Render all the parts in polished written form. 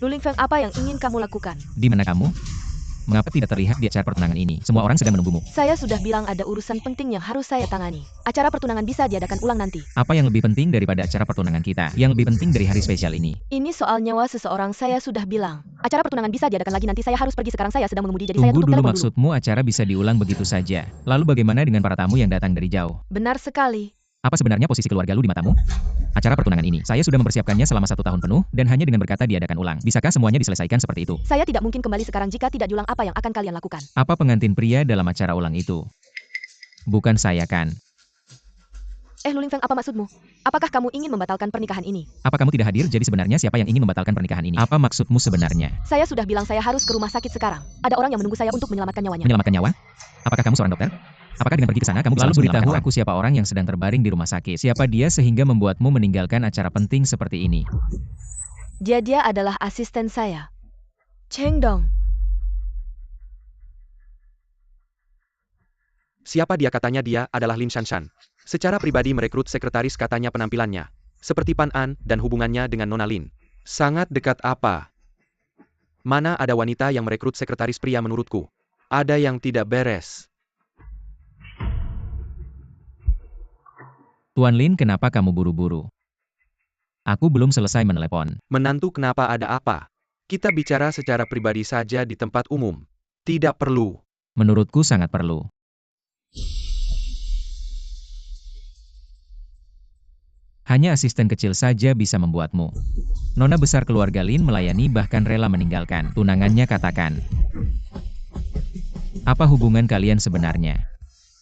Lu Lingfeng, apa yang ingin kamu lakukan? Di mana kamu? Mengapa tidak terlihat di acara pertunangan ini? Semua orang sedang menunggumu. Saya sudah bilang ada urusan penting yang harus saya tangani. Acara pertunangan bisa diadakan ulang nanti. Apa yang lebih penting daripada acara pertunangan kita? Yang lebih penting dari hari spesial ini? Ini soal nyawa seseorang, saya sudah bilang. Acara pertunangan bisa diadakan lagi nanti, saya harus pergi sekarang, saya sedang mengemudi, jadi saya Tunggu tutup dulu, telepon dulu. maksudmu acara bisa diulang begitu saja? Lalu bagaimana dengan para tamu yang datang dari jauh? Benar sekali. Apa sebenarnya posisi keluarga lu di matamu? Acara pertunangan ini, saya sudah mempersiapkannya selama 1 tahun penuh, dan hanya dengan berkata diadakan ulang. Bisakah semuanya diselesaikan seperti itu? Saya tidak mungkin kembali sekarang jika tidak diulang. Apa yang akan kalian lakukan? Apa pengantin pria dalam acara ulang itu? Bukan saya kan? Lu Lingfeng, apa maksudmu? Apakah kamu ingin membatalkan pernikahan ini? Apa kamu tidak hadir, jadi sebenarnya siapa yang ingin membatalkan pernikahan ini? Apa maksudmu sebenarnya? Saya sudah bilang saya harus ke rumah sakit sekarang. Ada orang yang menunggu saya untuk menyelamatkan nyawanya. Menyelamatkan nyawa? Apakah kamu seorang dokter? Apakah dengan pergi ke sana kamu bisa langsung beritahu aku siapa orang yang sedang terbaring di rumah sakit? Siapa dia sehingga membuatmu meninggalkan acara penting seperti ini? Dia adalah asisten saya. Cheng Dong. Siapa dia? Katanya dia adalah Lin Shanshan. Secara pribadi merekrut sekretaris, katanya penampilannya seperti Pan An dan hubungannya dengan Nona Lin sangat dekat. Apa? Mana ada wanita yang merekrut sekretaris pria? Menurutku ada yang tidak beres. Tuan Lin, kenapa kamu buru-buru? Aku belum selesai menelepon. Menantu, kenapa, ada apa? Kita bicara secara pribadi saja di tempat umum. Tidak perlu. Menurutku sangat perlu. Hanya asisten kecil saja bisa membuatmu. Nona besar keluarga Lin melayani, bahkan rela meninggalkan tunangannya. Katakan, apa hubungan kalian sebenarnya?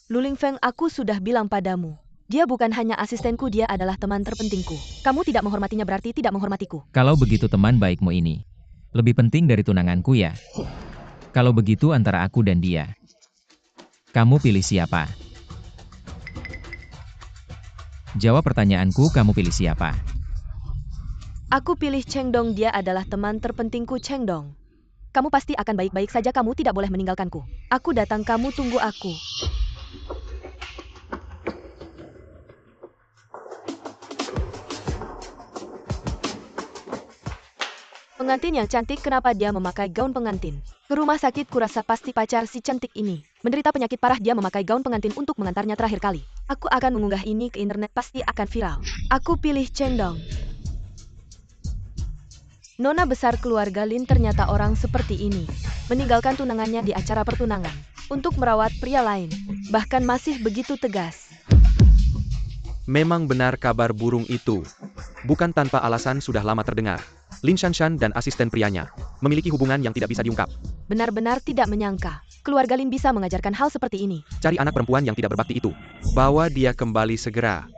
Lu Lingfeng, aku sudah bilang padamu. Dia bukan hanya asistenku, dia adalah teman terpentingku. Kamu tidak menghormatinya berarti tidak menghormatiku. Kalau begitu teman baikmu ini lebih penting dari tunanganku ya? Kalau begitu antara aku dan dia, kamu pilih siapa? Jawab pertanyaanku, kamu pilih siapa? Aku pilih Cheng Dong, dia adalah teman terpentingku. Cheng Dong, kamu pasti akan baik-baik saja, kamu tidak boleh meninggalkanku. Aku datang, kamu tunggu aku. Pengantin yang cantik, kenapa dia memakai gaun pengantin? Ke rumah sakit, kurasa pasti pacar si cantik ini menderita penyakit parah, dia memakai gaun pengantin untuk mengantarnya terakhir kali. Aku akan mengunggah ini ke internet, pasti akan viral. Aku pilih Cheng Dong. Nona besar keluarga Lin ternyata orang seperti ini. Meninggalkan tunangannya di acara pertunangan untuk merawat pria lain. Bahkan masih begitu tegas. Memang benar kabar burung itu. Bukan tanpa alasan sudah lama terdengar. Lin Shanshan dan asisten prianya memiliki hubungan yang tidak bisa diungkap. Benar-benar tidak menyangka keluarga Lin bisa mengajarkan hal seperti ini. Cari anak perempuan yang tidak berbakti itu. Bawa dia kembali segera.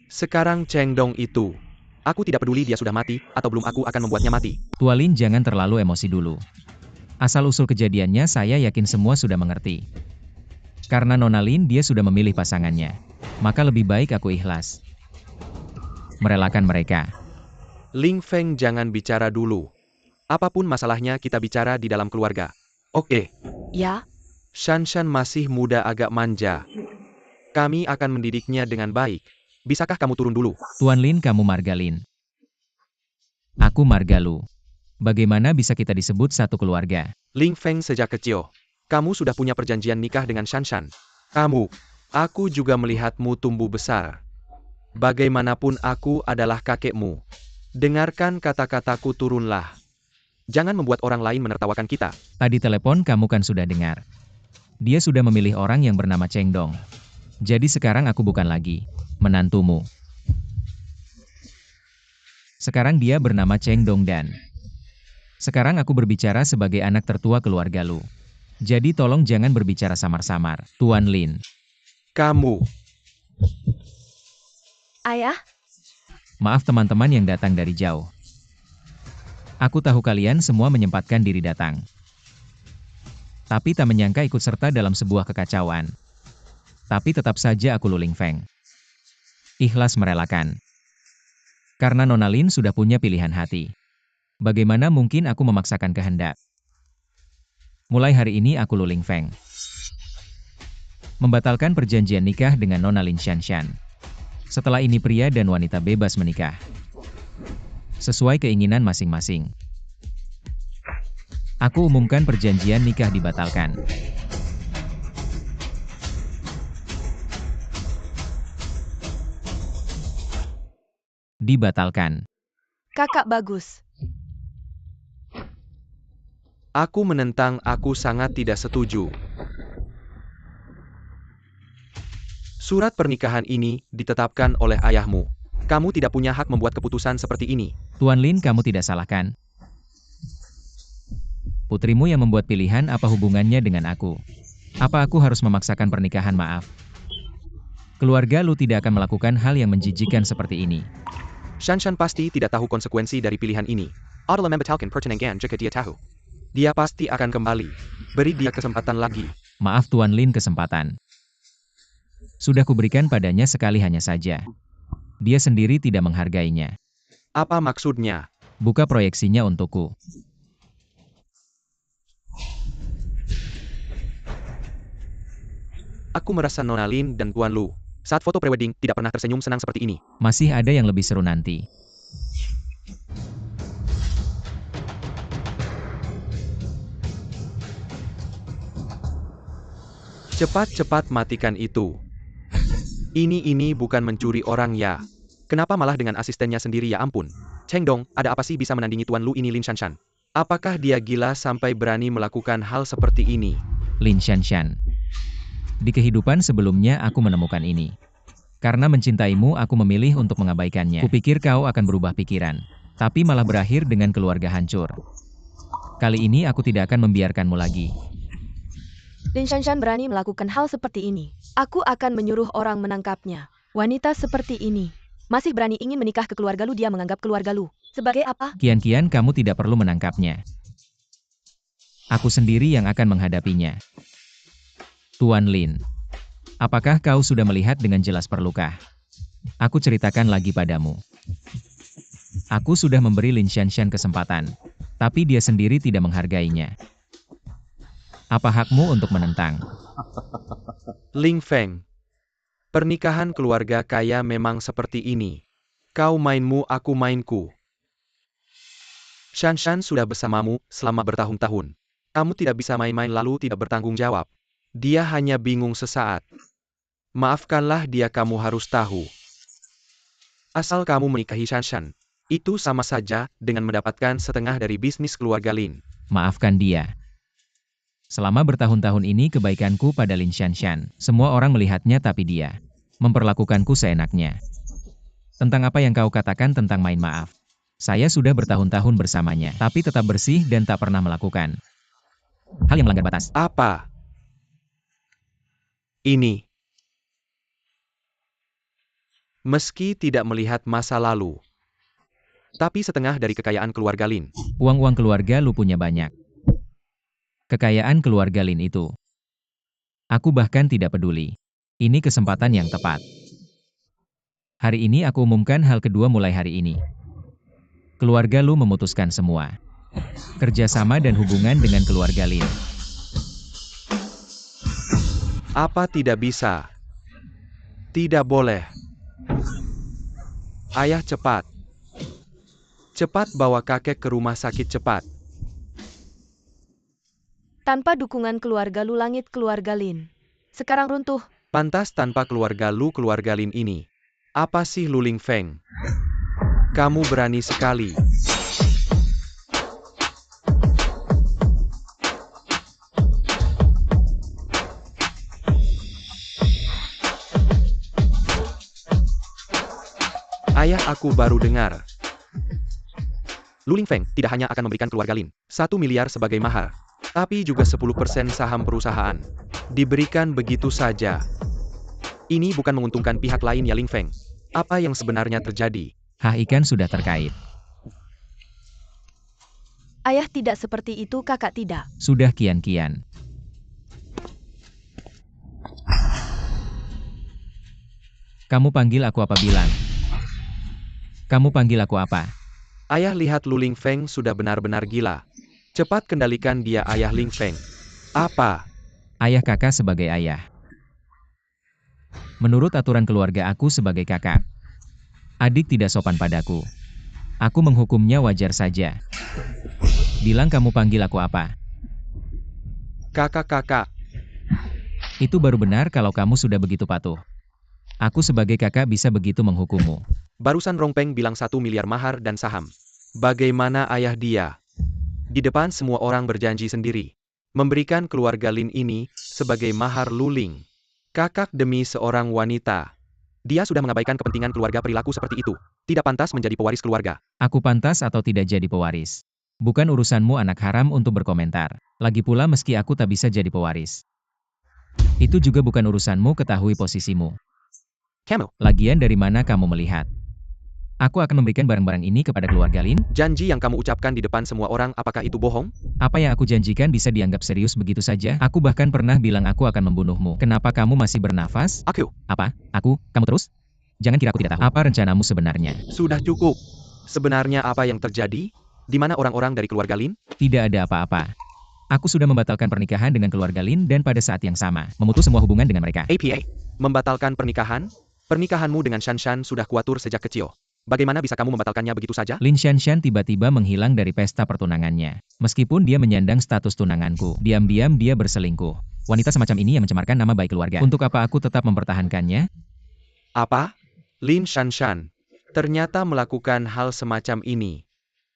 Sekarang Cheng Dong itu, aku tidak peduli dia sudah mati atau belum, aku akan membuatnya mati. Tuan Lin, jangan terlalu emosi dulu. Asal-usul kejadiannya saya yakin semua sudah mengerti. Karena Nona Lin dia sudah memilih pasangannya, maka lebih baik aku ikhlas merelakan mereka. Lingfeng, jangan bicara dulu. Apapun masalahnya kita bicara di dalam keluarga. Oke. Ya? Shanshan masih muda, agak manja. Kami akan mendidiknya dengan baik. Bisakah kamu turun dulu? Tuan Lin, kamu Margalin. Aku Margalu. Bagaimana bisa kita disebut satu keluarga? Lingfeng, sejak kecil kamu sudah punya perjanjian nikah dengan Shanshan. Aku juga melihatmu tumbuh besar. Bagaimanapun aku adalah kakekmu. Dengarkan kata-kataku, turunlah. Jangan membuat orang lain menertawakan kita. Tadi telepon kamu kan sudah dengar. Dia sudah memilih orang yang bernama Cheng Dong. Jadi sekarang aku bukan lagi menantumu. Sekarang dia bernama Cheng Dong dan sekarang aku berbicara sebagai anak tertua keluarga lu. Jadi tolong jangan berbicara samar-samar, Tuan Lin. Kamu. Ayah? Maaf teman-teman yang datang dari jauh. Aku tahu kalian semua menyempatkan diri datang. Tapi tak menyangka ikut serta dalam sebuah kekacauan. Tapi tetap saja aku Lu Lingfeng. Ikhlas merelakan. Karena Nona Lin sudah punya pilihan hati. Bagaimana mungkin aku memaksakan kehendak? Mulai hari ini aku Lu Lingfeng membatalkan perjanjian nikah dengan Nona Lin Shanshan. Setelah ini pria dan wanita bebas menikah sesuai keinginan masing-masing. Aku umumkan perjanjian nikah dibatalkan. Dibatalkan. Kakak bagus. Aku menentang, aku sangat tidak setuju. Surat pernikahan ini ditetapkan oleh ayahmu. Kamu tidak punya hak membuat keputusan seperti ini. Tuan Lin, kamu tidak salah kan? Putrimu yang membuat pilihan, apa hubungannya dengan aku? Apa aku harus memaksakan pernikahan? Maaf. Keluarga Lu tidak akan melakukan hal yang menjijikan seperti ini. Shanshan pasti tidak tahu konsekuensi dari pilihan ini. Adalah membatalkan pertunangan jika dia tahu. Dia pasti akan kembali. Beri dia kesempatan lagi. Maaf Tuan Lin, kesempatan sudah kuberikan padanya sekali hanya saja. Dia sendiri tidak menghargainya. Apa maksudnya? Buka proyeksinya untukku. Aku merasa Nona Lin dan Tuan Lu saat foto prewedding tidak pernah tersenyum senang seperti ini. Masih ada yang lebih seru nanti. Cepat-cepat matikan itu. Ini bukan mencuri orang ya. Kenapa malah dengan asistennya sendiri, ya ampun. Cheng Dong, ada apa sih bisa menandingi Tuan Lu ini? Lin Shanshan? Apakah dia gila sampai berani melakukan hal seperti ini? Lin Shanshan. Di kehidupan sebelumnya aku menemukan ini. Karena mencintaimu aku memilih untuk mengabaikannya. Kupikir kau akan berubah pikiran. Tapi malah berakhir dengan keluarga hancur. Kali ini aku tidak akan membiarkanmu lagi. Lin Shanshan berani melakukan hal seperti ini. Aku akan menyuruh orang menangkapnya. Wanita seperti ini masih berani ingin menikah ke keluarga Lu. Dia menganggap keluarga Lu sebagai apa? Kian-kian kamu tidak perlu menangkapnya. Aku sendiri yang akan menghadapinya. Tuan Lin, apakah kau sudah melihat dengan jelas perlukah? Aku ceritakan lagi padamu. Aku sudah memberi Lin Shanshan kesempatan, tapi dia sendiri tidak menghargainya. Apa hakmu untuk menentang? Ling Feng. Pernikahan keluarga kaya memang seperti ini. Kau mainmu, aku mainku. Shanshan sudah bersamamu selama bertahun-tahun. Kamu tidak bisa main-main lalu tidak bertanggung jawab. Dia hanya bingung sesaat. Maafkanlah dia, kamu harus tahu. Asal kamu menikahi Shanshan, itu sama saja dengan mendapatkan setengah dari bisnis keluarga Lin. Maafkan dia. Selama bertahun-tahun ini kebaikanku pada Lin Shanshan, semua orang melihatnya tapi dia memperlakukanku seenaknya. Tentang apa yang kau katakan tentang main maaf. Saya sudah bertahun-tahun bersamanya, tapi tetap bersih dan tak pernah melakukan hal yang melanggar batas. Apa? Ini. Meski tidak melihat masa lalu, tapi setengah dari kekayaan keluarga Lin. Uang-uang keluarga Lu punya banyak. Kekayaan keluarga Lin itu. Aku bahkan tidak peduli. Ini kesempatan yang tepat. Hari ini aku umumkan hal kedua mulai hari ini. Keluarga Lu memutuskan semua kerjasama dan hubungan dengan keluarga Lin. Apa tidak bisa? Tidak boleh. Ayah, cepat. Cepat bawa kakek ke rumah sakit, cepat. Tanpa dukungan keluarga Lu, langit keluarga Lin sekarang runtuh. Pantas tanpa keluarga Lu, keluarga Lin ini. Apa sih Lu, Ling Feng? Kamu berani sekali. Ayah, aku baru dengar. Lu, Ling Feng tidak hanya akan memberikan keluarga Lin 1 miliar sebagai mahar, tapi juga 10% saham perusahaan. Diberikan begitu saja. Ini bukan menguntungkan pihak lain, ya Ling Feng. Apa yang sebenarnya terjadi? Hah, ikan sudah terkait. Ayah tidak seperti itu, kakak tidak. Sudah kian-kian. Kamu panggil aku apa bilang? Kamu panggil aku apa? Ayah, lihat Lu, Ling Feng sudah benar-benar gila. Cepat kendalikan dia, Ayah Ling Feng. Apa? Ayah, kakak sebagai ayah. Menurut aturan keluarga aku sebagai kakak, adik tidak sopan padaku. Aku menghukumnya wajar saja. Bilang kamu panggil aku apa? Kakak. Itu baru benar kalau kamu sudah begitu patuh. Aku sebagai kakak bisa begitu menghukummu. Barusan Rongpeng bilang 1 miliar mahar dan saham. Bagaimana ayah dia? Di depan semua orang berjanji sendiri. Memberikan keluarga Lin ini sebagai mahar Luling. Kakak demi seorang wanita. Dia sudah mengabaikan kepentingan keluarga perilaku seperti itu. Tidak pantas menjadi pewaris keluarga. Aku pantas atau tidak jadi pewaris. Bukan urusanmu anak haram untuk berkomentar. Lagi pula meski aku tak bisa jadi pewaris. Itu juga bukan urusanmu ketahui posisimu. Kamu, Lagian dari mana kamu melihat? Aku akan memberikan barang-barang ini kepada keluarga Lin. janji yang kamu ucapkan di depan semua orang apakah itu bohong? Apa yang aku janjikan bisa dianggap serius begitu saja? Aku bahkan pernah bilang aku akan membunuhmu. Kenapa kamu masih bernafas? Aku, Apa? Aku? Kamu terus? Jangan kira aku tidak tahu. Apa rencanamu sebenarnya? sudah cukup. Sebenarnya apa yang terjadi? Di mana orang-orang dari keluarga Lin? Tidak ada apa-apa. Aku sudah membatalkan pernikahan dengan keluarga Lin dan pada saat yang sama, memutus semua hubungan dengan mereka. APA, membatalkan pernikahan? Pernikahanmu dengan Shanshan sudah kuatur sejak kecil. Bagaimana bisa kamu membatalkannya begitu saja? Lin Shanshan tiba-tiba menghilang dari pesta pertunangannya. Meskipun dia menyandang status tunanganku, diam-diam dia berselingkuh. Wanita semacam ini yang mencemarkan nama baik keluarga. Untuk apa aku tetap mempertahankannya? Apa? Lin Shanshan ternyata melakukan hal semacam ini.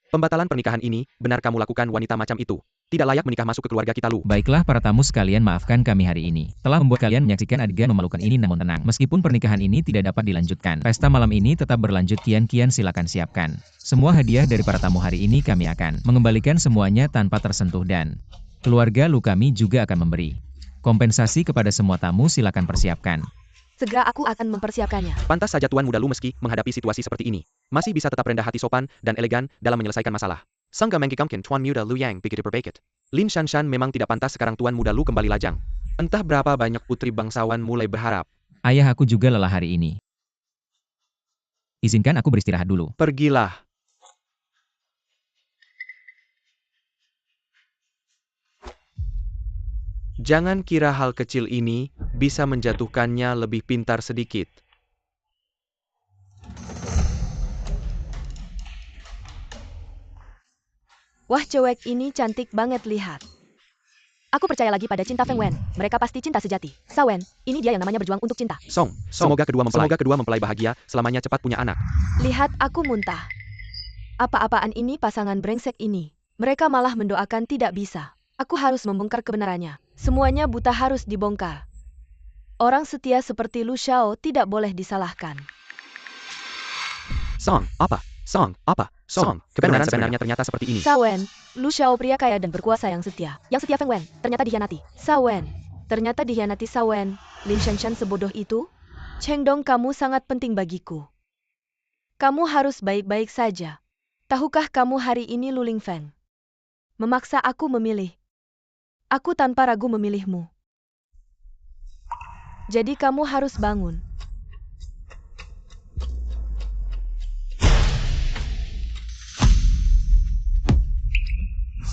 Pembatalan pernikahan ini, benar kamu lakukan wanita macam itu. Tidak layak menikah masuk ke keluarga kita Lu. Baiklah para tamu sekalian, maafkan kami hari ini. Telah membuat kalian menyaksikan adegan memalukan ini, namun tenang. Meskipun pernikahan ini tidak dapat dilanjutkan, pesta malam ini tetap berlanjut. Kian silakan siapkan. Semua hadiah dari para tamu hari ini kami akan mengembalikan semuanya tanpa tersentuh dan keluarga Lu kami juga akan memberi kompensasi kepada semua tamu. Silakan persiapkan. Segera aku akan mempersiapkannya. Pantas saja Tuan Muda Lu meski menghadapi situasi seperti ini, masih bisa tetap rendah hati, sopan, dan elegan dalam menyelesaikan masalah. Sangga mengkikamkin Tuan Muda Lu yang begitu berbaikat. Lin Shanshan memang tidak pantas sekarang Tuan Muda Lu kembali lajang. Entah berapa banyak putri bangsawan mulai berharap. Ayah, aku juga lelah hari ini. Izinkan aku beristirahat dulu. Pergilah. Jangan kira hal kecil ini bisa menjatuhkannya lebih pintar sedikit. Wah, cewek ini cantik banget lihat. Aku percaya lagi pada cinta Feng Wen. Mereka pasti cinta sejati. Sa Wen, ini dia yang namanya berjuang untuk cinta. Song, semoga kedua mempelai bahagia, selamanya cepat punya anak. Lihat aku muntah. Apa-apaan ini pasangan brengsek ini. Mereka malah mendoakan tidak bisa. Aku harus membongkar kebenarannya. Semuanya buta harus dibongkar. Orang setia seperti Lu Xiao tidak boleh disalahkan. Song, apa? Song, kebenaran sebenarnya ternyata seperti ini. Sa Wen, Lu Xiao pria kaya dan berkuasa yang setia. Yang setia Feng Wen, ternyata dikhianati. Sa Wen, ternyata dikhianati Sa Wen. Lin Shanshan sebodoh itu? Cheng Dong, kamu sangat penting bagiku. Kamu harus baik-baik saja. Tahukah kamu hari ini Lu Lingfeng memaksa aku memilih. Aku tanpa ragu memilihmu. Jadi kamu harus bangun.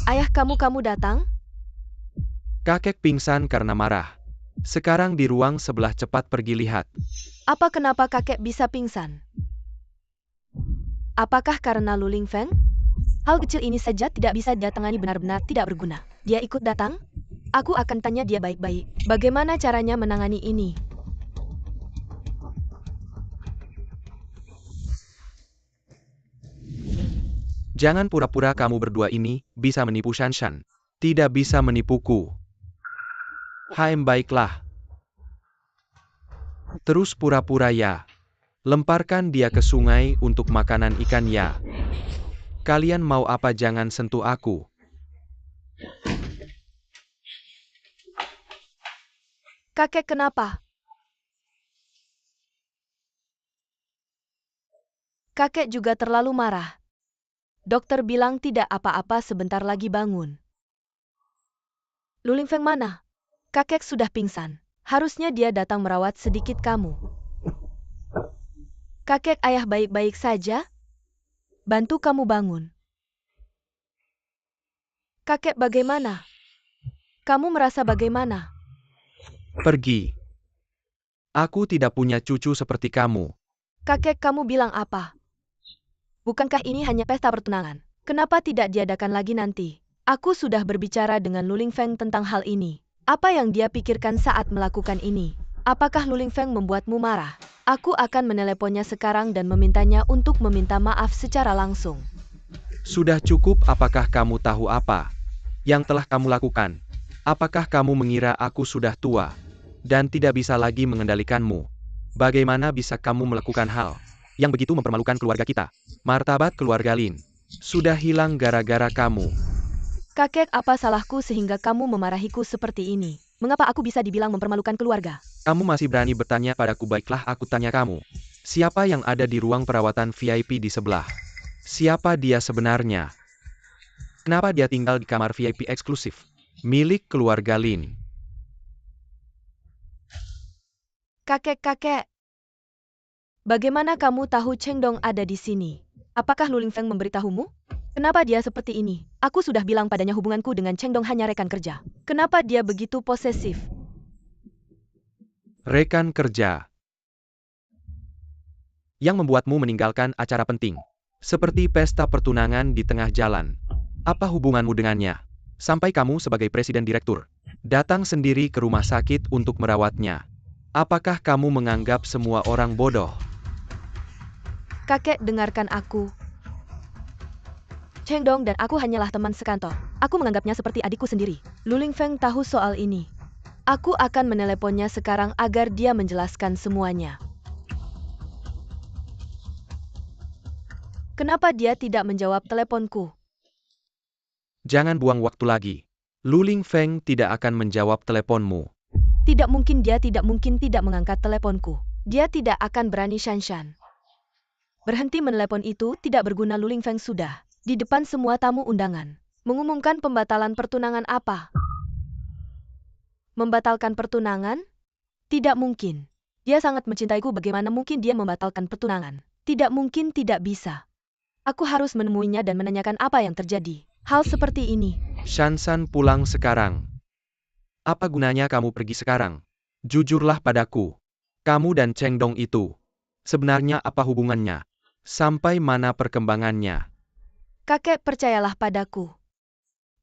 Ayah kamu datang? Kakek pingsan karena marah. Sekarang di ruang sebelah, cepat pergi lihat. Apa kenapa kakek bisa pingsan? Apakah karena Lu Lingfeng? Hal kecil ini saja tidak bisa dia tangani, benar-benar tidak berguna. Dia ikut datang? Aku akan tanya dia baik-baik. Bagaimana caranya menangani ini? Jangan pura-pura kamu berdua ini bisa menipu Shanshan. Tidak bisa menipuku. Baiklah. Terus pura-pura ya. Lemparkan dia ke sungai untuk makanan ikan ya. Kalian mau apa? Jangan sentuh aku. Kakek kenapa? Kakek juga terlalu marah. Dokter bilang tidak apa-apa, sebentar lagi bangun. Lu Lingfeng mana? Kakek sudah pingsan. Harusnya dia datang merawat sedikit kamu. Kakek, ayah baik-baik saja? Bantu kamu bangun. Kakek bagaimana? Kamu merasa bagaimana? Pergi. Aku tidak punya cucu seperti kamu. Kakek, kamu bilang apa? Bukankah ini hanya pesta pertunangan? Kenapa tidak diadakan lagi nanti? Aku sudah berbicara dengan Luling Feng tentang hal ini. Apa yang dia pikirkan saat melakukan ini? Apakah Luling Feng membuatmu marah? Aku akan meneleponnya sekarang dan memintanya untuk meminta maaf secara langsung. Sudah cukup, apakah kamu tahu apa yang telah kamu lakukan? Apakah kamu mengira aku sudah tua dan tidak bisa lagi mengendalikanmu? Bagaimana bisa kamu melakukan hal yang begitu mempermalukan keluarga kita? Martabat keluarga Lin sudah hilang gara-gara kamu. Kakek, apa salahku sehingga kamu memarahiku seperti ini? Mengapa aku bisa dibilang mempermalukan keluarga? Kamu masih berani bertanya padaku? Baiklah, aku tanya kamu. Siapa yang ada di ruang perawatan VIP di sebelah? Siapa dia sebenarnya? Kenapa dia tinggal di kamar VIP eksklusif milik keluarga Lin? Kakek, bagaimana kamu tahu Cheng Dong ada di sini? Apakah Luling Feng memberitahumu? Kenapa dia seperti ini? Aku sudah bilang padanya hubunganku dengan Cheng Dong hanya rekan kerja. Kenapa dia begitu posesif? Rekan kerja yang membuatmu meninggalkan acara penting, seperti pesta pertunangan di tengah jalan. Apa hubunganmu dengannya? Sampai kamu sebagai presiden direktur datang sendiri ke rumah sakit untuk merawatnya. Apakah kamu menganggap semua orang bodoh? Kakek, dengarkan aku. Cheng Dong dan aku hanyalah teman sekantor. Aku menganggapnya seperti adikku sendiri. Luling Feng tahu soal ini. Aku akan meneleponnya sekarang agar dia menjelaskan semuanya. Kenapa dia tidak menjawab teleponku? Jangan buang waktu lagi. Luling Feng tidak akan menjawab teleponmu. Tidak mungkin, dia tidak mungkin tidak mengangkat teleponku. Dia tidak akan berani, Shanshan. Berhenti menelepon itu tidak berguna. Luling Feng sudah di depan semua tamu undangan mengumumkan pembatalan pertunangan. Apa? Membatalkan pertunangan? Tidak mungkin. Dia sangat mencintaiku, bagaimana mungkin dia membatalkan pertunangan? Tidak mungkin, tidak bisa. Aku harus menemuinya dan menanyakan apa yang terjadi. Hal seperti ini. Shanshan, pulang sekarang. Apa gunanya kamu pergi sekarang? Jujurlah padaku. Kamu dan Cheng Dong itu sebenarnya apa hubungannya? Sampai mana perkembangannya? Kakek, percayalah padaku.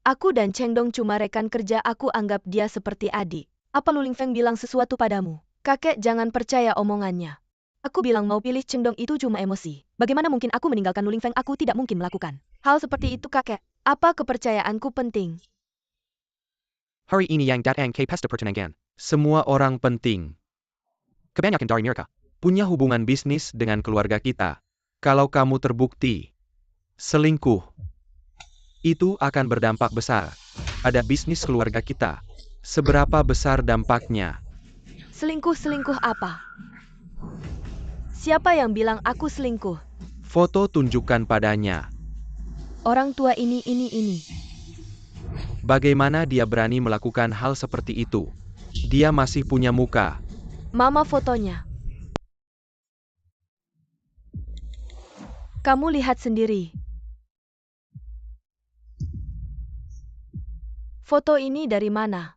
Aku dan Cheng Dong cuma rekan kerja, aku anggap dia seperti adik. Apa Luling Feng bilang sesuatu padamu? Kakek, jangan percaya omongannya. Aku bilang mau pilih Cheng Dong itu cuma emosi. Bagaimana mungkin aku meninggalkan Luling Feng? Aku tidak mungkin melakukan hal seperti itu, kakek. Apa kepercayaanku penting? Hari ini yang datang ke pesta pertunangan. Semua orang penting. Kebanyakan dari mereka punya hubungan bisnis dengan keluarga kita. Kalau kamu terbukti selingkuh, itu akan berdampak besar pada bisnis keluarga kita. Seberapa besar dampaknya? Selingkuh apa? Siapa yang bilang aku selingkuh? Foto tunjukkan padanya. Orang tua ini. Bagaimana dia berani melakukan hal seperti itu? Dia masih punya muka. Mama, fotonya. Kamu lihat sendiri. Foto ini dari mana?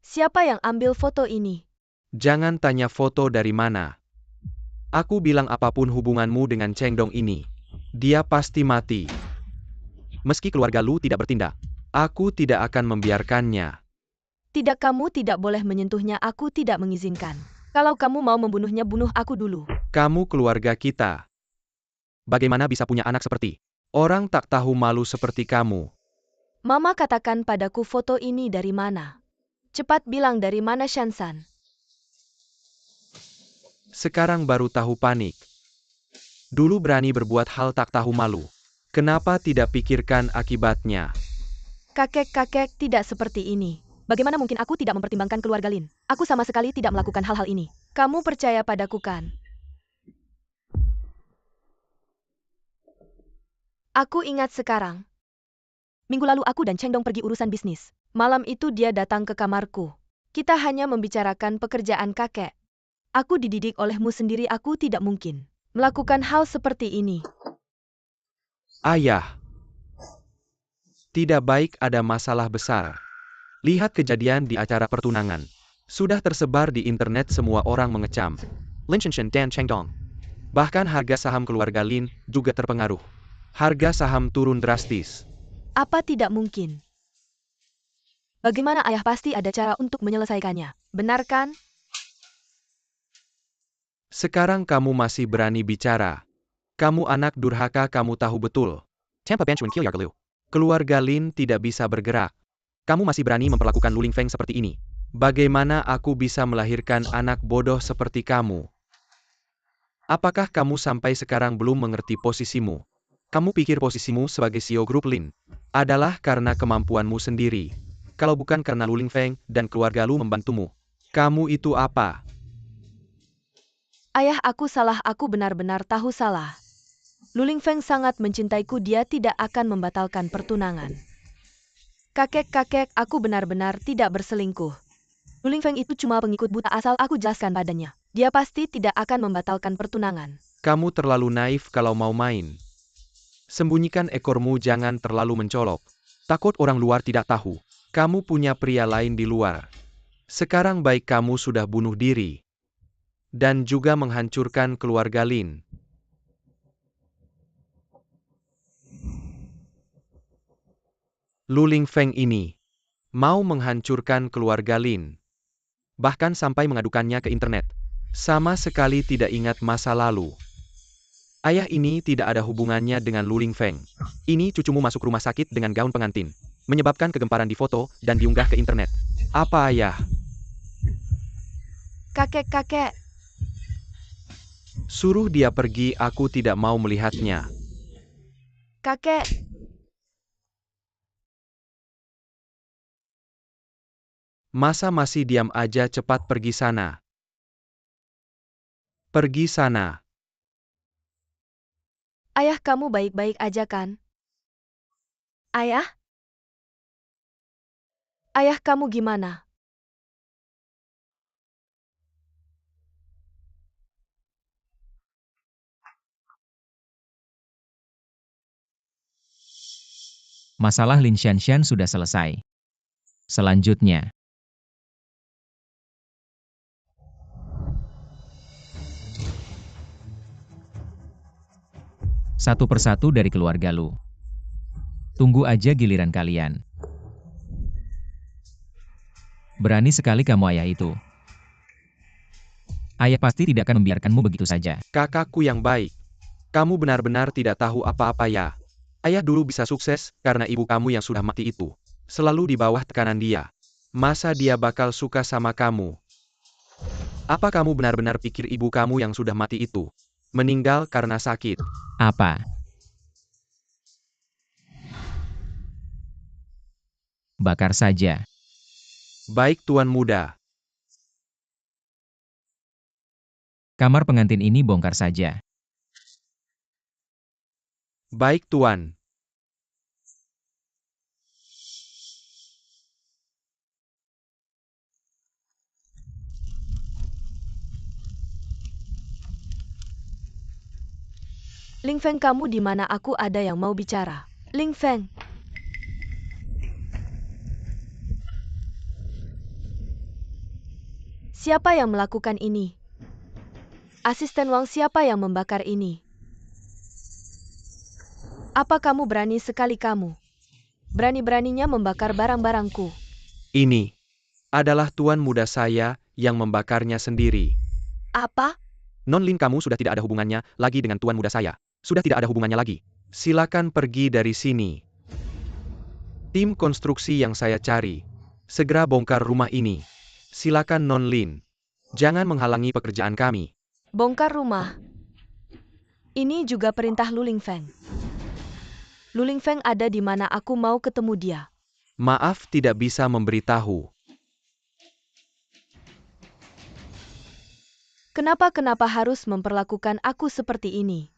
Siapa yang ambil foto ini? Jangan tanya foto dari mana. Aku bilang apapun hubunganmu dengan Cheng Dong ini, dia pasti mati. Meski keluarga lu tidak bertindak, aku tidak akan membiarkannya. Tidak, kamu tidak boleh menyentuhnya, aku tidak mengizinkan. Kalau kamu mau membunuhnya, bunuh aku dulu. Kamu keluarga kita. Bagaimana bisa punya anak seperti orang tak tahu malu seperti kamu? Mama, katakan padaku foto ini dari mana? Cepat bilang dari mana, Shanshan. Sekarang baru tahu panik. Dulu berani berbuat hal tak tahu malu. Kenapa tidak pikirkan akibatnya? Kakek, tidak seperti ini. Bagaimana mungkin aku tidak mempertimbangkan keluarga Lin? Aku sama sekali tidak melakukan hal-hal ini. Kamu percaya padaku kan? Aku ingat sekarang. Minggu lalu aku dan Cheng Dong pergi urusan bisnis. Malam itu dia datang ke kamarku. Kita hanya membicarakan pekerjaan, kakek. Aku dididik olehmu sendiri, aku tidak mungkin melakukan hal seperti ini. Ayah. Tidak baik, ada masalah besar. Lihat kejadian di acara pertunangan. Sudah tersebar di internet, semua orang mengecam Lin Shanshan dan Cheng Dong. Bahkan harga saham keluarga Lin juga terpengaruh. Harga saham turun drastis. Apa tidak mungkin? Bagaimana ayah pasti ada cara untuk menyelesaikannya, benar kan? Sekarang kamu masih berani bicara. Kamu anak durhaka, kamu tahu betul. Tampa Bench Kill Yargalu. Keluarga Lin tidak bisa bergerak. Kamu masih berani memperlakukan Luling Feng seperti ini. Bagaimana aku bisa melahirkan anak bodoh seperti kamu? Apakah kamu sampai sekarang belum mengerti posisimu? Kamu pikir posisimu sebagai CEO grup Lin adalah karena kemampuanmu sendiri. Kalau bukan karena Luling Feng dan keluarga Lu membantumu, kamu itu apa? Ayah, aku salah, aku benar-benar tahu salah. Luling Feng sangat mencintaiku, dia tidak akan membatalkan pertunangan. Kakek, aku benar-benar tidak berselingkuh. Luling Feng itu cuma pengikut buta asal aku jelaskan padanya. Dia pasti tidak akan membatalkan pertunangan. Kamu terlalu naif kalau mau main. Sembunyikan ekormu, jangan terlalu mencolok. Takut orang luar tidak tahu. Kamu punya pria lain di luar. Sekarang baik kamu sudah bunuh diri. Dan juga menghancurkan keluarga Lin. Luling Feng ini mau menghancurkan keluarga Lin. Bahkan sampai mengadukannya ke internet. Sama sekali tidak ingat masa lalu. Ayah ini tidak ada hubungannya dengan Luling Feng. Ini cucumu masuk rumah sakit dengan gaun pengantin. Menyebabkan kegemparan di foto dan diunggah ke internet. Apa ayah? Kakek. Suruh dia pergi, aku tidak mau melihatnya. Kakek. Masa masih diam aja, cepat pergi sana. Pergi sana. Ayah, kamu baik-baik aja kan? Ayah? Ayah, kamu gimana? Masalah Lin Shanshan sudah selesai. Selanjutnya, satu persatu dari keluarga Lu. Tunggu aja giliran kalian. Berani sekali kamu, ayah itu. Ayah pasti tidak akan membiarkanmu begitu saja. Kakakku yang baik. Kamu benar-benar tidak tahu apa-apa ya. Ayah dulu bisa sukses karena ibu kamu yang sudah mati itu. Selalu di bawah tekanan dia. Masa dia bakal suka sama kamu? Apa kamu benar-benar pikir ibu kamu yang sudah mati itu meninggal karena sakit? Apa? Bakar saja. Baik Tuan Muda. Kamar pengantin ini bongkar saja. Baik Tuan. Ling Feng, kamu di mana? Aku ada yang mau bicara. Ling Feng. Siapa yang melakukan ini? Asisten Wang, siapa yang membakar ini? Apa kamu berani sekali kamu? Berani-beraninya membakar barang-barangku. Ini adalah Tuan Muda saya yang membakarnya sendiri. Apa? Non Lin, kamu sudah tidak ada hubungannya lagi dengan Tuan Muda saya. Sudah tidak ada hubungannya lagi. Silakan pergi dari sini. Tim konstruksi yang saya cari. Segera bongkar rumah ini. Silakan Non Lin. Jangan menghalangi pekerjaan kami. Bongkar rumah. Ini juga perintah Luling Feng. Luling Feng ada di mana? Aku mau ketemu dia. Maaf, tidak bisa memberitahu. Kenapa harus memperlakukan aku seperti ini?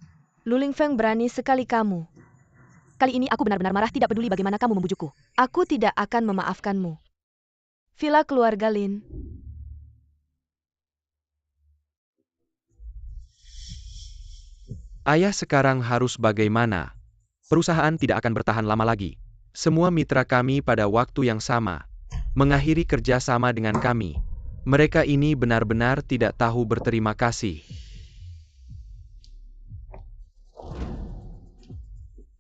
Luling Feng, berani sekali kamu. Kali ini aku benar-benar marah, tidak peduli bagaimana kamu membujukku. Aku tidak akan memaafkanmu. Villa keluarga Lin. Ayah sekarang harus bagaimana? Perusahaan tidak akan bertahan lama lagi. Semua mitra kami pada waktu yang sama mengakhiri kerja sama dengan kami. Mereka ini benar-benar tidak tahu berterima kasih.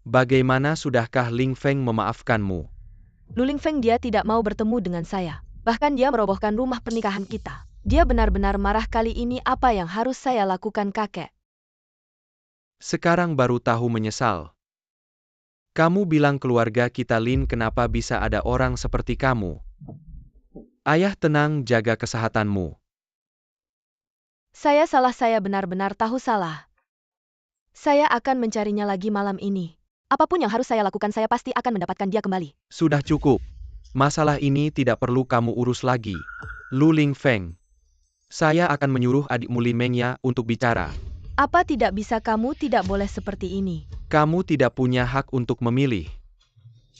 Bagaimana sudahkah Ling Feng memaafkanmu? Lu Lingfeng dia tidak mau bertemu dengan saya. Bahkan dia merobohkan rumah pernikahan kita. Dia benar-benar marah kali ini. Apa yang harus saya lakukan, kakek? Sekarang baru tahu menyesal. Kamu bilang keluarga kita Lin, kenapa bisa ada orang seperti kamu? Ayah tenang, jaga kesehatanmu. Saya salah, saya benar-benar tahu salah. Saya akan mencarinya lagi malam ini. Apapun yang harus saya lakukan, saya pasti akan mendapatkan dia kembali. Sudah cukup. Masalah ini tidak perlu kamu urus lagi. Lu Lingfeng. Saya akan menyuruh adikmu Lin Mengya untuk bicara. Apa tidak bisa? Kamu tidak boleh seperti ini. Kamu tidak punya hak untuk memilih.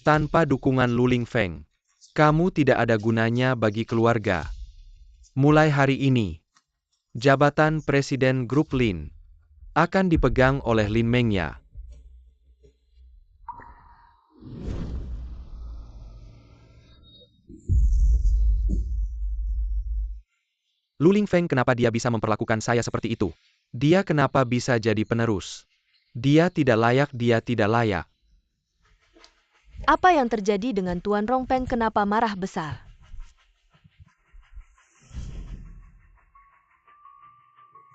Tanpa dukungan Lu Lingfeng, kamu tidak ada gunanya bagi keluarga. Mulai hari ini, jabatan Presiden Grup Lin akan dipegang oleh Lin Mengya. Lu Lingfeng, kenapa dia bisa memperlakukan saya seperti itu? Dia kenapa bisa jadi penerus? Dia tidak layak, dia tidak layak. Apa yang terjadi dengan Tuan Rongpeng? Kenapa marah besar?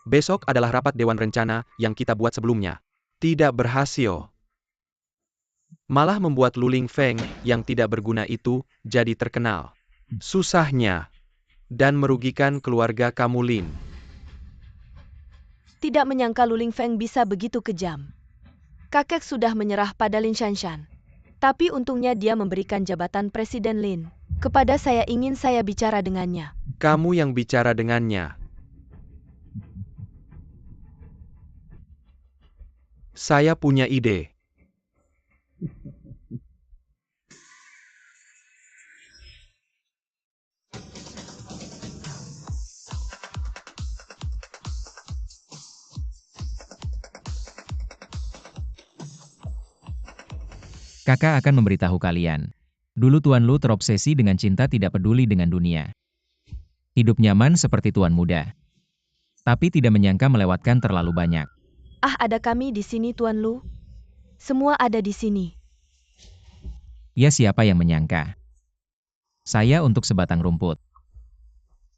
Besok adalah rapat Dewan Rencana yang kita buat sebelumnya. Tidak berhasil. Malah membuat Lu Lingfeng yang tidak berguna itu jadi terkenal. Susahnya. Dan merugikan keluarga kamu Lin. Tidak menyangka Lu Lingfeng bisa begitu kejam. Kakek sudah menyerah pada Lin Shanshan. Tapi untungnya dia memberikan jabatan Presiden Lin kepada saya. Ingin saya bicara dengannya. Kamu yang bicara dengannya. Saya punya ide. Kakak akan memberitahu kalian. Dulu Tuan Lu terobsesi dengan cinta, tidak peduli dengan dunia. Hidup nyaman seperti tuan muda. Tapi tidak menyangka melewatkan terlalu banyak. Ah, ada kami di sini, Tuan Lu. Semua ada di sini. Ya, siapa yang menyangka? Saya untuk sebatang rumput.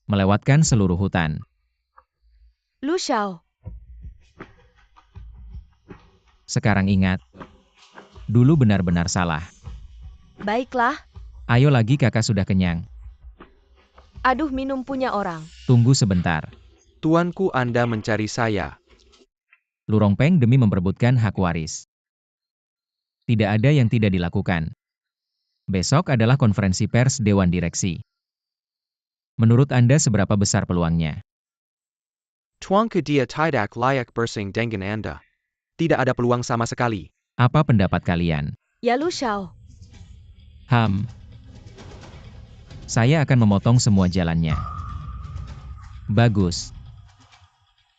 Melewatkan seluruh hutan. Lu Xiao, Sekarang ingat. Dulu benar-benar salah. baiklah. Ayo lagi, kakak sudah kenyang. Aduh, minum punya orang. Tunggu sebentar. Tuanku, Anda mencari saya. Lu Rongpeng demi memperebutkan hak waris. Tidak ada yang tidak dilakukan. Besok adalah konferensi pers Dewan Direksi. Menurut Anda seberapa besar peluangnya? Tuanku, dia tidak layak bersing dengan Anda. Tidak ada peluang sama sekali. Apa pendapat kalian? Ya, Lu Xiao. Saya akan memotong semua jalannya. Bagus.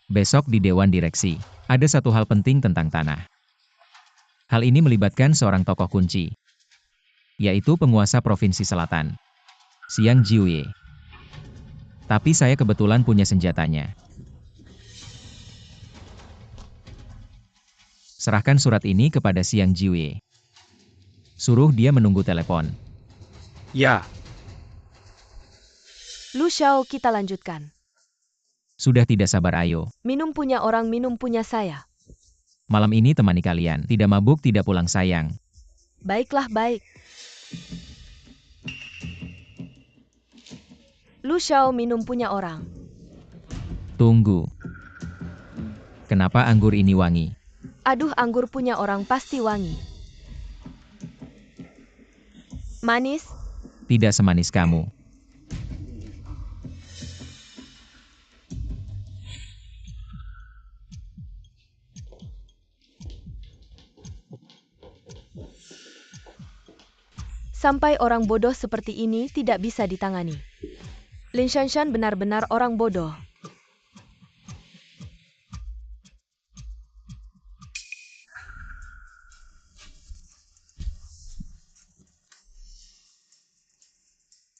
Besok di Dewan Direksi, ada satu hal penting tentang tanah. Hal ini melibatkan seorang tokoh kunci, yaitu penguasa Provinsi Selatan, Xiang Jiuye. Tapi saya kebetulan punya senjatanya. Serahkan surat ini kepada Xiang Jiuye. Suruh dia menunggu telepon. Ya. Lu Xiao, kita lanjutkan. Sudah tidak sabar, ayo. Minum punya orang, minum punya saya. Malam ini temani kalian. Tidak mabuk, tidak pulang, sayang. Baiklah, baik. Lu Xiao, minum punya orang. Tunggu. Kenapa anggur ini wangi? Aduh, anggur punya orang pasti wangi. Manis? Tidak semanis kamu. Sampai orang bodoh seperti ini tidak bisa ditangani. Lin Shanshan benar-benar orang bodoh.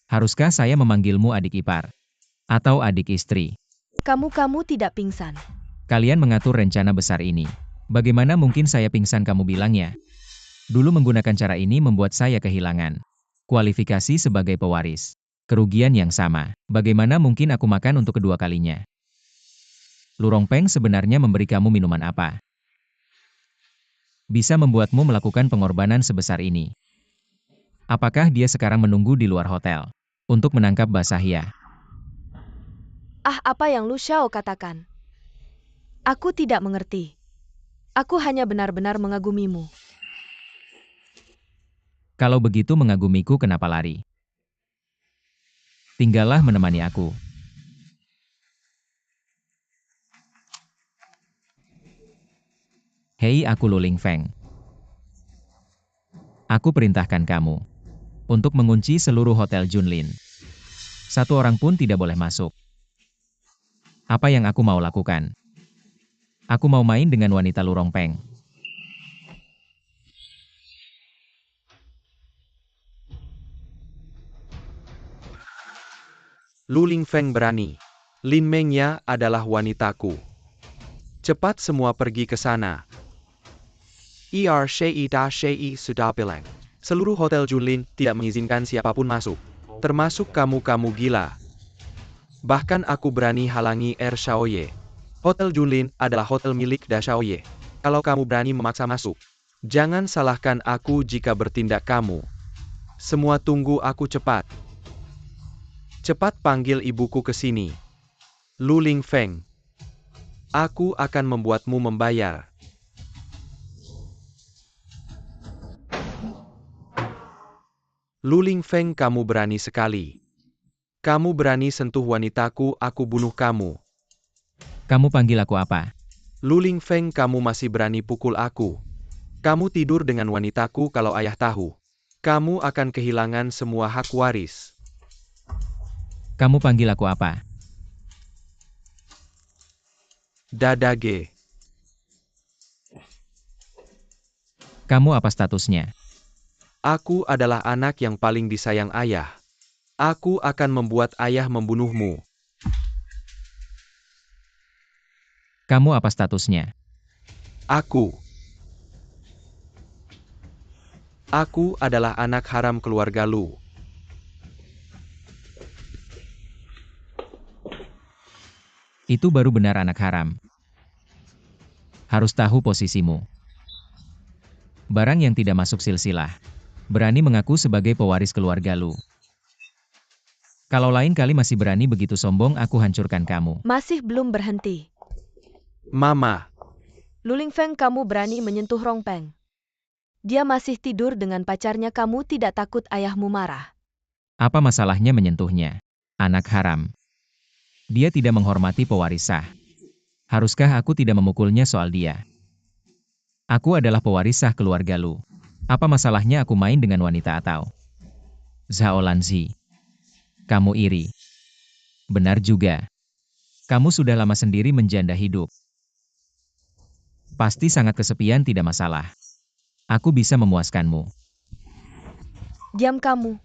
Haruskah saya memanggilmu adik ipar? Atau adik istri? Kamu tidak pingsan. Kalian mengatur rencana besar ini. Bagaimana mungkin saya pingsan, kamu bilangnya? Dulu menggunakan cara ini membuat saya kehilangan kualifikasi sebagai pewaris. Kerugian yang sama. Bagaimana mungkin aku makan untuk kedua kalinya? Lu Rongpeng sebenarnya memberi kamu minuman apa? Bisa membuatmu melakukan pengorbanan sebesar ini. Apakah dia sekarang menunggu di luar hotel untuk menangkap Basahya? Ah, apa yang Lu Xiao katakan? Aku tidak mengerti. Aku hanya benar-benar mengagumimu. Kalau begitu mengagumiku kenapa lari? Tinggallah menemani aku. Hei, aku Lu Lingfeng. Aku perintahkan kamu untuk mengunci seluruh hotel Junlin. Satu orang pun tidak boleh masuk. Apa yang aku mau lakukan? Aku mau main dengan wanita Lu Rongpeng. Lu Lingfeng berani. Lin Mengya adalah wanitaku. Cepat semua pergi ke sana. Shei Da Shei sudah bilang. Seluruh hotel Junlin tidak mengizinkan siapapun masuk. Termasuk kamu-kamu gila. Bahkan aku berani halangi Xiaoye. Hotel Junlin adalah hotel milik Da Xiaoye. Kalau kamu berani memaksa masuk, jangan salahkan aku jika bertindak kamu. Semua tunggu aku cepat. Cepat panggil ibuku ke sini. Lu Lingfeng. Aku akan membuatmu membayar. Lu Lingfeng, kamu berani sekali. Kamu berani sentuh wanitaku, aku bunuh kamu. Kamu panggil aku apa? Lu Lingfeng, kamu masih berani pukul aku. Kamu tidur dengan wanitaku, kalau ayah tahu, kamu akan kehilangan semua hak waris. Kamu panggil aku apa? Dadage. Kamu apa statusnya? Aku adalah anak yang paling disayang ayah. Aku akan membuat ayah membunuhmu. Kamu apa statusnya? Aku adalah anak haram keluarga Lu. Itu baru benar anak haram. Harus tahu posisimu. Barang yang tidak masuk silsilah. Berani mengaku sebagai pewaris keluarga Lu. Kalau lain kali masih berani begitu sombong, aku hancurkan kamu. Masih belum berhenti. Mama. Lu Lingfeng, kamu berani menyentuh Rongpeng. Dia masih tidur dengan pacarnya, kamu tidak takut ayahmu marah? Apa masalahnya menyentuhnya? Anak haram. Dia tidak menghormati pewaris sah. Haruskah aku tidak memukulnya soal dia? Aku adalah pewaris sah keluarga Lu. Apa masalahnya aku main dengan wanita atau? Zhao Lanzi. Kamu iri. Benar juga. Kamu sudah lama sendiri menjanda hidup. Pasti sangat kesepian, tidak masalah. Aku bisa memuaskanmu. Diam kamu.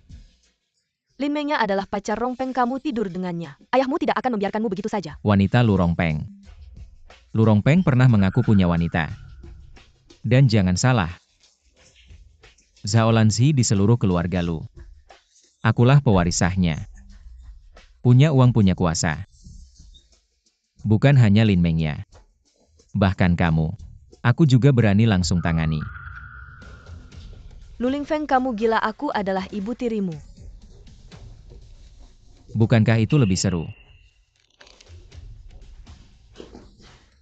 Lin Mengya adalah pacar Rongpeng, kamu tidur dengannya. Ayahmu tidak akan membiarkanmu begitu saja. Wanita Lu Rongpeng. Lu Rongpeng pernah mengaku punya wanita. Dan jangan salah. Zhao Lanzi di seluruh keluarga Lu. Akulah pewaris sahnya. Punya uang, punya kuasa. Bukan hanya Lin Mengya. Bahkan kamu. Aku juga berani langsung tangani. Lu Lingfeng, kamu gila, aku adalah ibu tirimu. Bukankah itu lebih seru?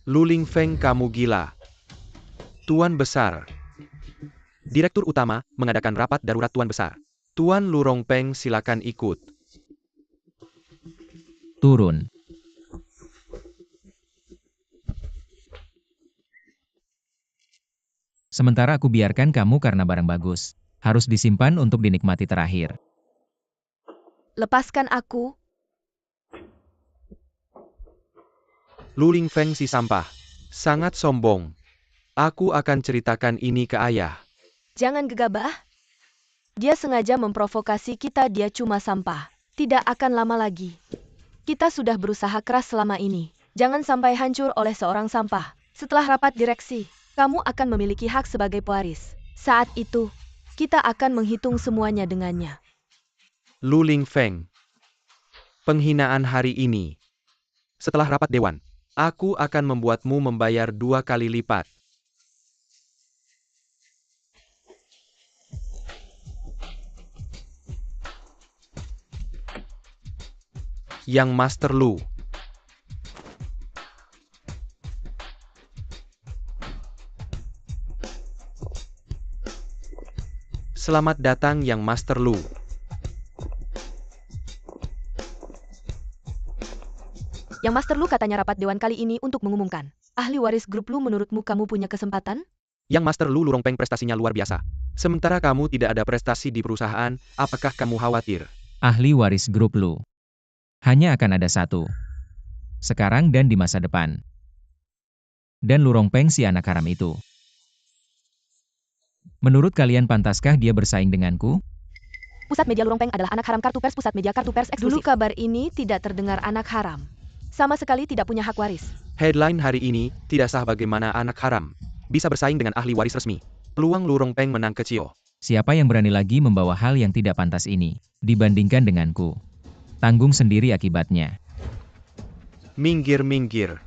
Lu Lingfeng, kamu gila. Tuan Besar. Direktur Utama mengadakan rapat darurat Tuan Besar. Tuan Lu Rongpeng, silakan ikut. Turun. Sementara aku biarkan kamu karena barang bagus. Harus disimpan untuk dinikmati terakhir. Lepaskan aku. Lu Lingfeng si sampah. Sangat sombong. Aku akan ceritakan ini ke ayah. Jangan gegabah. Dia sengaja memprovokasi kita, dia cuma sampah. Tidak akan lama lagi. Kita sudah berusaha keras selama ini. Jangan sampai hancur oleh seorang sampah. Setelah rapat direksi, kamu akan memiliki hak sebagai pewaris. Saat itu, kita akan menghitung semuanya dengannya. Lu Lingfeng. Penghinaan hari ini. Setelah rapat dewan, aku akan membuatmu membayar 2 kali lipat. Yang Master Lu. Selamat datang Yang Master Lu. Yang Master Lu katanya rapat dewan kali ini untuk mengumumkan. Ahli waris grup Lu, menurutmu kamu punya kesempatan? Yang Master Lu Lurongpeng prestasinya luar biasa. Sementara kamu tidak ada prestasi di perusahaan, apakah kamu khawatir? Ahli waris grup Lu. Hanya akan ada satu. Sekarang dan di masa depan. Dan Lurongpeng si anak haram itu. Menurut kalian pantaskah dia bersaing denganku? Pusat Media Lurongpeng adalah anak haram kartu pers, pusat media kartu pers eksklusif. Dulu kabar ini tidak terdengar anak haram. Sama sekali tidak punya hak waris. Headline hari ini, tidak sah bagaimana anak haram bisa bersaing dengan ahli waris resmi. Peluang Lurongpeng menang kecil. Siapa yang berani lagi membawa hal yang tidak pantas ini, dibandingkan denganku? Tanggung sendiri akibatnya. Minggir-minggir.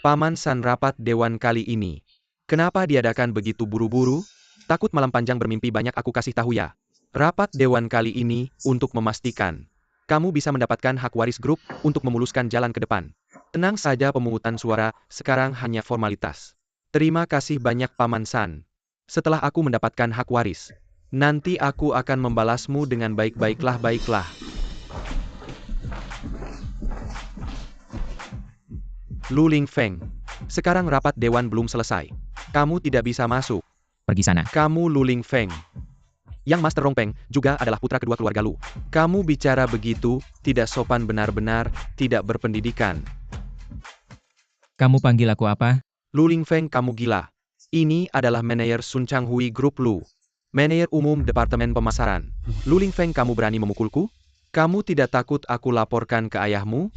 Paman San rapat dewan kali ini. Kenapa diadakan begitu buru-buru? Takut malam panjang bermimpi banyak, aku kasih tahu ya. Rapat dewan kali ini untuk memastikan kamu bisa mendapatkan hak waris grup untuk memuluskan jalan ke depan. Tenang saja, pemungutan suara sekarang hanya formalitas. Terima kasih banyak Paman San. Setelah aku mendapatkan hak waris, nanti aku akan membalasmu dengan baik-baiklah. Lu Lingfeng. Sekarang rapat dewan belum selesai. Kamu tidak bisa masuk. Pergi sana. Kamu Lu Lingfeng. Yang Master Rongpeng juga adalah putra kedua keluarga Lu. Kamu bicara begitu, tidak sopan, benar-benar tidak berpendidikan. Kamu panggil aku apa? Lu Lingfeng, kamu gila. Ini adalah manajer Sun Changhui Group Lu. Manajer umum Departemen Pemasaran. Lu Lingfeng, kamu berani memukulku? Kamu tidak takut aku laporkan ke ayahmu?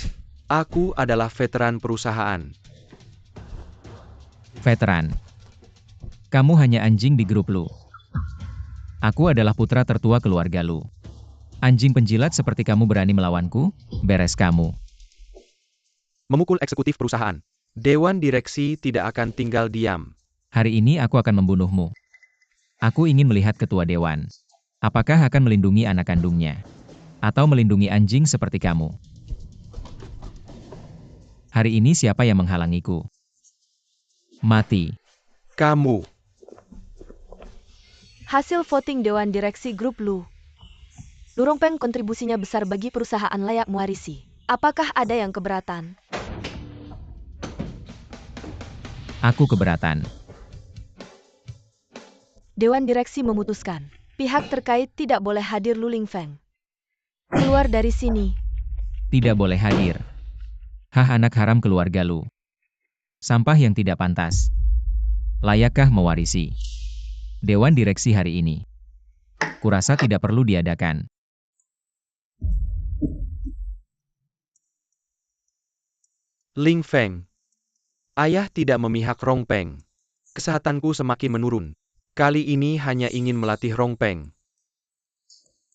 Aku adalah veteran perusahaan. Veteran. Kamu hanya anjing di grup Lu. Aku adalah putra tertua keluarga Lu. Anjing penjilat seperti kamu berani melawanku? Beres kamu. Memukul eksekutif perusahaan. Dewan direksi tidak akan tinggal diam. Hari ini aku akan membunuhmu. Aku ingin melihat ketua dewan. Apakah akan melindungi anak kandungnya? Atau melindungi anjing seperti kamu? Hari ini siapa yang menghalangiku? Mati. Kamu. Hasil voting Dewan Direksi Grup Lu. Lurongpeng kontribusinya besar bagi perusahaan, layak mewarisi. Apakah ada yang keberatan? Aku keberatan. Dewan Direksi memutuskan, pihak terkait tidak boleh hadir. Lu Lingfeng. Keluar dari sini. Tidak boleh hadir. Hah, anak haram keluarga Lu. Sampah yang tidak pantas. Layakkah mewarisi? Dewan Direksi hari ini. Kurasa tidak perlu diadakan. Lingfeng. Ayah tidak memihak Rongpeng. Kesehatanku semakin menurun. Kali ini hanya ingin melatih Rongpeng.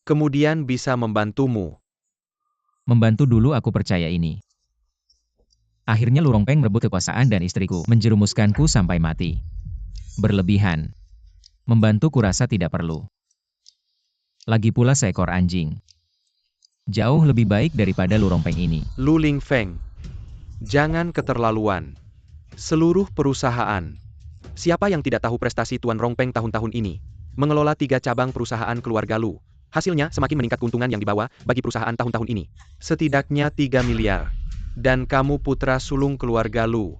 Kemudian bisa membantumu. Membantu dulu, aku percaya ini. Akhirnya Lurongpeng merebut kekuasaan dan istriku, menjerumuskanku sampai mati. Berlebihan. Membantu kurasa tidak perlu. Lagi pula seekor anjing. Jauh lebih baik daripada Lurongpeng ini. Lu Lingfeng. Jangan keterlaluan. Seluruh perusahaan. Siapa yang tidak tahu prestasi Tuan Rongpeng tahun-tahun ini? Mengelola 3 cabang perusahaan keluarga Lu. Hasilnya semakin meningkat keuntungan yang dibawa bagi perusahaan tahun-tahun ini. Setidaknya 3 miliar. Dan kamu putra sulung keluarga Lu.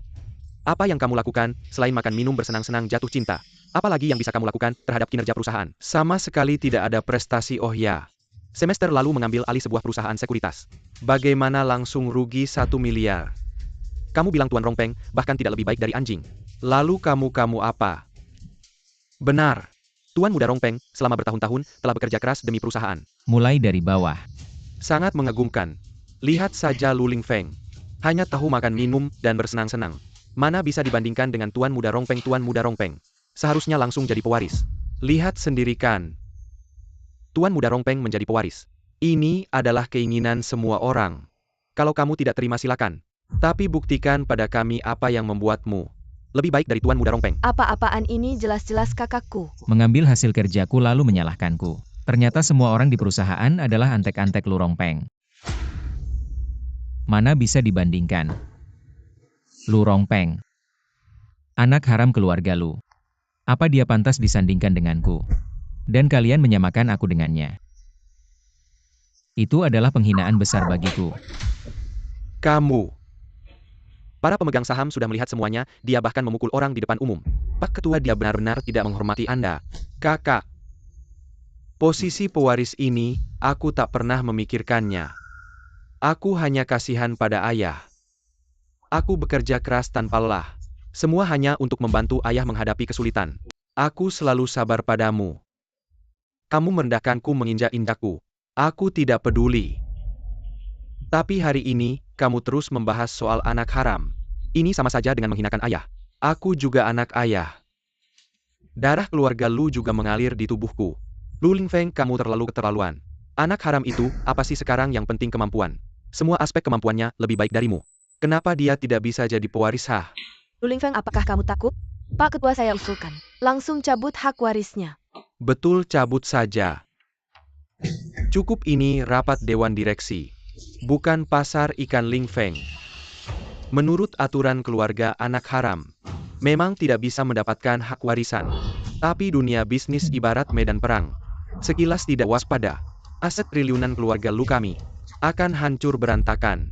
Apa yang kamu lakukan selain makan minum bersenang-senang jatuh cinta? Apalagi yang bisa kamu lakukan terhadap kinerja perusahaan? Sama sekali tidak ada prestasi. Oh ya. Semester lalu mengambil alih sebuah perusahaan sekuritas. Bagaimana langsung rugi 1 miliar? Kamu bilang Tuan Rongpeng bahkan tidak lebih baik dari anjing. Lalu kamu apa? Benar. Tuan Muda Rongpeng selama bertahun-tahun telah bekerja keras demi perusahaan. Mulai dari bawah. Sangat mengagumkan. Lihat saja Lu Lingfeng. Hanya tahu makan minum dan bersenang-senang. Mana bisa dibandingkan dengan Tuan Muda Rongpeng. Tuan Muda Rongpeng seharusnya langsung jadi pewaris. Lihat sendiri kan. Tuan Muda Rongpeng menjadi pewaris. Ini adalah keinginan semua orang. Kalau kamu tidak terima silakan. Tapi buktikan pada kami apa yang membuatmu lebih baik dari Tuan Muda Rongpeng. Apa-apaan ini jelas-jelas kakakku. Mengambil hasil kerjaku lalu menyalahkanku. Ternyata semua orang di perusahaan adalah antek-antek Lu Rongpeng. Mana bisa dibandingkan? Lu Rongpeng. Anak haram keluarga Lu. Apa dia pantas disandingkan denganku? Dan kalian menyamakan aku dengannya. Itu adalah penghinaan besar bagiku. Kamu. Para pemegang saham sudah melihat semuanya, dia bahkan memukul orang di depan umum. Pak Ketua, dia benar-benar tidak menghormati Anda. Kakak. Posisi pewaris ini, aku tak pernah memikirkannya. Aku hanya kasihan pada ayah. Aku bekerja keras tanpa lelah. Semua hanya untuk membantu ayah menghadapi kesulitan. Aku selalu sabar padamu. Kamu merendahkanku, menginjak-injakku. Aku tidak peduli. Tapi hari ini, kamu terus membahas soal anak haram. Ini sama saja dengan menghinakan ayah. Aku juga anak ayah. Darah keluarga Lu juga mengalir di tubuhku. Lu Lingfeng, kamu terlalu keterlaluan. Anak haram itu, apa sih sekarang yang penting kemampuan? Semua aspek kemampuannya lebih baik darimu. Kenapa dia tidak bisa jadi pewaris? Lu Lingfeng, apakah kamu takut? Pak Ketua, saya usulkan. Langsung cabut hak warisnya. Betul, cabut saja. Cukup, ini rapat Dewan Direksi. Bukan pasar ikan Lingfeng. Menurut aturan keluarga anak haram, memang tidak bisa mendapatkan hak warisan. Tapi dunia bisnis ibarat medan perang. Sekilas tidak waspada, aset triliunan keluarga Lu kami akan hancur berantakan.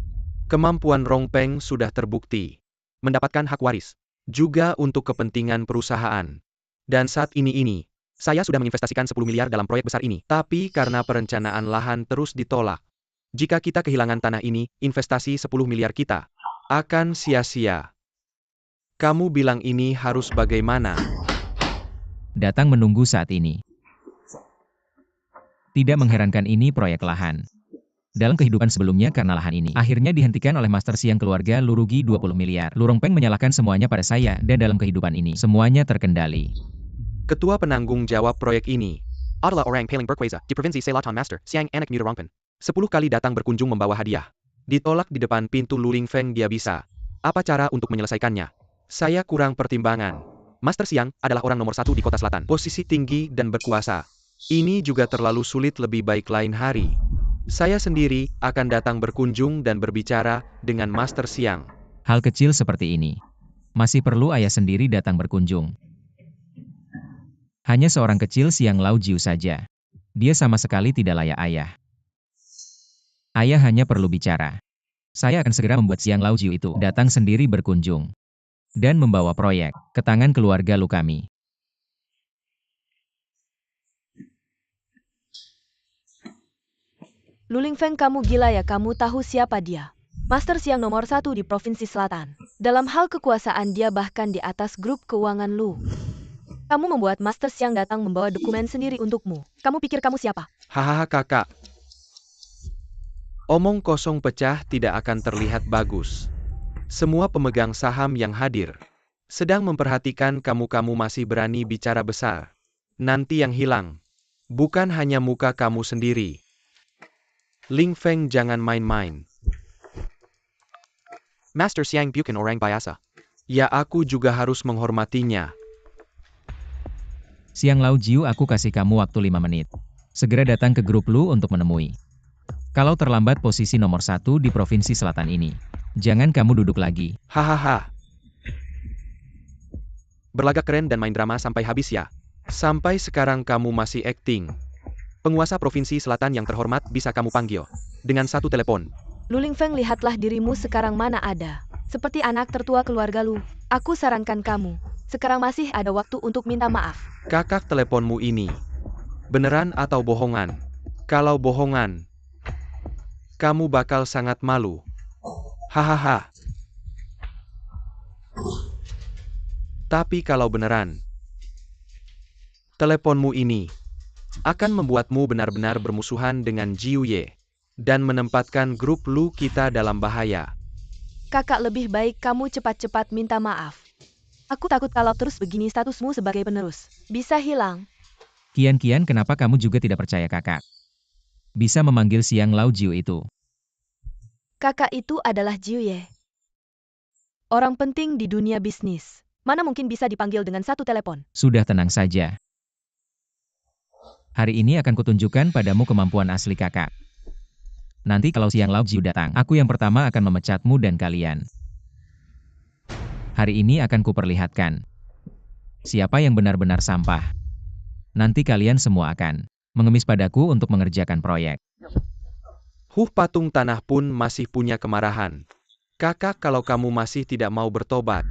Kemampuan Rongpeng sudah terbukti. Mendapatkan hak waris, juga untuk kepentingan perusahaan. Dan saat ini, saya sudah menginvestasikan 10 miliar dalam proyek besar ini. Tapi karena perencanaan lahan terus ditolak. Jika kita kehilangan tanah ini, investasi 10 miliar kita akan sia-sia. Kamu bilang ini harus bagaimana? Datang menunggu saat ini. Tidak mengherankan ini proyek lahan. Dalam kehidupan sebelumnya karena lahan ini, akhirnya dihentikan oleh Master Siang keluarga Lu rugi 20 miliar. Lu Rongpeng menyalahkan semuanya pada saya dan dalam kehidupan ini, semuanya terkendali. Ketua penanggung jawab proyek ini adalah orang paling berkuasa di Provinsi Selatan, Master Siang anak muda Rongpeng. 10 kali datang berkunjung membawa hadiah. Ditolak di depan pintu Lu Lingfeng. Dia bisa. Apa cara untuk menyelesaikannya? Saya kurang pertimbangan. Master Siang adalah orang nomor 1 di kota selatan. Posisi tinggi dan berkuasa. Ini juga terlalu sulit, lebih baik lain hari. Saya sendiri akan datang berkunjung dan berbicara dengan Master Siang. Hal kecil seperti ini. Masih perlu ayah sendiri datang berkunjung. Hanya seorang kecil Siang Lao Jiu saja. Dia sama sekali tidak layak ayah. Ayah hanya perlu bicara. Saya akan segera membuat Siang Lao Jiu itu datang sendiri berkunjung. Dan membawa proyek ke tangan keluarga Lu kami. Lu Lingfeng, kamu gila ya? Kamu tahu siapa dia? Master Siang nomor 1 di Provinsi Selatan. Dalam hal kekuasaan dia bahkan di atas grup keuangan Lu. Kamu membuat Master Siang datang membawa dokumen sendiri untukmu. Kamu pikir kamu siapa? Hahaha kakak. Omong kosong pecah tidak akan terlihat bagus. Semua pemegang saham yang hadir sedang memperhatikan kamu masih berani bicara besar. Nanti yang hilang bukan hanya muka kamu sendiri. Lingfeng, jangan main-main. Master Siang bukan orang biasa. Ya, aku juga harus menghormatinya. Siang Lao Jiu, aku kasih kamu waktu 5 menit. Segera datang ke grup Lu untuk menemui. Kalau terlambat posisi nomor 1 di Provinsi Selatan ini, jangan kamu duduk lagi. Hahaha. Berlagak keren dan main drama sampai habis ya. Sampai sekarang kamu masih akting. Penguasa Provinsi Selatan yang terhormat bisa kamu panggil dengan 1 telepon. Lu Lingfeng, lihatlah dirimu sekarang mana ada. Seperti anak tertua keluarga Lu. Aku sarankan kamu, sekarang masih ada waktu untuk minta maaf. Kakak, teleponmu ini beneran atau bohongan? Kalau bohongan, kamu bakal sangat malu. Hahaha. Tapi kalau beneran, teleponmu ini akan membuatmu benar-benar bermusuhan dengan Jiu Ye dan menempatkan grup Lu kita dalam bahaya. Kakak, lebih baik kamu cepat-cepat minta maaf. Aku takut kalau terus begini statusmu sebagai penerus bisa hilang. Kian, kenapa kamu juga tidak percaya kakak? Bisa memanggil Xiang Lao Jiu itu. Kakak itu adalah Jiu Ye. Orang penting di dunia bisnis. Mana mungkin bisa dipanggil dengan satu telepon? Sudah tenang saja. Hari ini akan kutunjukkan padamu kemampuan asli kakak. Nanti kalau Xiang Lao Jiu datang, aku yang pertama akan memecatmu dan kalian. Hari ini akan kuperlihatkan siapa yang benar-benar sampah. Nanti kalian semua akan mengemis padaku untuk mengerjakan proyek. Patung tanah pun masih punya kemarahan. Kakak, kalau kamu masih tidak mau bertobat,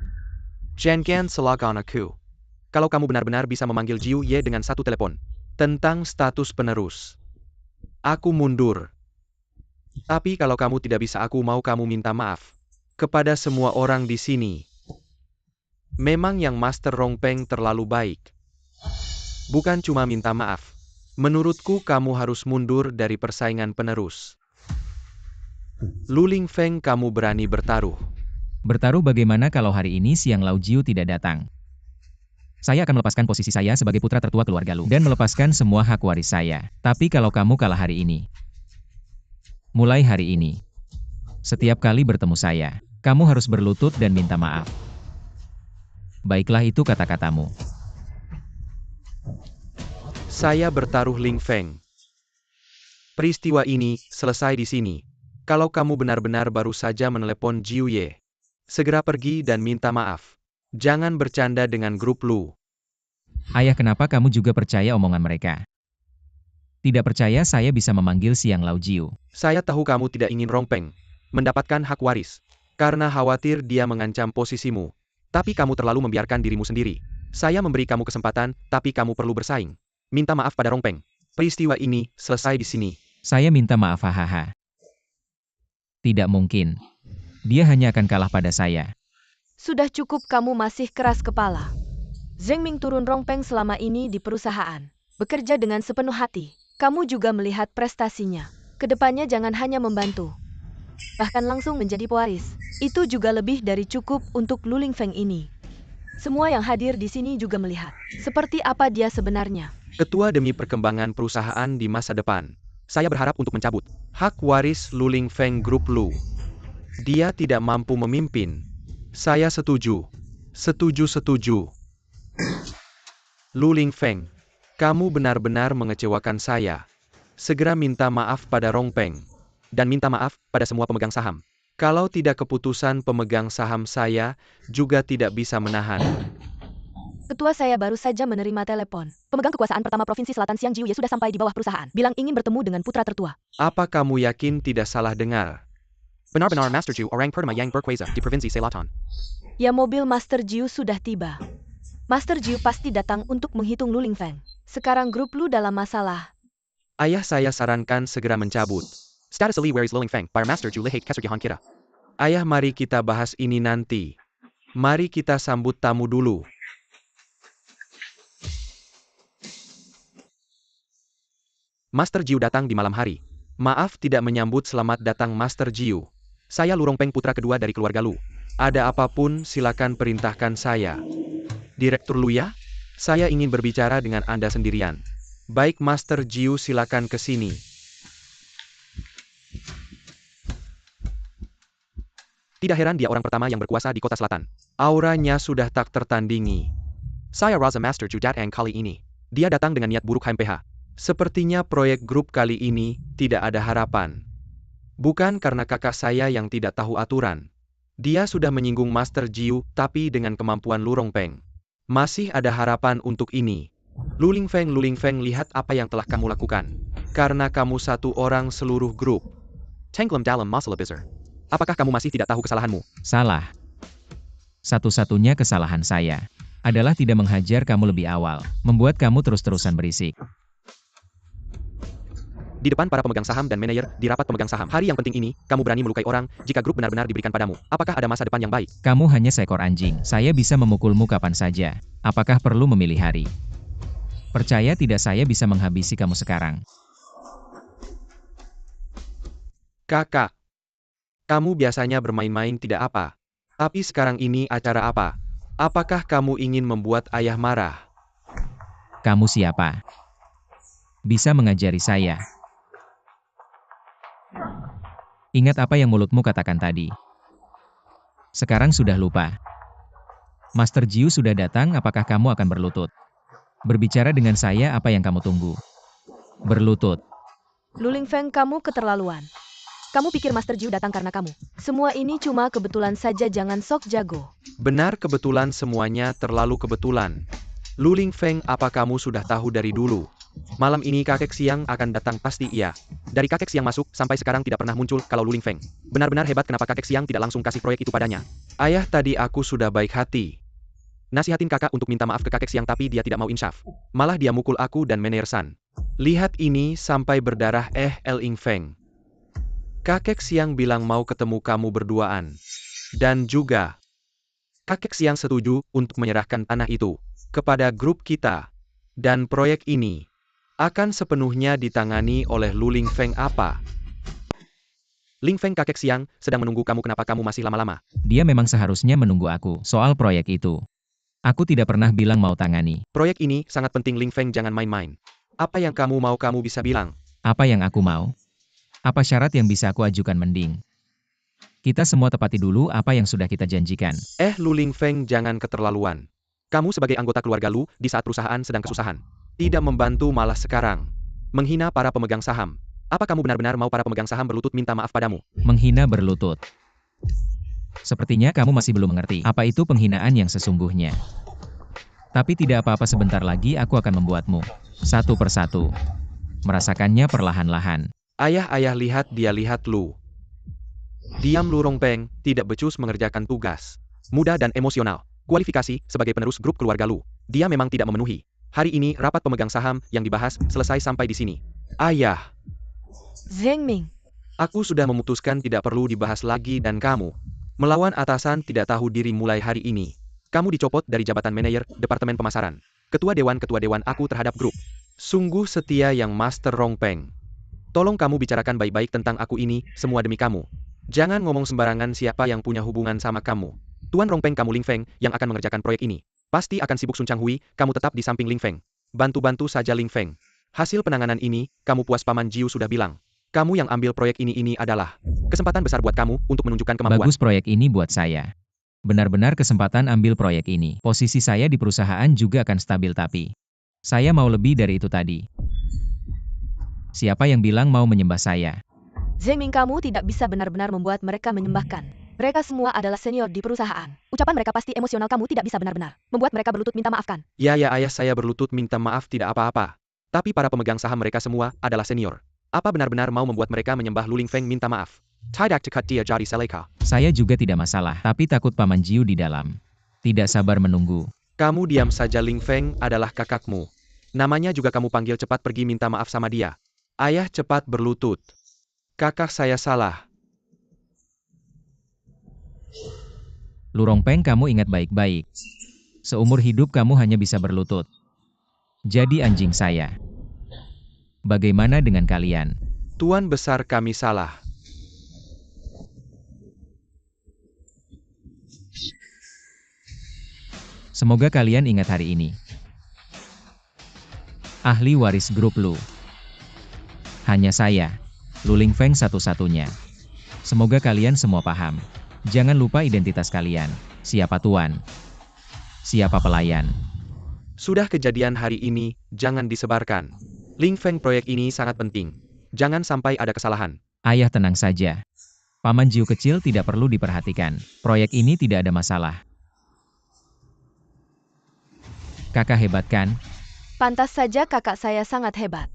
jangan salahkan aku. Kalau kamu benar-benar bisa memanggil Jiu Ye dengan satu telepon tentang status penerus, aku mundur. Tapi kalau kamu tidak bisa, aku mau kamu minta maaf kepada semua orang di sini. Memang yang Master Rongpeng terlalu baik. Bukan cuma minta maaf. Menurutku kamu harus mundur dari persaingan penerus. Lu Lingfeng, kamu berani bertaruh. Bertaruh bagaimana kalau hari ini Xiang Lao Jiu tidak datang? Saya akan melepaskan posisi saya sebagai putra tertua keluarga Lu dan melepaskan semua hak waris saya. Tapi kalau kamu kalah hari ini, mulai hari ini, setiap kali bertemu saya, kamu harus berlutut dan minta maaf. Baiklah, itu kata-katamu. Saya bertaruh, Lingfeng. Peristiwa ini selesai di sini. Kalau kamu benar-benar baru saja menelepon Jiu Ye, segera pergi dan minta maaf. Jangan bercanda dengan grup Lu. Ayah, kenapa kamu juga percaya omongan mereka? Tidak percaya saya bisa memanggil Xiang Lao Jiu. Saya tahu kamu tidak ingin Rongpeng mendapatkan hak waris, karena khawatir dia mengancam posisimu. Tapi kamu terlalu membiarkan dirimu sendiri. Saya memberi kamu kesempatan, tapi kamu perlu bersaing. Minta maaf pada Rongpeng. Peristiwa ini selesai di sini. Saya minta maaf, hahaha. Tidak mungkin. Dia hanya akan kalah pada saya. Sudah cukup, kamu masih keras kepala. Zheng Ming turun Rongpeng selama ini di perusahaan. Bekerja dengan sepenuh hati. Kamu juga melihat prestasinya. Kedepannya jangan hanya membantu, bahkan langsung menjadi pewaris. Itu juga lebih dari cukup untuk Lu Lingfeng ini. Semua yang hadir di sini juga melihat seperti apa dia sebenarnya. Ketua demi perkembangan perusahaan di masa depan. Saya berharap untuk mencabut hak waris Lu Lingfeng Grup Lu. Dia tidak mampu memimpin. Saya setuju. Setuju. Lu Lingfeng, kamu benar-benar mengecewakan saya. Segera minta maaf pada Rongpeng. Dan minta maaf pada semua pemegang saham. Kalau tidak, keputusan pemegang saham saya juga tidak bisa menahan. Ketua, saya baru saja menerima telepon. Pemegang kekuasaan pertama Provinsi Selatan Xiang Jiu Ye sudah sampai di bawah perusahaan. Bilang ingin bertemu dengan putra tertua. Apa kamu yakin tidak salah dengar? Benar-benar Master Jiu orang pertama yang berkuasa di Provinsi Selatan. Ya, mobil Master Jiu sudah tiba. Master Jiu pasti datang untuk menghitung Lu Lingfeng. Sekarang grup Lu dalam masalah. Ayah, saya sarankan segera mencabut status Li Waris Lu Lingfeng by Master Jiu Lihate Kesergihan kita. Ayah, mari kita bahas ini nanti. Mari kita sambut tamu dulu. Master Jiu datang di malam hari. Maaf tidak menyambut selamat datang Master Jiu. Saya Lu Rongpeng, putra kedua dari keluarga Lu. Ada apapun silakan perintahkan saya. Direktur Lu ya? Saya ingin berbicara dengan Anda sendirian. Baik Master Jiu, silakan ke sini. Tidak heran dia orang pertama yang berkuasa di kota selatan. Auranya sudah tak tertandingi. Saya rasa Master Jiu datang kali ini. Dia datang dengan niat buruk HMPH. Sepertinya proyek grup kali ini tidak ada harapan. Bukan karena kakak saya yang tidak tahu aturan. Dia sudah menyinggung Master Jiu, tapi dengan kemampuan Lu Rongpeng, masih ada harapan untuk ini. Lu Lingfeng, lihat apa yang telah kamu lakukan. Karena kamu satu orang seluruh grup. Tenggelam dalam masalah besar. Apakah kamu masih tidak tahu kesalahanmu? Salah. Satu-satunya kesalahan saya adalah tidak menghajar kamu lebih awal, membuat kamu terus-terusan berisik. Di depan para pemegang saham dan manajer di rapat pemegang saham. Hari yang penting ini, kamu berani melukai orang jika grup benar-benar diberikan padamu. Apakah ada masa depan yang baik? Kamu hanya seekor anjing. Saya bisa memukulmu kapan saja. Apakah perlu memilih hari? Percaya tidak, saya bisa menghabisi kamu sekarang. Kakak, Kamu biasanya bermain-main tidak apa. Tapi sekarang ini acara apa? Apakah kamu ingin membuat ayah marah? Kamu siapa? Bisa mengajari saya. Ingat apa yang mulutmu katakan tadi. Sekarang sudah lupa. Master Jiu sudah datang, apakah kamu akan berlutut? Berbicara dengan saya, apa yang kamu tunggu? Berlutut. Lu Lingfeng, kamu keterlaluan. Kamu pikir Master Jiu datang karena kamu? Semua ini cuma kebetulan saja, jangan sok jago. Benar, kebetulan, semuanya terlalu kebetulan. Lu Lingfeng, apa kamu sudah tahu dari dulu? Malam ini kakek siang akan datang, pasti iya. Dari kakek siang masuk, sampai sekarang tidak pernah muncul kalau Lu Lingfeng. Benar-benar hebat, kenapa kakek siang tidak langsung kasih proyek itu padanya? Ayah, tadi aku sudah baik hati. Nasihatin kakak untuk minta maaf ke kakek siang, tapi dia tidak mau insyaf. Malah dia mukul aku dan Mener San. Lihat ini sampai berdarah. Lingfeng. Kakek siang bilang mau ketemu kamu berduaan. Dan juga, kakek siang setuju untuk menyerahkan tanah itu kepada grup kita. Dan proyek ini akan sepenuhnya ditangani oleh Lu Lingfeng. Apa? Lingfeng, kakek siang sedang menunggu kamu, kenapa kamu masih lama-lama? Dia memang seharusnya menunggu aku soal proyek itu. Aku tidak pernah bilang mau tangani. Proyek ini sangat penting, Lingfeng, jangan main-main. Apa yang kamu mau, kamu bisa bilang. Apa yang aku mau? Apa syarat yang bisa aku ajukan? Mending kita semua tepati dulu apa yang sudah kita janjikan. Lu Lingfeng, jangan keterlaluan. Kamu sebagai anggota keluarga Lu, di saat perusahaan sedang kesusahan. Tidak membantu, malah sekarang menghina para pemegang saham. Apa kamu benar-benar mau para pemegang saham berlutut minta maaf padamu? Menghina berlutut. Sepertinya kamu masih belum mengerti apa itu penghinaan yang sesungguhnya. Tapi tidak apa-apa, sebentar lagi aku akan membuatmu satu persatu merasakannya perlahan-lahan. Ayah, lihat dia, lihat Lu. Diam Lu Rongpeng, tidak becus mengerjakan tugas. Muda dan emosional. Kualifikasi sebagai penerus grup keluarga Lu. Dia memang tidak memenuhi. Hari ini rapat pemegang saham yang dibahas selesai sampai di sini. Ayah. Zheng Ming. Aku sudah memutuskan tidak perlu dibahas lagi, dan kamu melawan atasan tidak tahu diri mulai hari ini. Kamu dicopot dari jabatan manajer Departemen Pemasaran. Ketua Dewan aku terhadap grup. Sungguh setia yang Master Rongpeng. Tolong kamu bicarakan baik-baik tentang aku ini, semua demi kamu. Jangan ngomong sembarangan siapa yang punya hubungan sama kamu. Tuan Rongpeng, kamu Lingfeng yang akan mengerjakan proyek ini. Pasti akan sibuk. Sun Changhui, kamu tetap di samping Lingfeng. Bantu-bantu saja Lingfeng. Hasil penanganan ini, kamu puas? Paman Jiu sudah bilang. Kamu yang ambil proyek ini adalah kesempatan besar buat kamu untuk menunjukkan kemampuan. Bagus, proyek ini buat saya. Benar-benar kesempatan ambil proyek ini. Posisi saya di perusahaan juga akan stabil, tapi saya mau lebih dari itu tadi. Siapa yang bilang mau menyembah saya? Zheng Ming, kamu tidak bisa benar-benar membuat mereka menyembahkan. Mereka semua adalah senior di perusahaan. Ucapan mereka pasti emosional, kamu tidak bisa benar-benar membuat mereka berlutut minta maafkan. Ya ayah, saya berlutut minta maaf tidak apa-apa. Tapi para pemegang saham mereka semua adalah senior. Apa benar-benar mau membuat mereka menyembah Lu Lingfeng minta maaf? Tidak cekat dia jadi seleka. Saya juga tidak masalah, tapi takut Paman Jiu di dalam. Tidak sabar menunggu. Kamu diam saja, Lingfeng adalah kakakmu. Namanya juga kamu panggil, cepat pergi minta maaf sama dia. Ayah, cepat berlutut. Kakak saya salah. Lu Rongpeng, kamu ingat baik-baik. Seumur hidup kamu hanya bisa berlutut. Jadi anjing saya. Bagaimana dengan kalian? Tuan besar, kami salah. Semoga kalian ingat hari ini. Ahli waris grup Lu. Hanya saya, Lu Lingfeng, satu-satunya. Semoga kalian semua paham. Jangan lupa identitas kalian. Siapa tuan? Siapa pelayan? Sudah kejadian hari ini, jangan disebarkan. Lingfeng, proyek ini sangat penting. Jangan sampai ada kesalahan. Ayah, tenang saja. Paman Jiu kecil tidak perlu diperhatikan. Proyek ini tidak ada masalah. Kakak hebat kan? Pantas saja kakak saya sangat hebat.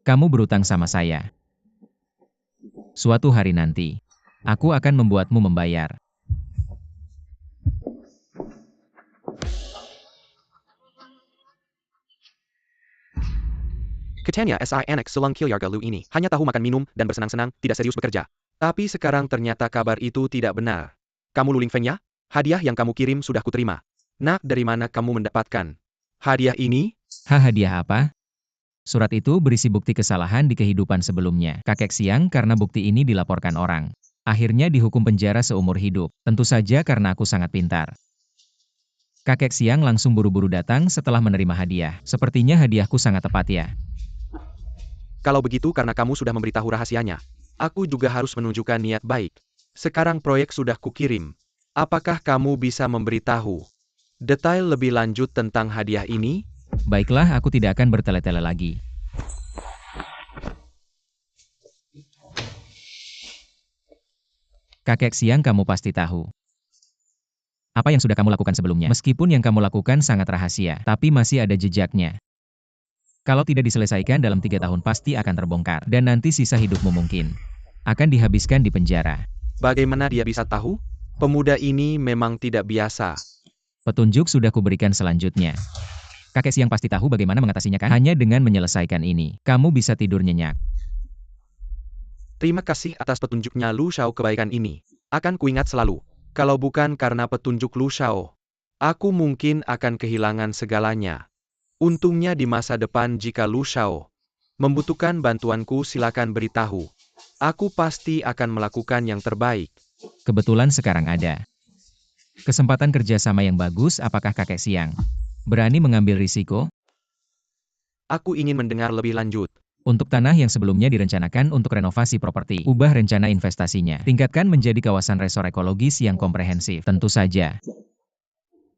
Kamu berutang sama saya. Suatu hari nanti, aku akan membuatmu membayar. Katanya anak Selang Kilyarga Lu ini hanya tahu makan minum dan bersenang-senang, tidak serius bekerja. Tapi sekarang ternyata kabar itu tidak benar. Kamu Lu Lingfeng ya? Hadiah yang kamu kirim sudah kuterima. Nak, dari mana kamu mendapatkan hadiah ini? Hadiah apa? Surat itu berisi bukti kesalahan di kehidupan sebelumnya. Kakek Siang karena bukti ini dilaporkan orang. Akhirnya dihukum penjara seumur hidup. Tentu saja karena aku sangat pintar. Kakek Siang langsung buru-buru datang setelah menerima hadiah. Sepertinya hadiahku sangat tepat ya. Kalau begitu karena kamu sudah memberitahu rahasianya. Aku juga harus menunjukkan niat baik. Sekarang proyek sudah kukirim. Apakah kamu bisa memberitahu detail lebih lanjut tentang hadiah ini? Baiklah, aku tidak akan bertele-tele lagi. Kakek Siang, kamu pasti tahu apa yang sudah kamu lakukan sebelumnya. Meskipun yang kamu lakukan sangat rahasia, tapi masih ada jejaknya. Kalau tidak diselesaikan dalam 3 tahun pasti akan terbongkar. Dan nanti sisa hidupmu mungkin akan dihabiskan di penjara. Bagaimana dia bisa tahu? Pemuda ini memang tidak biasa. Petunjuk sudah kuberikan selanjutnya. Kakek Siang pasti tahu bagaimana mengatasinya kan? Hanya dengan menyelesaikan ini, kamu bisa tidur nyenyak. Terima kasih atas petunjuknya Lu Shao, kebaikan ini akan kuingat selalu. Kalau bukan karena petunjuk Lu Shao, aku mungkin akan kehilangan segalanya. Untungnya di masa depan jika Lu Shao membutuhkan bantuanku silakan beritahu. Aku pasti akan melakukan yang terbaik. Kebetulan sekarang ada kesempatan kerjasama yang bagus. Apakah Kakek Siang berani mengambil risiko? Aku ingin mendengar lebih lanjut. Untuk tanah yang sebelumnya direncanakan untuk renovasi properti, ubah rencana investasinya. Tingkatkan menjadi kawasan resor ekologis yang komprehensif. Tentu saja.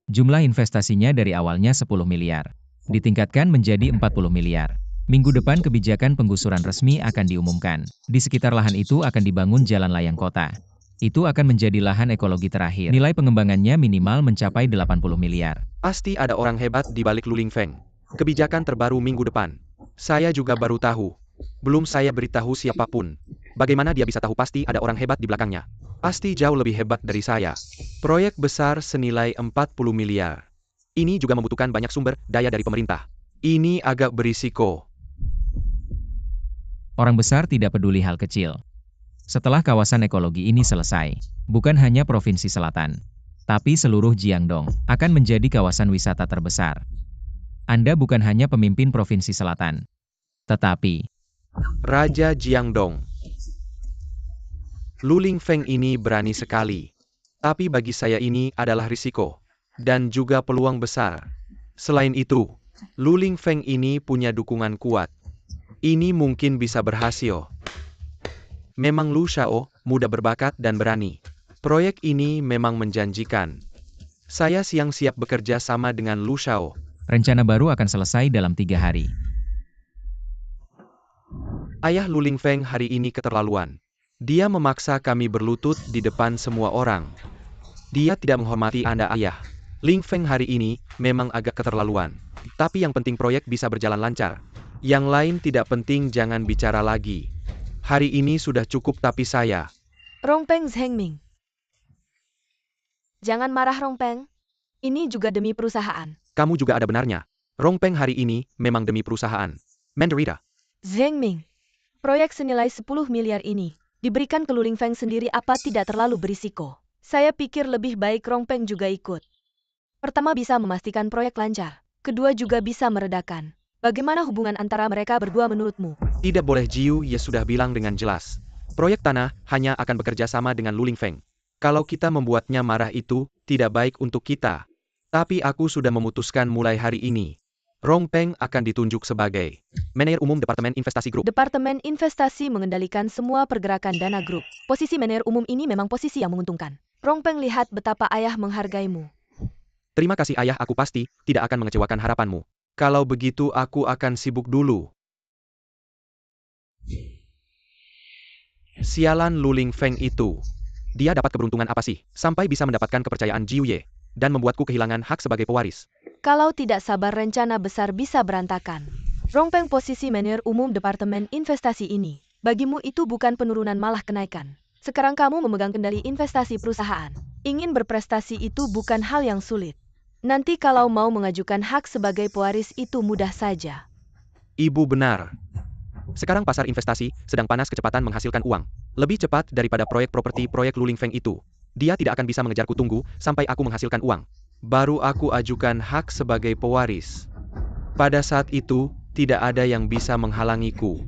Jumlah investasinya dari awalnya 10 miliar. Ditingkatkan menjadi 40 miliar. Minggu depan kebijakan penggusuran resmi akan diumumkan. Di sekitar lahan itu akan dibangun jalan layang kota. Itu akan menjadi lahan ekologi terakhir. Nilai pengembangannya minimal mencapai 80 miliar. Pasti ada orang hebat di balik Luling Feng. Kebijakan terbaru minggu depan. Saya juga baru tahu. Belum saya beritahu siapapun. Bagaimana dia bisa tahu pasti ada orang hebat di belakangnya? Pasti jauh lebih hebat dari saya. Proyek besar senilai 40 miliar. Ini juga membutuhkan banyak sumber daya dari pemerintah. Ini agak berisiko. Orang besar tidak peduli hal kecil. Setelah kawasan ekologi ini selesai, bukan hanya Provinsi Selatan, tapi seluruh Jiangdong akan menjadi kawasan wisata terbesar. Anda bukan hanya pemimpin Provinsi Selatan, tetapi Raja Jiangdong. Luling Feng ini berani sekali. Tapi bagi saya ini adalah risiko. Dan juga peluang besar. Selain itu, Luling Feng ini punya dukungan kuat. Ini mungkin bisa berhasil. Memang Lu Shao muda, berbakat dan berani. Proyek ini memang menjanjikan. Saya siap bekerja sama dengan Lu Shao. rencana baru akan selesai dalam 3 hari. Ayah Luling Feng hari ini keterlaluan. Dia memaksa kami berlutut di depan semua orang. Dia tidak menghormati Anda, ayah. Ling Feng hari ini memang agak keterlaluan. Tapi yang penting proyek bisa berjalan lancar. Yang lain tidak penting, jangan bicara lagi. Hari ini sudah cukup, tapi saya. Rongpeng Zhengming. Jangan marah, Rongpeng. Ini juga demi perusahaan. Kamu juga ada benarnya. Rongpeng hari ini memang demi perusahaan. Mandarita. Zhengming. Proyek senilai 10 miliar ini diberikan ke Luling Feng sendiri, apa tidak terlalu berisiko? Saya pikir lebih baik Rongpeng juga ikut. Pertama, bisa memastikan proyek lancar. Kedua, juga bisa meredakan. Bagaimana hubungan antara mereka berdua menurutmu? Tidak boleh, Jiu Ye sudah bilang dengan jelas. Proyek tanah hanya akan bekerja sama dengan Luling Feng. Kalau kita membuatnya marah itu tidak baik untuk kita. Tapi aku sudah memutuskan mulai hari ini. Rongpeng akan ditunjuk sebagai Manajer Umum Departemen Investasi Grup. Departemen Investasi mengendalikan semua pergerakan dana grup. Posisi manajer umum ini memang posisi yang menguntungkan. Rongpeng, lihat betapa ayah menghargaimu. Terima kasih ayah, aku pasti tidak akan mengecewakan harapanmu. Kalau begitu aku akan sibuk dulu. Sialan Luling Feng itu. Dia dapat keberuntungan apa sih, sampai bisa mendapatkan kepercayaan Jiu Ye, dan membuatku kehilangan hak sebagai pewaris. Kalau tidak sabar, rencana besar bisa berantakan. Rongpeng, posisi manajer umum Departemen Investasi ini, bagimu itu bukan penurunan malah kenaikan. Sekarang kamu memegang kendali investasi perusahaan. Ingin berprestasi itu bukan hal yang sulit. Nanti kalau mau mengajukan hak sebagai pewaris itu mudah saja. Ibu benar. Sekarang pasar investasi sedang panas, kecepatan menghasilkan uang. Lebih cepat daripada proyek properti proyek Luling Feng itu. Dia tidak akan bisa mengejarku, tunggu sampai aku menghasilkan uang. Baru aku ajukan hak sebagai pewaris. Pada saat itu, tidak ada yang bisa menghalangiku.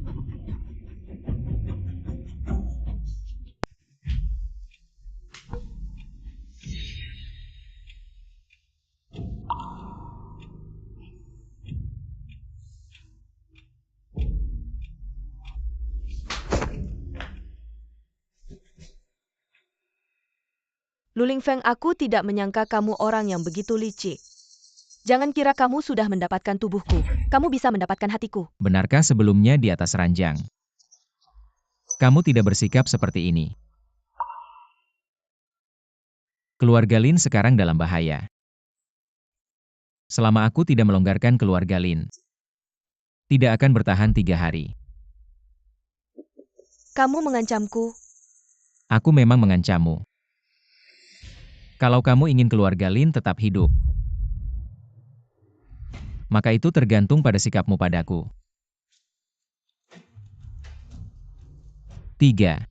Luling Feng, aku tidak menyangka kamu orang yang begitu licik. Jangan kira kamu sudah mendapatkan tubuhku, kamu bisa mendapatkan hatiku. Benarkah sebelumnya di atas ranjang? Kamu tidak bersikap seperti ini. Keluarga Lin sekarang dalam bahaya. Selama aku tidak melonggarkan keluarga Lin, tidak akan bertahan 3 hari. Kamu mengancamku. Aku memang mengancammu. Kalau kamu ingin keluarga Lin tetap hidup, maka itu tergantung pada sikapmu padaku. 3,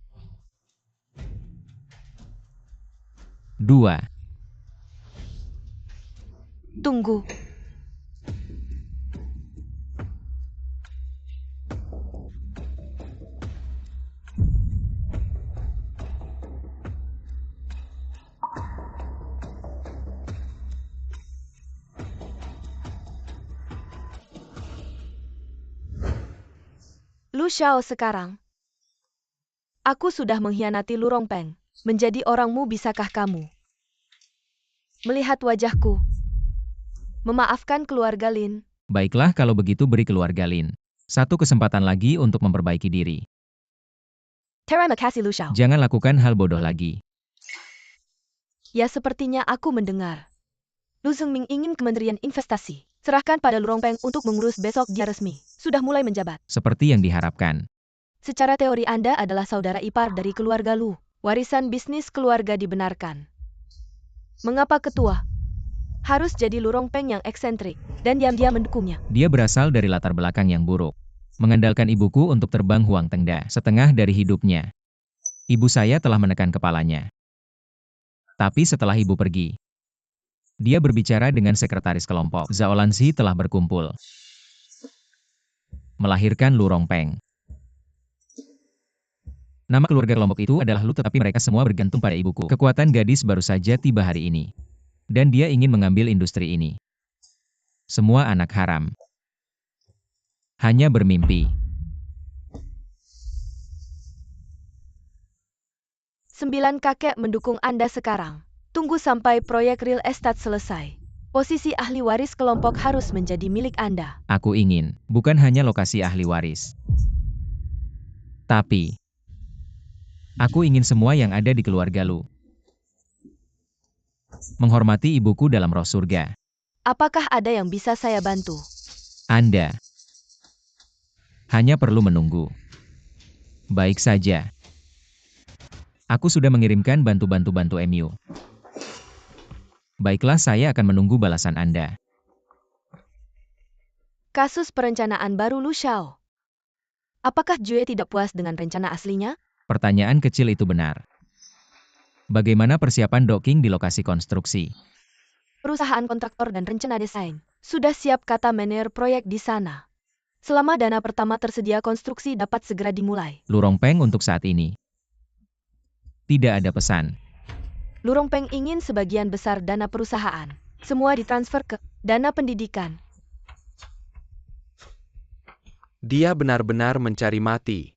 2, Tunggu. Lu Xiao, sekarang aku sudah mengkhianati Lu Rongpeng. Menjadi orangmu, bisakah kamu melihat wajahku? Memaafkan keluarga Lin. Baiklah kalau begitu, beri keluarga Lin satu kesempatan lagi untuk memperbaiki diri. Terima kasih, Lu Xiao. Jangan lakukan hal bodoh lagi. Ya, sepertinya aku mendengar. Lu Zhengming ingin Kementerian Investasi. Serahkan pada Lu Rongpeng untuk mengurus, besok dia resmi. Sudah mulai menjabat. Seperti yang diharapkan. Secara teori Anda adalah saudara ipar dari keluarga Lu. Warisan bisnis keluarga dibenarkan. Mengapa ketua harus jadi Lu Rongpeng yang eksentrik dan diam-diam mendukungnya? Dia berasal dari latar belakang yang buruk. Mengandalkan ibuku untuk terbang Huang Tengda setengah dari hidupnya. Ibu saya telah menekan kepalanya. Tapi setelah ibu pergi, dia berbicara dengan sekretaris kelompok. Zhao Lanzi telah berkumpul, melahirkan Lu Rongpeng. Nama keluarga kelompok itu adalah Lu, tetapi mereka semua bergantung pada ibuku. Kekuatan gadis baru saja tiba hari ini. Dan dia ingin mengambil industri ini. Semua anak haram hanya bermimpi. 9 kakek mendukung Anda sekarang. Tunggu sampai proyek real estate selesai. Posisi ahli waris kelompok harus menjadi milik Anda. Aku ingin, bukan hanya lokasi ahli waris, tapi aku ingin semua yang ada di keluarga Lu menghormati ibuku dalam roh surga. Apakah ada yang bisa saya bantu? Anda hanya perlu menunggu. Baik saja. Aku sudah mengirimkan bantu MU. Baiklah, saya akan menunggu balasan Anda. Kasus perencanaan baru Lu Xiao. Apakah Jue tidak puas dengan rencana aslinya? Pertanyaan kecil itu benar. Bagaimana persiapan docking di lokasi konstruksi? Perusahaan kontraktor dan rencana desain sudah siap, kata manajer proyek di sana. Selama dana pertama tersedia, konstruksi dapat segera dimulai. Lu Rongpeng untuk saat ini tidak ada pesan. Lu Rongpeng ingin sebagian besar dana perusahaan semua ditransfer ke dana pendidikan. Dia benar-benar mencari mati.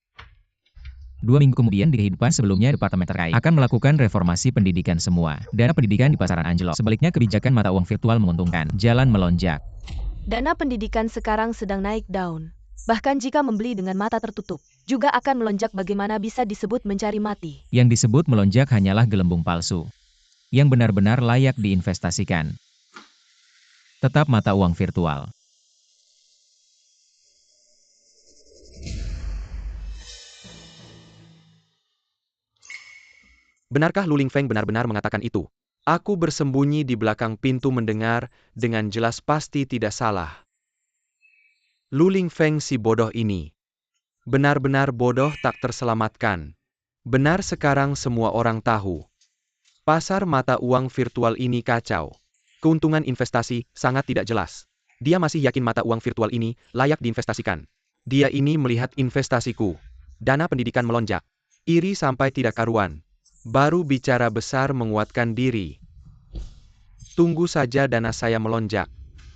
2 minggu kemudian, di kehidupan sebelumnya, departemen terkait akan melakukan reformasi pendidikan semua. Dana pendidikan di pasaran anjlok. Sebaliknya, kebijakan mata uang virtual menguntungkan. Jalan melonjak. Dana pendidikan sekarang sedang naik daun. Bahkan jika membeli dengan mata tertutup, juga akan melonjak. Bagaimana bisa disebut mencari mati? Yang disebut melonjak hanyalah gelembung palsu yang benar-benar layak diinvestasikan. Tetap mata uang virtual. Benarkah Lu Lingfeng benar-benar mengatakan itu? Aku bersembunyi di belakang pintu mendengar, dengan jelas pasti tidak salah. Lu Lingfeng si bodoh ini. Benar-benar bodoh tak terselamatkan. Benar, sekarang semua orang tahu. Pasar mata uang virtual ini kacau. Keuntungan investasi sangat tidak jelas. Dia masih yakin mata uang virtual ini layak diinvestasikan. Dia ini melihat investasiku. Dana pendidikan melonjak. Iri sampai tidak karuan. Baru bicara besar menguatkan diri. Tunggu saja dana saya melonjak.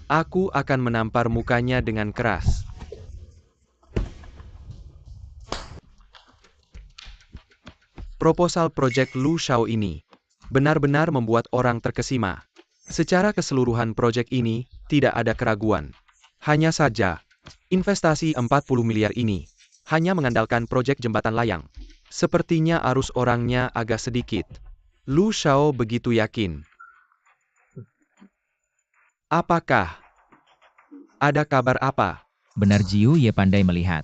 Aku akan menampar mukanya dengan keras. Proposal proyek Lu Xiao ini benar-benar membuat orang terkesima. Secara keseluruhan proyek ini tidak ada keraguan. Hanya saja, investasi 40 miliar ini hanya mengandalkan proyek jembatan layang. Sepertinya arus orangnya agak sedikit. Lu Xiao begitu yakin. Apakah ada kabar apa? Benar Jiu Ye pandai melihat.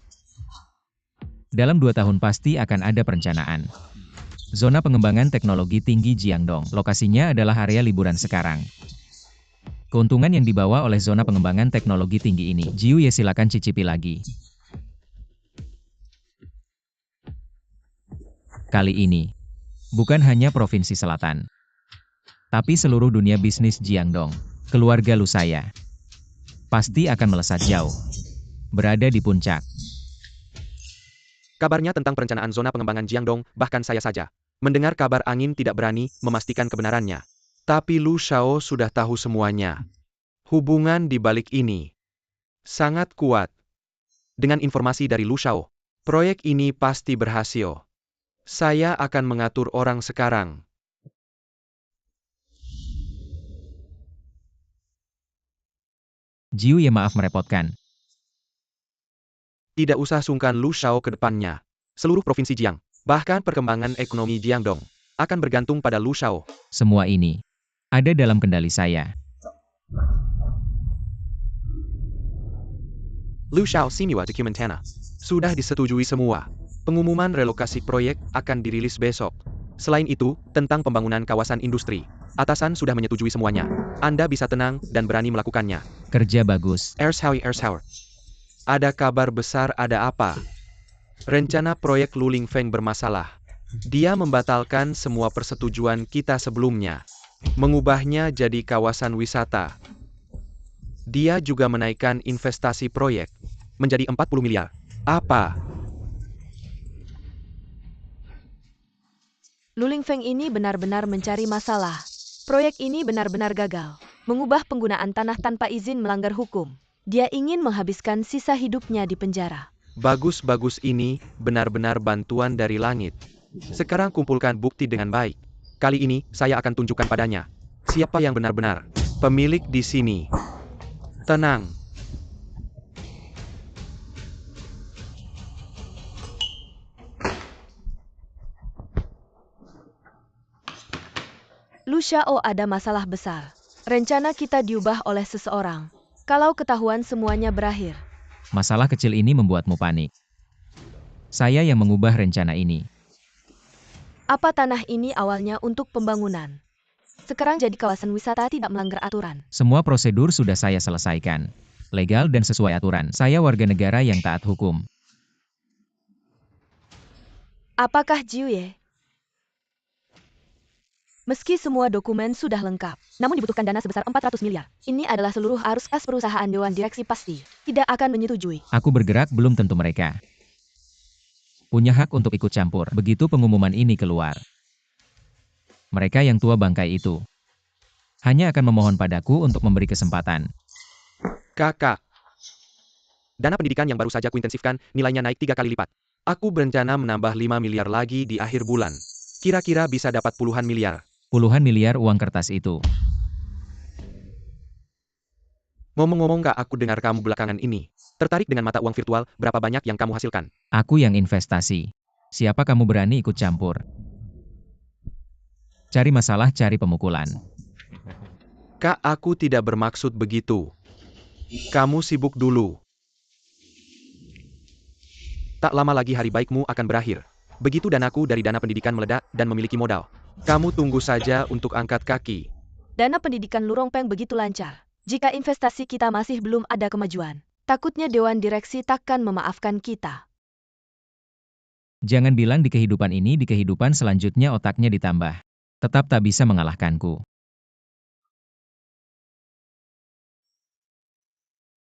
Dalam 2 tahun pasti akan ada perencanaan. Zona pengembangan teknologi tinggi Jiangdong. Lokasinya adalah area liburan sekarang. Keuntungan yang dibawa oleh zona pengembangan teknologi tinggi ini, Jiu Ye silakan cicipi lagi. Kali ini, bukan hanya Provinsi Selatan, tapi seluruh dunia bisnis Jiangdong, keluarga Lu saya, pasti akan melesat jauh. Berada di puncak. Kabarnya tentang perencanaan zona pengembangan Jiangdong, bahkan saya saja mendengar kabar angin tidak berani memastikan kebenarannya. Tapi Lu Xiao sudah tahu semuanya. Hubungan di balik ini sangat kuat. Dengan informasi dari Lu Xiao, proyek ini pasti berhasil. Saya akan mengatur orang sekarang. Jiu Ye maaf merepotkan. Tidak usah sungkan Lu Xiao ke depannya. Seluruh provinsi Jiang, bahkan perkembangan ekonomi Jiangdong, akan bergantung pada Lu Xiao. Semua ini ada dalam kendali saya. Lu Xiao Simiwa Dokumentana. Sudah disetujui semua. Pengumuman relokasi proyek akan dirilis besok. Selain itu, tentang pembangunan kawasan industri, atasan sudah menyetujui semuanya. Anda bisa tenang dan berani melakukannya. Kerja bagus. Ershauer. Ada kabar besar, ada apa? Rencana proyek Luling Feng bermasalah. Dia membatalkan semua persetujuan kita sebelumnya. Mengubahnya jadi kawasan wisata. Dia juga menaikkan investasi proyek menjadi 40 miliar. Apa? Luling Feng ini benar-benar mencari masalah. Proyek ini benar-benar gagal. Mengubah penggunaan tanah tanpa izin melanggar hukum. Dia ingin menghabiskan sisa hidupnya di penjara. Bagus-bagus, ini benar-benar bantuan dari langit. Sekarang kumpulkan bukti dengan baik. Kali ini, saya akan tunjukkan padanya siapa yang benar-benar pemilik di sini. Tenang. Lu Xiao ada masalah besar. Rencana kita diubah oleh seseorang. Kalau ketahuan semuanya berakhir. Masalah kecil ini membuatmu panik. Saya yang mengubah rencana ini. Apa tanah ini awalnya untuk pembangunan? Sekarang jadi kawasan wisata tidak melanggar aturan. Semua prosedur sudah saya selesaikan. Legal dan sesuai aturan. Saya warga negara yang taat hukum. Apakah Jiu Ye? Meski semua dokumen sudah lengkap, namun dibutuhkan dana sebesar 400 miliar. Ini adalah seluruh arus kas perusahaan Dewan Direksi pasti tidak akan menyetujui. Aku bergerak belum tentu mereka punya hak untuk ikut campur. Begitu pengumuman ini keluar, mereka yang tua bangkai itu hanya akan memohon padaku untuk memberi kesempatan. Kakak. Dana pendidikan yang baru saja kuintensifkan, nilainya naik 3 kali lipat. Aku berencana menambah 5 miliar lagi di akhir bulan. Kira-kira bisa dapat puluhan miliar. Puluhan miliar uang kertas itu. Ngomong-ngomong, Kak, aku dengar kamu belakangan ini tertarik dengan mata uang virtual. Berapa banyak yang kamu hasilkan? Aku yang investasi. Siapa kamu berani ikut campur? Cari masalah, cari pemukulan. Kak, aku tidak bermaksud begitu. Kamu sibuk dulu. Tak lama lagi hari baikmu akan berakhir. Begitu danaku dari dana pendidikan meledak dan memiliki modal. Kamu tunggu saja untuk angkat kaki. Dana pendidikan Lurong Peng begitu lancar. Jika investasi kita masih belum ada kemajuan, takutnya Dewan Direksi takkan memaafkan kita. Jangan bilang di kehidupan ini, di kehidupan selanjutnya otaknya ditambah. Tetap tak bisa mengalahkanku.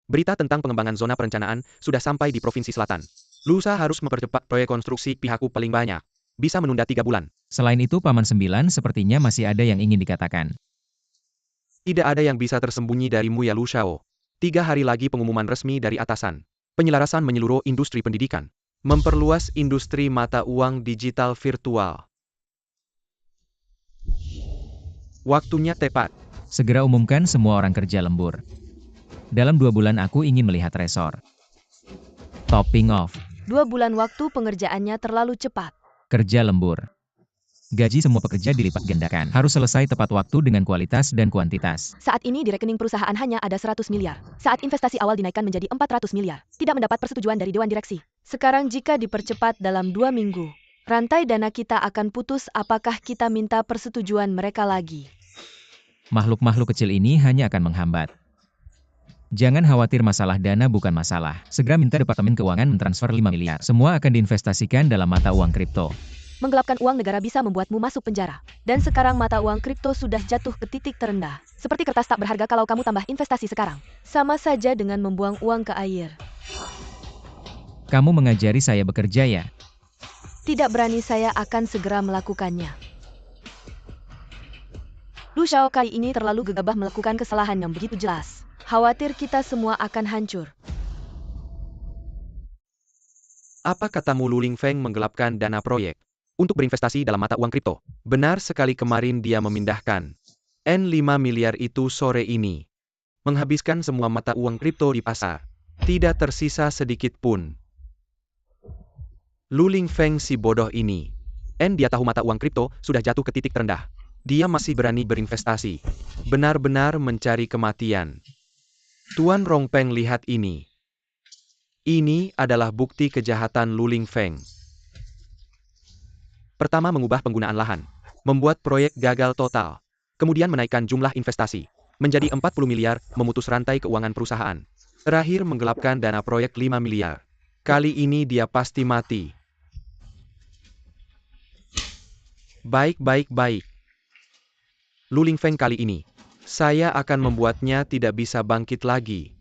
Berita tentang pengembangan zona perencanaan sudah sampai di Provinsi Selatan. Lusa harus mempercepat proyek konstruksi pihakku paling banyak. Bisa menunda 3 bulan. Selain itu Paman Sembilan sepertinya masih ada yang ingin dikatakan. Tidak ada yang bisa tersembunyi darimu ya Lu Shao. 3 hari lagi pengumuman resmi dari atasan. Penyelarasan menyeluruh industri pendidikan. Memperluas industri mata uang digital virtual. Waktunya tepat. Segera umumkan semua orang kerja lembur. Dalam 2 bulan aku ingin melihat resor. Topping off. 2 bulan waktu pengerjaannya terlalu cepat. Kerja lembur. Gaji semua pekerja dilipat gandakan. Harus selesai tepat waktu dengan kualitas dan kuantitas. Saat ini di rekening perusahaan hanya ada 100 miliar. Saat investasi awal dinaikkan menjadi 400 miliar. Tidak mendapat persetujuan dari Dewan Direksi. Sekarang jika dipercepat dalam 2 minggu, rantai dana kita akan putus. Apakah kita minta persetujuan mereka lagi? Makhluk-makhluk kecil ini hanya akan menghambat. Jangan khawatir, masalah dana bukan masalah. Segera minta Departemen Keuangan mentransfer 5 miliar. Semua akan diinvestasikan dalam mata uang kripto. Menggelapkan uang negara bisa membuatmu masuk penjara. Dan sekarang mata uang kripto sudah jatuh ke titik terendah. Seperti kertas tak berharga kalau kamu tambah investasi sekarang. Sama saja dengan membuang uang ke air. Kamu mengajari saya bekerja ya? Tidak berani, saya akan segera melakukannya. Lu Shao kali ini terlalu gegabah melakukan kesalahan yang begitu jelas. Khawatir kita semua akan hancur. Apa katamu Lu Lingfeng menggelapkan dana proyek untuk berinvestasi dalam mata uang kripto? Benar sekali, kemarin dia memindahkan N5 miliar itu sore ini. Menghabiskan semua mata uang kripto di pasar. Tidak tersisa sedikit pun. Lu Lingfeng si bodoh ini. Dia tahu mata uang kripto sudah jatuh ke titik terendah. Dia masih berani berinvestasi. Benar-benar mencari kematian. Tuan Rongpeng, lihat ini. Ini adalah bukti kejahatan Lu Lingfeng. Pertama, mengubah penggunaan lahan. Membuat proyek gagal total. Kemudian menaikkan jumlah investasi. Menjadi 40 miliar, memutus rantai keuangan perusahaan. Terakhir menggelapkan dana proyek 5 miliar. Kali ini dia pasti mati. Baik. Lu Lingfeng kali ini. Saya akan membuatnya tidak bisa bangkit lagi.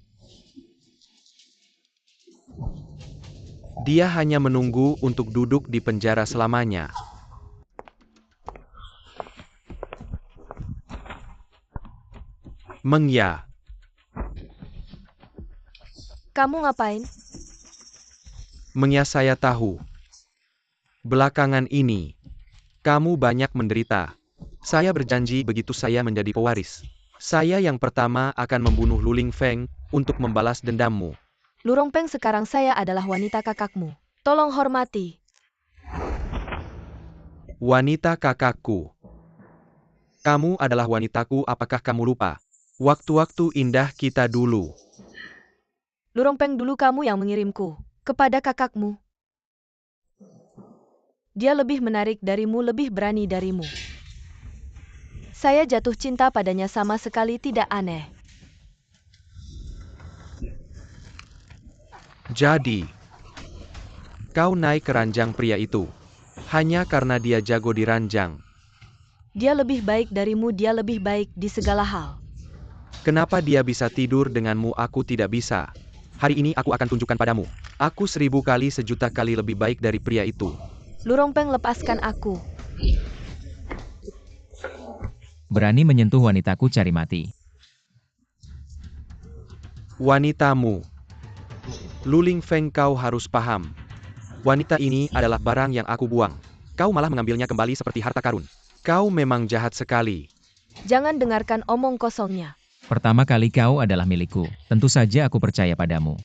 Dia hanya menunggu untuk duduk di penjara selamanya. Meng Ya. Kamu ngapain? Meng Ya, saya tahu. Belakangan ini, kamu banyak menderita. Saya berjanji begitu saya menjadi pewaris. Saya yang pertama akan membunuh Lu Lingfeng untuk membalas dendammu. Lu Rongpeng, sekarang saya adalah wanita kakakmu. Tolong hormati. Wanita kakakku. Kamu adalah wanitaku, apakah kamu lupa? Waktu-waktu indah kita dulu. Lu Rongpeng, dulu kamu yang mengirimku kepada kakakmu. Dia lebih menarik darimu, lebih berani darimu. Saya jatuh cinta padanya, sama sekali tidak aneh. Jadi, kau naik ke ranjang pria itu hanya karena dia jago di ranjang. Dia lebih baik darimu, dia lebih baik di segala hal. Kenapa dia bisa tidur denganmu, aku tidak bisa? Hari ini aku akan tunjukkan padamu. Aku 1000 kali, 1.000.000 kali lebih baik dari pria itu. Lu Rongpeng, lepaskan aku. Berani menyentuh wanitaku, cari mati. Wanitamu. Lu Lingfeng, kau harus paham. Wanita ini adalah barang yang aku buang. Kau malah mengambilnya kembali seperti harta karun. Kau memang jahat sekali. Jangan dengarkan omong kosongnya. Pertama kali kau adalah milikku. Tentu saja aku percaya padamu.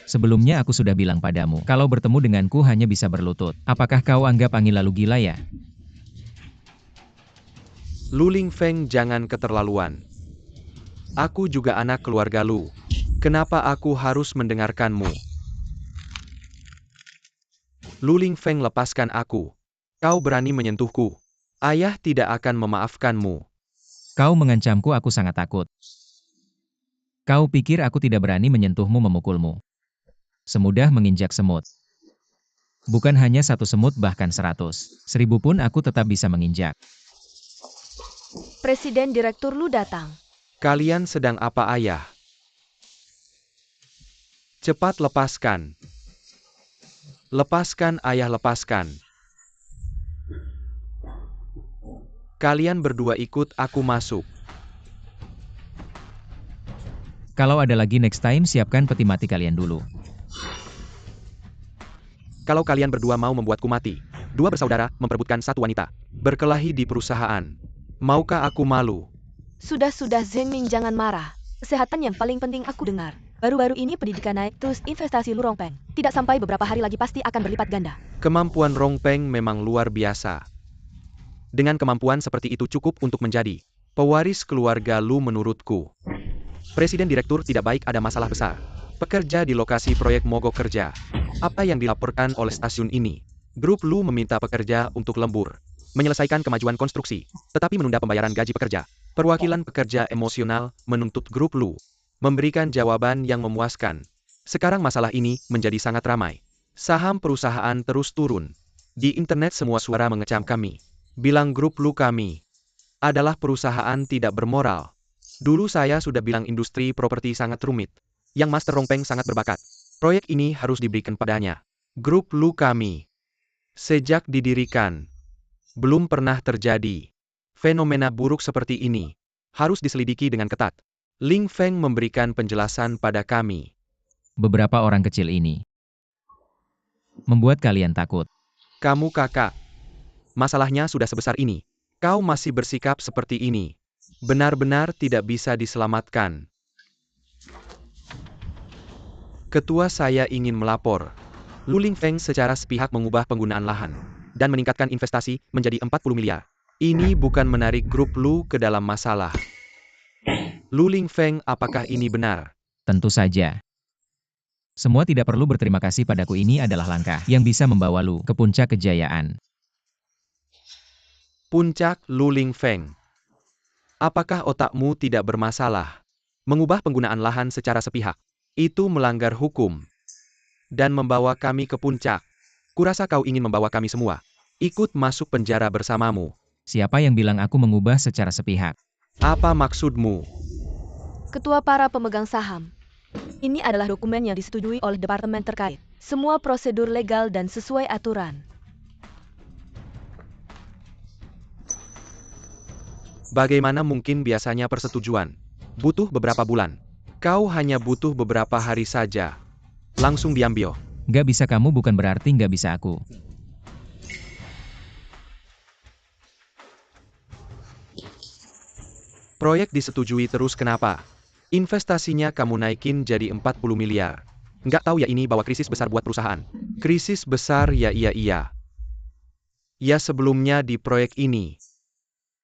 Sebelumnya aku sudah bilang padamu, kalau bertemu denganku hanya bisa berlutut. Apakah kau anggap angin lalu gila ya? Lu Lingfeng, jangan keterlaluan. Aku juga anak keluarga Lu. Kenapa aku harus mendengarkanmu? Lu Lingfeng, lepaskan aku. Kau berani menyentuhku. Ayah tidak akan memaafkanmu. Kau mengancamku, aku sangat takut. Kau pikir aku tidak berani menyentuhmu, memukulmu? Semudah menginjak semut. Bukan hanya 1 semut, bahkan 100, 1000 pun aku tetap bisa menginjak. Presiden Direktur Lu datang. Kalian sedang apa, ayah? Cepat lepaskan. Lepaskan ayah, lepaskan. Kalian berdua ikut aku masuk. Kalau ada lagi next time siapkan peti mati kalian dulu. Kalau kalian berdua mau membuatku mati. Dua bersaudara memperebutkan satu wanita. Berkelahi di perusahaan. Maukah aku malu? Sudah, Zheng Ming, jangan marah. Kesehatan yang paling penting aku dengar. Baru-baru ini pendidikan naik, terus investasi lu Rongpeng. Tidak sampai beberapa hari lagi pasti akan berlipat ganda. Kemampuan Rongpeng memang luar biasa. Dengan kemampuan seperti itu cukup untuk menjadi pewaris keluarga Lu menurutku. Presiden direktur tidak baik, ada masalah besar. Pekerja di lokasi proyek mogok kerja. Apa yang dilaporkan oleh stasiun ini? Grup Lu meminta pekerja untuk lembur. Menyelesaikan kemajuan konstruksi, tetapi menunda pembayaran gaji pekerja. Perwakilan pekerja emosional menuntut grup Lu memberikan jawaban yang memuaskan. Sekarang masalah ini menjadi sangat ramai. Saham perusahaan terus turun. Di internet semua suara mengecam kami. Bilang grup Lu kami adalah perusahaan tidak bermoral. Dulu saya sudah bilang industri properti sangat rumit. Yang Master Rongpeng sangat berbakat. Proyek ini harus diberikan padanya. Grup Lu kami sejak didirikan belum pernah terjadi fenomena buruk seperti ini. Harus diselidiki dengan ketat. Ling Feng memberikan penjelasan pada kami. Beberapa orang kecil ini membuat kalian takut. Kamu kakak. Masalahnya sudah sebesar ini. Kau masih bersikap seperti ini. Benar-benar tidak bisa diselamatkan. Ketua, saya ingin melapor. Lu Ling Feng secara sepihak mengubah penggunaan lahan dan meningkatkan investasi menjadi 40 miliar. Ini bukan menarik grup Lu ke dalam masalah. Lu Ling Feng, apakah ini benar? Tentu saja. Semua tidak perlu berterima kasih padaku, ini adalah langkah yang bisa membawa Lu ke puncak kejayaan. Puncak, Lu Ling Feng. Apakah otakmu tidak bermasalah? Mengubah penggunaan lahan secara sepihak. Itu melanggar hukum. Dan membawa kami ke puncak. Kurasa kau ingin membawa kami semua ikut masuk penjara bersamamu. Siapa yang bilang aku mengubah secara sepihak? Apa maksudmu? Ketua para pemegang saham. Ini adalah dokumen yang disetujui oleh departemen terkait. Semua prosedur legal dan sesuai aturan. Bagaimana mungkin, biasanya persetujuan butuh beberapa bulan. Kau hanya butuh beberapa hari saja. Langsung diambil. Nggak bisa kamu bukan berarti nggak bisa aku. Proyek disetujui terus, kenapa? Investasinya kamu naikin jadi 40 miliar. Nggak tahu ya ini bawa krisis besar buat perusahaan. Krisis besar ya, iya. Ya, sebelumnya di proyek ini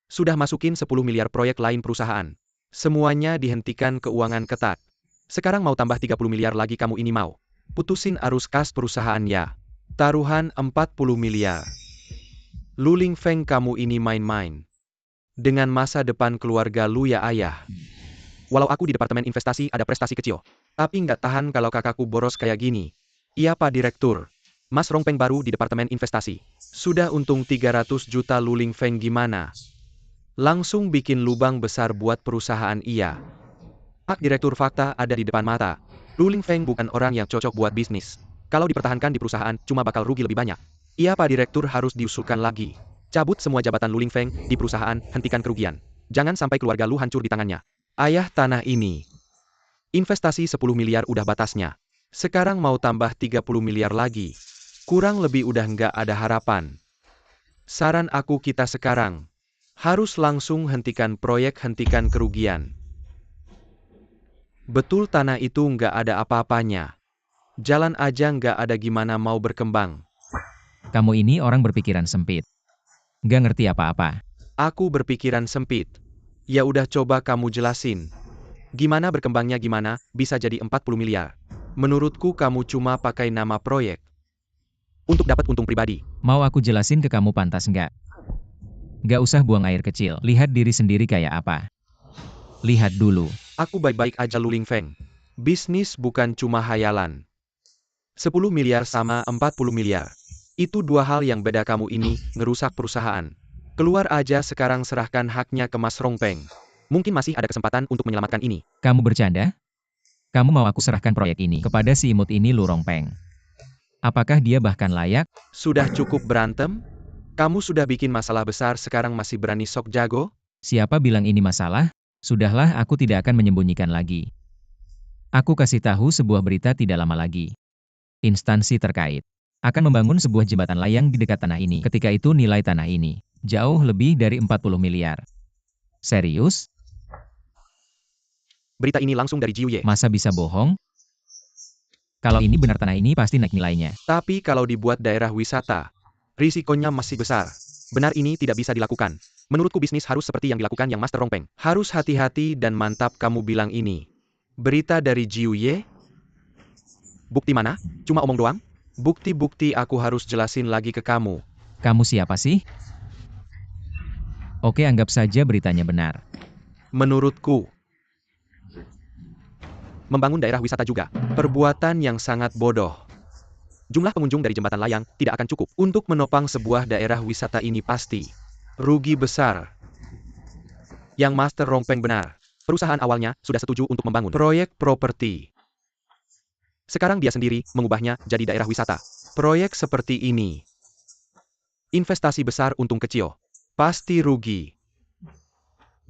sudah masukin 10 miliar proyek lain perusahaan. Semuanya dihentikan, keuangan ketat. Sekarang mau tambah 30 miliar lagi, kamu ini mau putusin arus kas perusahaan ya. Taruhan 40 miliar. Lu Ling Feng, kamu ini main-main dengan masa depan keluarga Lu ya ayah. Walau aku di departemen investasi ada prestasi kecil, tapi nggak tahan kalau kakakku boros kayak gini. Iya Pak Direktur. Mas Rongpeng baru di departemen investasi. Sudah untung 300 juta. Lu Ling Feng gimana? Langsung bikin lubang besar buat perusahaan iya. Pak Direktur, fakta ada di depan mata. Lu Ling Feng bukan orang yang cocok buat bisnis. Kalau dipertahankan di perusahaan, cuma bakal rugi lebih banyak. Iya Pak Direktur, harus diusulkan lagi. Cabut semua jabatan Lu Ling Feng di perusahaan, hentikan kerugian. Jangan sampai keluarga Lu hancur di tangannya. Ayah, tanah ini investasi 10 miliar udah batasnya. Sekarang mau tambah 30 miliar lagi. Kurang lebih udah nggak ada harapan. Saran aku, kita sekarang harus langsung hentikan proyek, hentikan kerugian. Betul, tanah itu nggak ada apa-apanya. Jalan aja nggak ada, gimana mau berkembang. Kamu ini orang berpikiran sempit. Nggak ngerti apa-apa. Aku berpikiran sempit. Ya udah, coba kamu jelasin. Gimana berkembangnya, gimana bisa jadi 40 miliar? Menurutku kamu cuma pakai nama proyek untuk dapat untung pribadi. Mau aku jelasin ke kamu, pantas nggak? Nggak usah buang air kecil. Lihat diri sendiri kayak apa. Lihat dulu. Aku baik-baik aja, Lu Ling Feng. Bisnis bukan cuma hayalan. 10 miliar sama 40 miliar. Itu dua hal yang beda. Kamu ini ngerusak perusahaan. Keluar aja sekarang, serahkan haknya ke Mas Rongpeng. Mungkin masih ada kesempatan untuk menyelamatkan ini. Kamu bercanda? Kamu mau aku serahkan proyek ini kepada si imut ini Lu Rongpeng? Apakah dia bahkan layak? Sudah cukup berantem? Kamu sudah bikin masalah besar sekarang masih berani sok jago? Siapa bilang ini masalah? Sudahlah, aku tidak akan menyembunyikan lagi. Aku kasih tahu sebuah berita tidak lama lagi. Instansi terkait akan membangun sebuah jembatan layang di dekat tanah ini. Ketika itu nilai tanah ini jauh lebih dari 40 miliar. Serius? Berita ini langsung dari Jiuye. Masa bisa bohong? Kalau ini benar tanah ini pasti naik nilainya. Tapi kalau dibuat daerah wisata, risikonya masih besar. Benar ini tidak bisa dilakukan. Menurutku bisnis harus seperti yang dilakukan yang Master Rongpeng. Harus hati-hati dan mantap kamu bilang ini. Berita dari Jiuye? Bukti mana? Cuma omong doang? Bukti-bukti aku harus jelasin lagi ke kamu. Kamu siapa sih? Oke, anggap saja beritanya benar. Menurutku, membangun daerah wisata juga perbuatan yang sangat bodoh. Jumlah pengunjung dari jembatan layang tidak akan cukup untuk menopang sebuah daerah wisata ini pasti. Rugi besar. Yang Master Rongpeng benar. Perusahaan awalnya sudah setuju untuk membangun proyek properti. Sekarang dia sendiri mengubahnya jadi daerah wisata. Proyek seperti ini. Investasi besar untung kecil. Pasti rugi.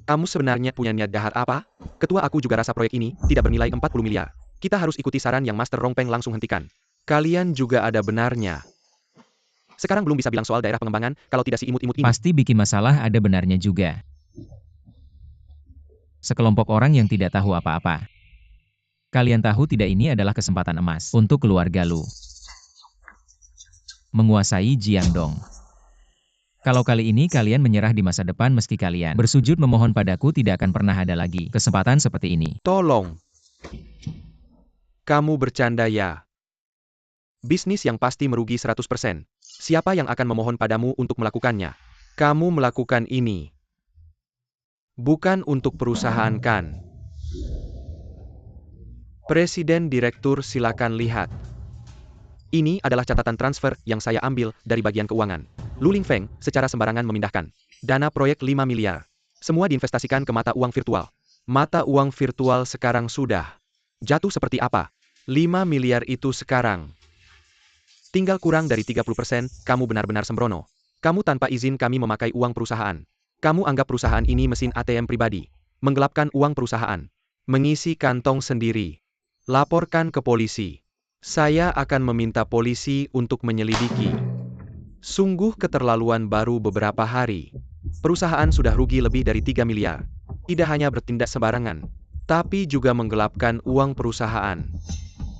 Kamu sebenarnya punya niat jahat apa? Ketua aku juga rasa proyek ini tidak bernilai 40 miliar. Kita harus ikuti saran yang Master Rongpeng langsung hentikan. Kalian juga ada benarnya. Sekarang belum bisa bilang soal daerah pengembangan kalau tidak si imut-imut ini. Pasti bikin masalah ada benarnya juga. Sekelompok orang yang tidak tahu apa-apa. Kalian tahu tidak ini adalah kesempatan emas untuk keluarga Lu. Menguasai Jiangdong. Kalau kali ini kalian menyerah di masa depan meski kalian bersujud memohon padaku tidak akan pernah ada lagi kesempatan seperti ini. Tolong. Kamu bercanda ya? Bisnis yang pasti merugi 100%. Siapa yang akan memohon padamu untuk melakukannya? Kamu melakukan ini. Bukan untuk perusahaan kan? Presiden Direktur silakan lihat. Ini adalah catatan transfer yang saya ambil dari bagian keuangan. Lu Lingfeng secara sembarangan memindahkan dana proyek 5 miliar. Semua diinvestasikan ke mata uang virtual. Mata uang virtual sekarang sudah jatuh seperti apa? 5 miliar itu sekarang tinggal kurang dari 30%, kamu benar-benar sembrono. Kamu tanpa izin kami memakai uang perusahaan. Kamu anggap perusahaan ini mesin ATM pribadi. Menggelapkan uang perusahaan. Mengisi kantong sendiri. Laporkan ke polisi. Saya akan meminta polisi untuk menyelidiki. Sungguh keterlaluan baru beberapa hari. Perusahaan sudah rugi lebih dari 3 miliar. Tidak hanya bertindak sembarangan, tapi juga menggelapkan uang perusahaan.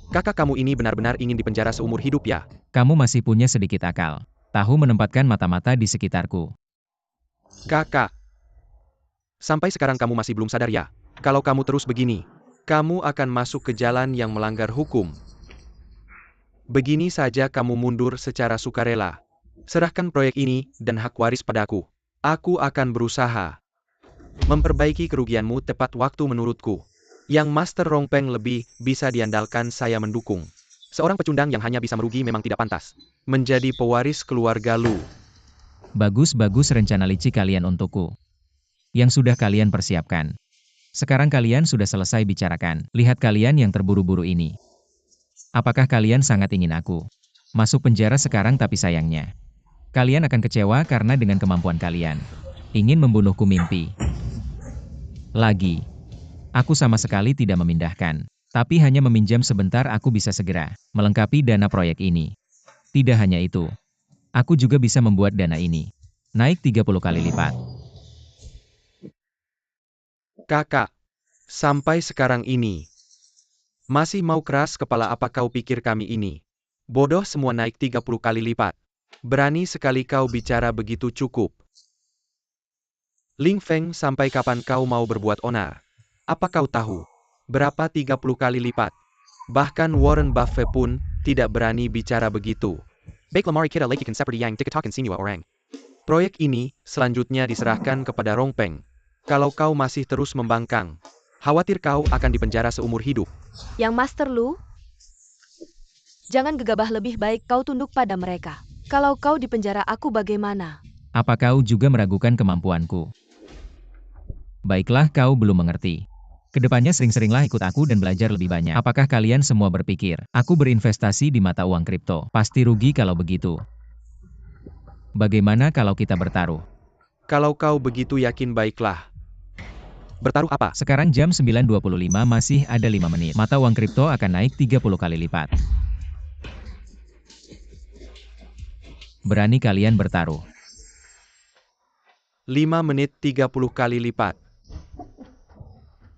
Kakak kamu ini benar-benar ingin dipenjara seumur hidup ya? Kamu masih punya sedikit akal. Tahu menempatkan mata-mata di sekitarku. Kakak. Sampai sekarang kamu masih belum sadar ya? Kalau kamu terus begini, kamu akan masuk ke jalan yang melanggar hukum. Begini saja kamu mundur secara sukarela. Serahkan proyek ini dan hak waris padaku. Aku akan berusaha memperbaiki kerugianmu tepat waktu menurutku. Yang Master Rongpeng lebih bisa diandalkan saya mendukung. Seorang pecundang yang hanya bisa merugi memang tidak pantas menjadi pewaris keluarga Lu. Bagus-bagus rencana licik kalian untukku. Yang sudah kalian persiapkan. Sekarang kalian sudah selesai bicarakan. Lihat kalian yang terburu-buru ini. Apakah kalian sangat ingin aku masuk penjara sekarang tapi sayangnya kalian akan kecewa karena dengan kemampuan kalian ingin membunuhku mimpi. Lagi, aku sama sekali tidak memindahkan, tapi hanya meminjam sebentar aku bisa segera melengkapi dana proyek ini. Tidak hanya itu, aku juga bisa membuat dana ini naik 30 kali lipat. Kakak, sampai sekarang ini masih mau keras kepala apa kau pikir kami ini? Bodoh semua naik 30 kali lipat. Berani sekali kau bicara begitu cukup. Lingfeng, sampai kapan kau mau berbuat onar? Apa kau tahu berapa 30 kali lipat? Bahkan Warren Buffett pun tidak berani bicara begitu. Baiklah, mari kita lanjutkan seperti yang dikatakan semua orang. Proyek ini selanjutnya diserahkan kepada Rongpeng. Kalau kau masih terus membangkang, khawatir kau akan dipenjara seumur hidup. Yang Master Lu, jangan gegabah, lebih baik kau tunduk pada mereka. Kalau kau dipenjara aku bagaimana? Apa kau juga meragukan kemampuanku? Baiklah, kau belum mengerti. Kedepannya sering-seringlah ikut aku dan belajar lebih banyak. Apakah kalian semua berpikir, aku berinvestasi di mata uang kripto? Pasti rugi kalau begitu. Bagaimana kalau kita bertaruh? Kalau kau begitu yakin baiklah. Bertaruh apa? Sekarang jam 9.25 masih ada 5 menit. Mata uang kripto akan naik 30 kali lipat. Berani kalian bertaruh? 5 menit 30 kali lipat.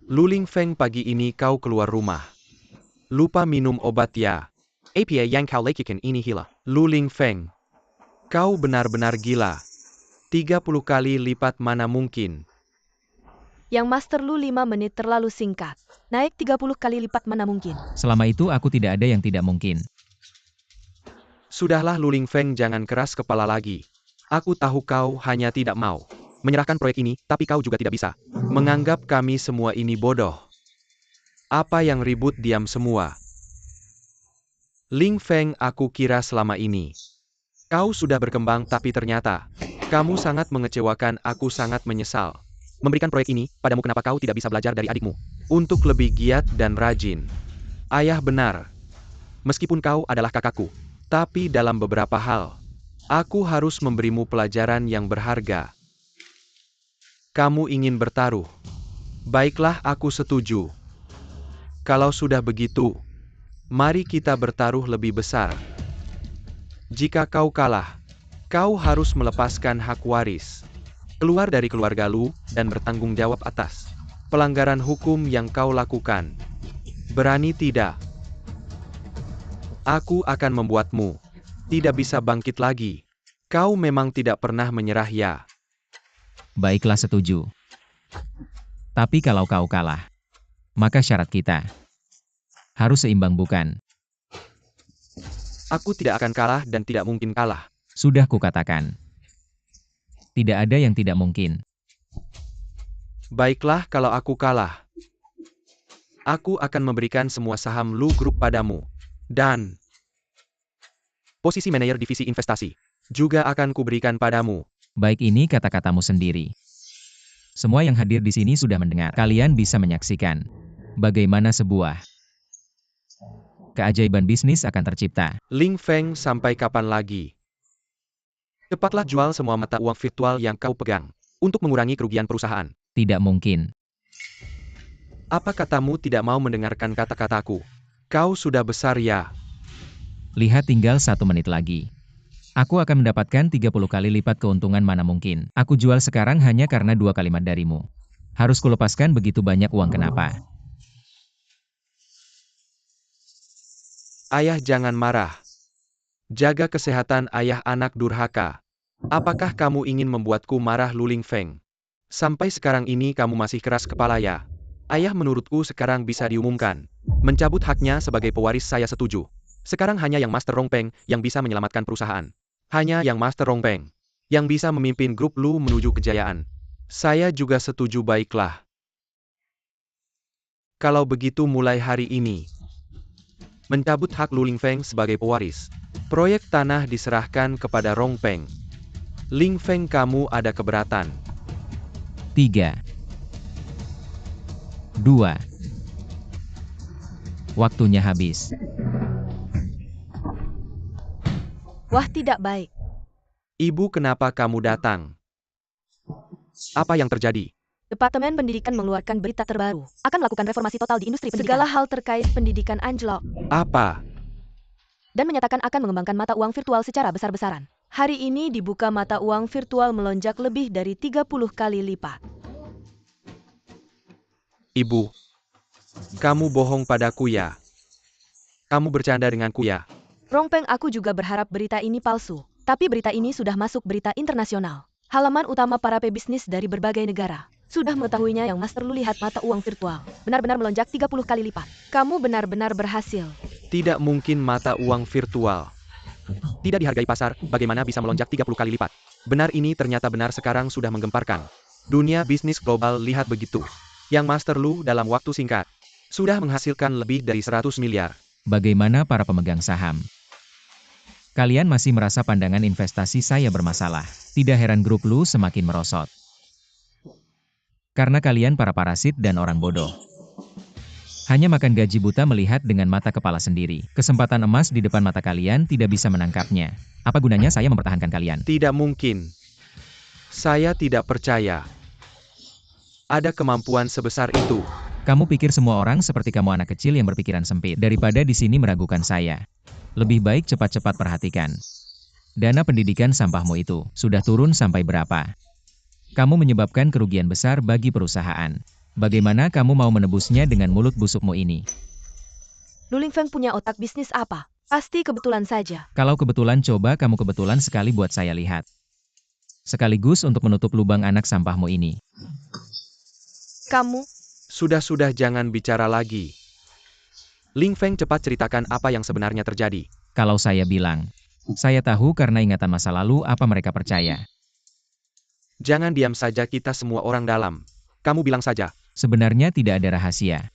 Luling Feng, pagi ini kau keluar rumah. Lupa minum obat ya. Apa yang kau lakukan ini gila. Luling Feng, kau benar-benar gila. 30 kali lipat mana mungkin. Yang Master Lu 5 menit terlalu singkat. Naik 30 kali lipat mana mungkin. Selama itu aku tidak ada yang tidak mungkin. Sudahlah Luling Feng, jangan keras kepala lagi. Aku tahu kau hanya tidak mau menyerahkan proyek ini, tapi kau juga tidak bisa menganggap kami semua ini bodoh. Apa yang ribut, diam semua. Ling Feng, aku kira selama ini kau sudah berkembang, tapi ternyata kamu sangat mengecewakan. Aku sangat menyesal memberikan proyek ini padamu. Kenapa kau tidak bisa belajar dari adikmu untuk lebih giat dan rajin? Ayah benar. Meskipun kau adalah kakakku, tapi dalam beberapa hal, aku harus memberimu pelajaran yang berharga. Kamu ingin bertaruh? Baiklah, aku setuju. Kalau sudah begitu, mari kita bertaruh lebih besar. Jika kau kalah, kau harus melepaskan hak waris, keluar dari keluarga Lu, dan bertanggung jawab atas pelanggaran hukum yang kau lakukan. Berani tidak? Aku akan membuatmu tidak bisa bangkit lagi. Kau memang tidak pernah menyerah ya? Baiklah, setuju. Tapi kalau kau kalah, maka syarat kita harus seimbang, bukan? Aku tidak akan kalah dan tidak mungkin kalah. Sudah kukatakan. Tidak ada yang tidak mungkin. Baiklah, kalau aku kalah, aku akan memberikan semua saham Lu Group padamu. Dan posisi manajer divisi investasi juga akan kuberikan padamu. Baik, ini kata-katamu sendiri. Semua yang hadir di sini sudah mendengar. Kalian bisa menyaksikan bagaimana sebuah keajaiban bisnis akan tercipta. Ling Feng, sampai kapan lagi? Cepatlah jual semua mata uang virtual yang kau pegang untuk mengurangi kerugian perusahaan. Tidak mungkin. Apa katamu tidak mau mendengarkan kata-kataku? Kau sudah besar ya? Lihat, tinggal 1 menit lagi. Aku akan mendapatkan 30 kali lipat keuntungan mana mungkin. Aku jual sekarang hanya karena 2 kalimat darimu. Harus kulepaskan begitu banyak uang, kenapa? Ayah, jangan marah. Jaga kesehatan ayah, anak durhaka. Apakah kamu ingin membuatku marah, Luling Feng? Sampai sekarang ini kamu masih keras kepala ya? Ayah, menurutku sekarang bisa diumumkan. Mencabut haknya sebagai pewaris, saya setuju. Sekarang hanya yang Master Rongpeng yang bisa menyelamatkan perusahaan. Hanya yang Master Rongpeng yang bisa memimpin grup Lu menuju kejayaan. Saya juga setuju. Baiklah. Kalau begitu mulai hari ini, mencabut hak Luling Feng sebagai pewaris. Proyek tanah diserahkan kepada Rongpeng. Ling Feng, kamu ada keberatan? 3, 2, waktunya habis. Wah, tidak baik. Ibu, kenapa kamu datang? Apa yang terjadi? Departemen Pendidikan mengeluarkan berita terbaru. Akan melakukan reformasi total di industri pendidikan. Segala hal terkait pendidikan anjlok. Apa? Dan menyatakan akan mengembangkan mata uang virtual secara besar-besaran. Hari ini dibuka mata uang virtual melonjak lebih dari 30 kali lipat. Ibu, kamu bohong padaku ya? Kamu bercanda denganku ya? Rongpeng, aku juga berharap berita ini palsu. Tapi berita ini sudah masuk berita internasional. Halaman utama para pebisnis dari berbagai negara sudah mengetahuinya. Yang Master Lu, lihat mata uang virtual benar-benar melonjak 30 kali lipat. Kamu benar-benar berhasil. Tidak mungkin, mata uang virtual tidak dihargai pasar, bagaimana bisa melonjak 30 kali lipat? Benar, ini ternyata benar, sekarang sudah menggemparkan dunia bisnis global. Lihat begitu. Yang Master Lu dalam waktu singkat sudah menghasilkan lebih dari 100 miliar. Bagaimana para pemegang saham? Kalian masih merasa pandangan investasi saya bermasalah. Tidak heran grup Lu semakin merosot. Karena kalian para parasit dan orang bodoh. Hanya makan gaji buta melihat dengan mata kepala sendiri. Kesempatan emas di depan mata kalian tidak bisa menangkapnya. Apa gunanya saya mempertahankan kalian? Tidak mungkin. Saya tidak percaya. Ada kemampuan sebesar itu. Kamu pikir semua orang seperti kamu anak kecil yang berpikiran sempit. Daripada di sini meragukan saya. Lebih baik cepat-cepat perhatikan. Dana pendidikan sampahmu itu sudah turun sampai berapa? Kamu menyebabkan kerugian besar bagi perusahaan. Bagaimana kamu mau menebusnya dengan mulut busukmu ini? Lu Lingfeng punya otak bisnis apa? Pasti kebetulan saja. Kalau kebetulan coba kamu kebetulan sekali buat saya lihat. Sekaligus untuk menutup lubang anak sampahmu ini. Kamu, Sudah-sudah jangan bicara lagi. Ling Feng cepat ceritakan apa yang sebenarnya terjadi. Kalau saya bilang, saya tahu karena ingatan masa lalu apa mereka percaya. Jangan diam saja, kita semua orang dalam. Kamu bilang saja. Sebenarnya tidak ada rahasia.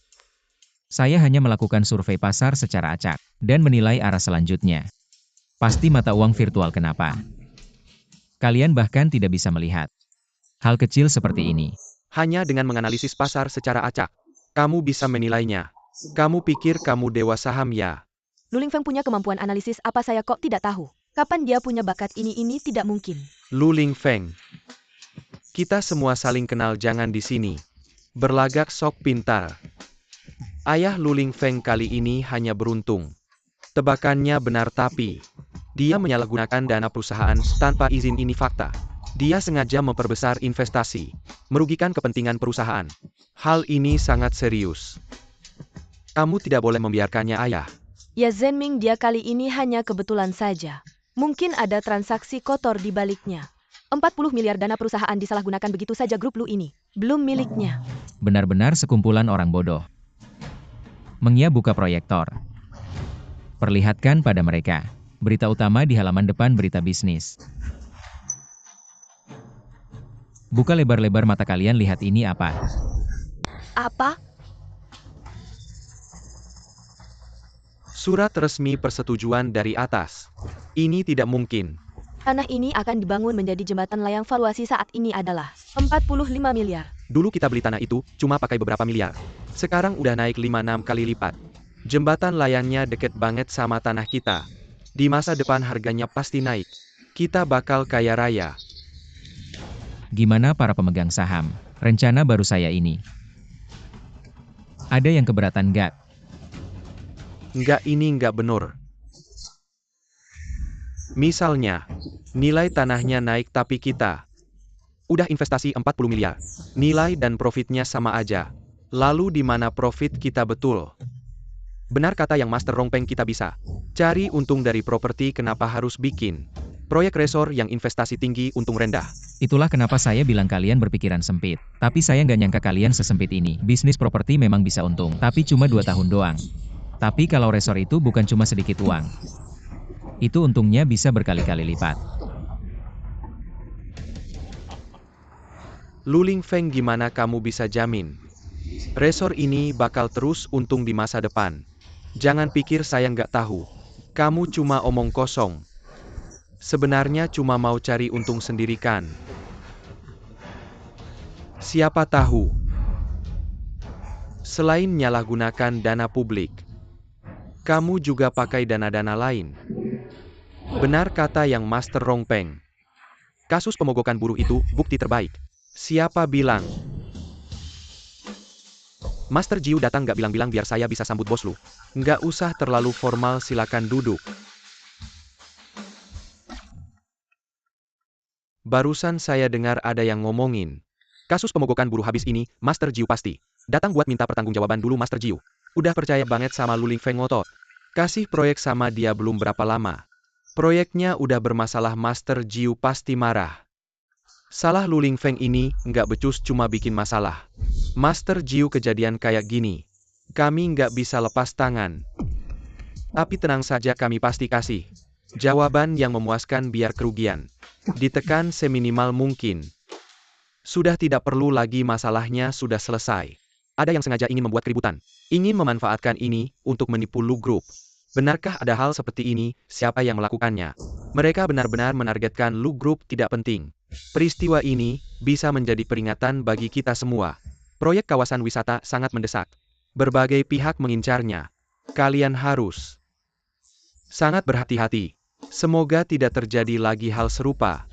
Saya hanya melakukan survei pasar secara acak, dan menilai arah selanjutnya. Pasti mata uang virtual kenapa? Kalian bahkan tidak bisa melihat. Hal kecil seperti ini. Hanya dengan menganalisis pasar secara acak, kamu bisa menilainya. Kamu pikir kamu dewa saham ya? Lu Lingfeng punya kemampuan analisis apa saya kok tidak tahu. Kapan dia punya bakat ini tidak mungkin. Lu Ling Feng. Kita semua saling kenal, jangan di sini. Berlagak sok pintar. Ayah Lu Ling Feng kali ini hanya beruntung. Tebakannya benar tapi dia menyalahgunakan dana perusahaan tanpa izin, ini fakta. Dia sengaja memperbesar investasi, merugikan kepentingan perusahaan. Hal ini sangat serius. Kamu tidak boleh membiarkannya, ayah. Ya Zhenming, dia kali ini hanya kebetulan saja. Mungkin ada transaksi kotor di baliknya. 40 miliar dana perusahaan disalahgunakan begitu saja grup Lu ini. Belum miliknya. Benar-benar sekumpulan orang bodoh. Mengia buka proyektor. Perlihatkan pada mereka. Berita utama di halaman depan berita bisnis. Buka lebar-lebar mata kalian, lihat ini apa. Apa? Surat resmi persetujuan dari atas. Ini tidak mungkin. Tanah ini akan dibangun menjadi jembatan layang. Valuasi saat ini adalah 45 miliar. Dulu kita beli tanah itu, cuma pakai beberapa miliar. Sekarang udah naik 5-6 kali lipat. Jembatan layangnya deket banget sama tanah kita. Di masa depan harganya pasti naik. Kita bakal kaya raya. Gimana para pemegang saham? Rencana baru saya ini. Ada yang keberatan nggak? Nggak, ini nggak benar. Misalnya, nilai tanahnya naik tapi kita udah investasi 40 miliar. Nilai dan profitnya sama aja. Lalu di mana profit kita betul? Benar kata yang Master Rongpeng, kita bisa cari untung dari properti, kenapa harus bikin proyek resor yang investasi tinggi untung rendah? Itulah kenapa saya bilang kalian berpikiran sempit. Tapi saya nggak nyangka kalian sesempit ini. Bisnis properti memang bisa untung, tapi cuma 2 tahun doang. Tapi kalau resor itu bukan cuma sedikit uang. Itu untungnya bisa berkali-kali lipat. Lu Ling Feng, gimana kamu bisa jamin resor ini bakal terus untung di masa depan? Jangan pikir saya nggak tahu. Kamu cuma omong kosong. Sebenarnya cuma mau cari untung sendiri kan? Siapa tahu. Selain menyalahgunakan dana publik, kamu juga pakai dana-dana lain. Benar kata yang Master Rongpeng. Kasus pemogokan buruh itu bukti terbaik. Siapa bilang? Master Jiu datang nggak bilang-bilang biar saya bisa sambut bos lu. Nggak usah terlalu formal, silakan duduk. Barusan saya dengar ada yang ngomongin kasus pemogokan buruh habis ini. Master Jiu pasti datang buat minta pertanggungjawaban dulu. Master Jiu udah percaya banget sama Lu Ling Feng, ngotot kasih proyek sama dia belum berapa lama. Proyeknya udah bermasalah, Master Jiu pasti marah. Salah Lu Ling Feng ini nggak becus, cuma bikin masalah. Master Jiu, kejadian kayak gini kami nggak bisa lepas tangan. Tapi tenang saja, kami pasti kasih jawaban yang memuaskan biar kerugian ditekan seminimal mungkin. Sudah tidak perlu lagi, masalahnya sudah selesai. Ada yang sengaja ingin membuat keributan, ingin memanfaatkan ini untuk menipu Lu Group. Benarkah ada hal seperti ini? Siapa yang melakukannya? Mereka benar-benar menargetkan Lu Group, tidak penting. Peristiwa ini bisa menjadi peringatan bagi kita semua. Proyek kawasan wisata sangat mendesak. Berbagai pihak mengincarnya. Kalian harus sangat berhati-hati. Semoga tidak terjadi lagi hal serupa.